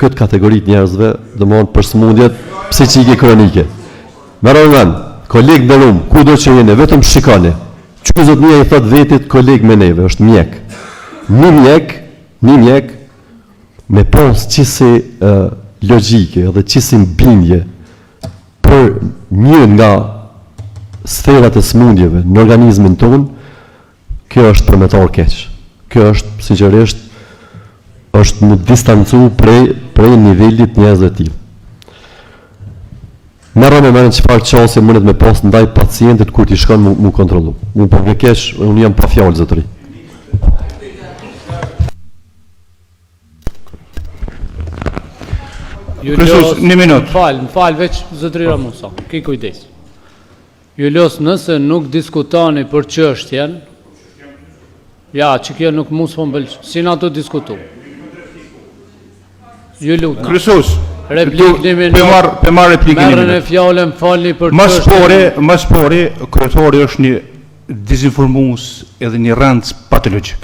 këtë kategorit njerëzve, dhe më për smundjet psiqike kronike. Merëm në men, kolegë ndërum, ku do që jene, vetëm shikane. Që zotnia i thot vetit kolegë me neve, është mjek. Një mjek, me pas qësi logike dhe qësi bindje për një nga sferat e smundjeve në organizmin tonë, kjo është përmetar keq. Kjo është, sinqerisht, është më distancu prej nivellit njerëzve tillë. Merra me mendje çfarë çësje mundet me pas ndaj pacientit kur ti shkon mu kontrollu. Unë po vëkesh, unë jam pa fjalë zotëri. Kryesust, një minutë. Më fal, veç zotëri Ramusa, ki kujdes. Julius, nëse nuk diskutoni për çështjen, ja, që kjo nuk mos po mbëlq, si na të diskutu. Ju lutem. Kryesust, replik një minutë. Pe marr replikën një Merrën e minutë. fjalën, falni për Më spori, kryetari është një dezinformues edhe një rëndës patologjik.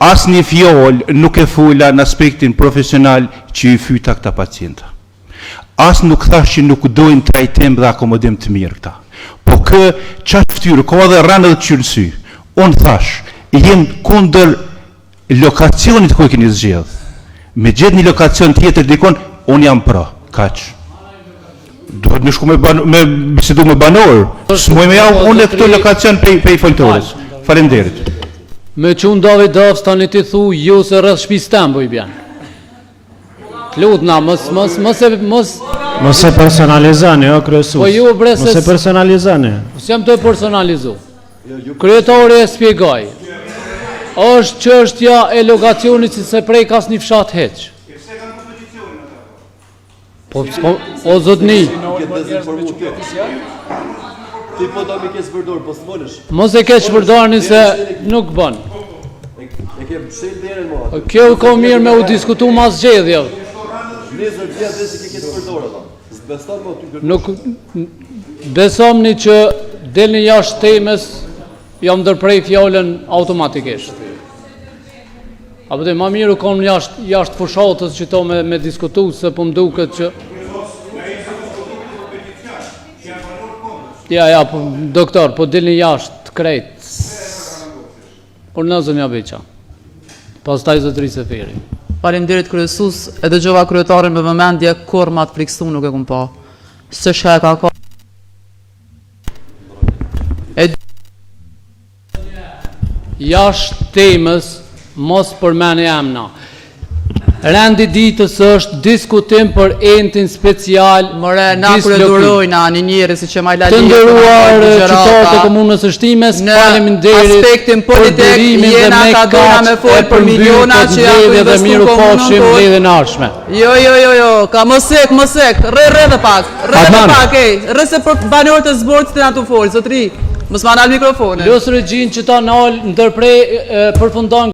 Asë një fjallë nuk e fula në aspektin profesional që i fyta këta pacienta. Asë nuk thash që nuk dojnë trajtim dhe akomodim të mirë këta. Po qatë ftyrë, ka edhe rënë dhe qërësy. Unë thash, jem kundër lokacionit ku e keni zgjedh. Me gjithë një lokacion tjetër dikon, unë jam pra, kaq. Duhet me shku me bisedu me banor. S'moj me javë unë e këto lokacion pe i foltorës. Faleminderit. Me qunë David Davs tani ti thu, ju se rrëth shpis tembo i bjen. Lutna, Mos e personalizani, o kryesus. Po ju breses... Mos e personalizani. S'jam të personalizu. Kryetari e spjegaj. Është çështja e lokacionit si se prej kas një fshat heq. O zotni. Ti po do mi ke zvërdor, po s'volësh. Mos e keq përdorni se nuk bën. E ke pshel derën mua. Kjo ka mirë me u diskutu mas zgjedhje. Lezër vjet dhe si ke zvërdor ata. S'beston më ty. Nuk besomni që delni jashtë temës, jam ndërprej fjalën automatikisht. Apo dhe ma mirë u kom jashtë fushatës që to me diskutu, se po mduket që... Ja, doktor, po dilni jashtë krejt. Por nëzëm ja beqa. Pas taj zotëri Seferi. Faleminderit kryesus, e dëgjova kryetarin me vëmendje, kur ma të friksu nuk e kum pa. Së shka e ka. Jashtë temës, mos përmeni emna. Rendi ditës është diskutim për entin special. More, na kryedurojna një njëri si që majlali. Të ndëruar qytetarët e komunës së Shtimës, faleminderit në aspektin politik jena ka dona me folë për miliona që janë të investu komunën tonë. Jo, ka mësek, re dhe pak, re se për banorët e zborët të nga të folë, zotri, mësë ma nalë mikrofone. Losë regjin që ta nalë ndërprej përfundon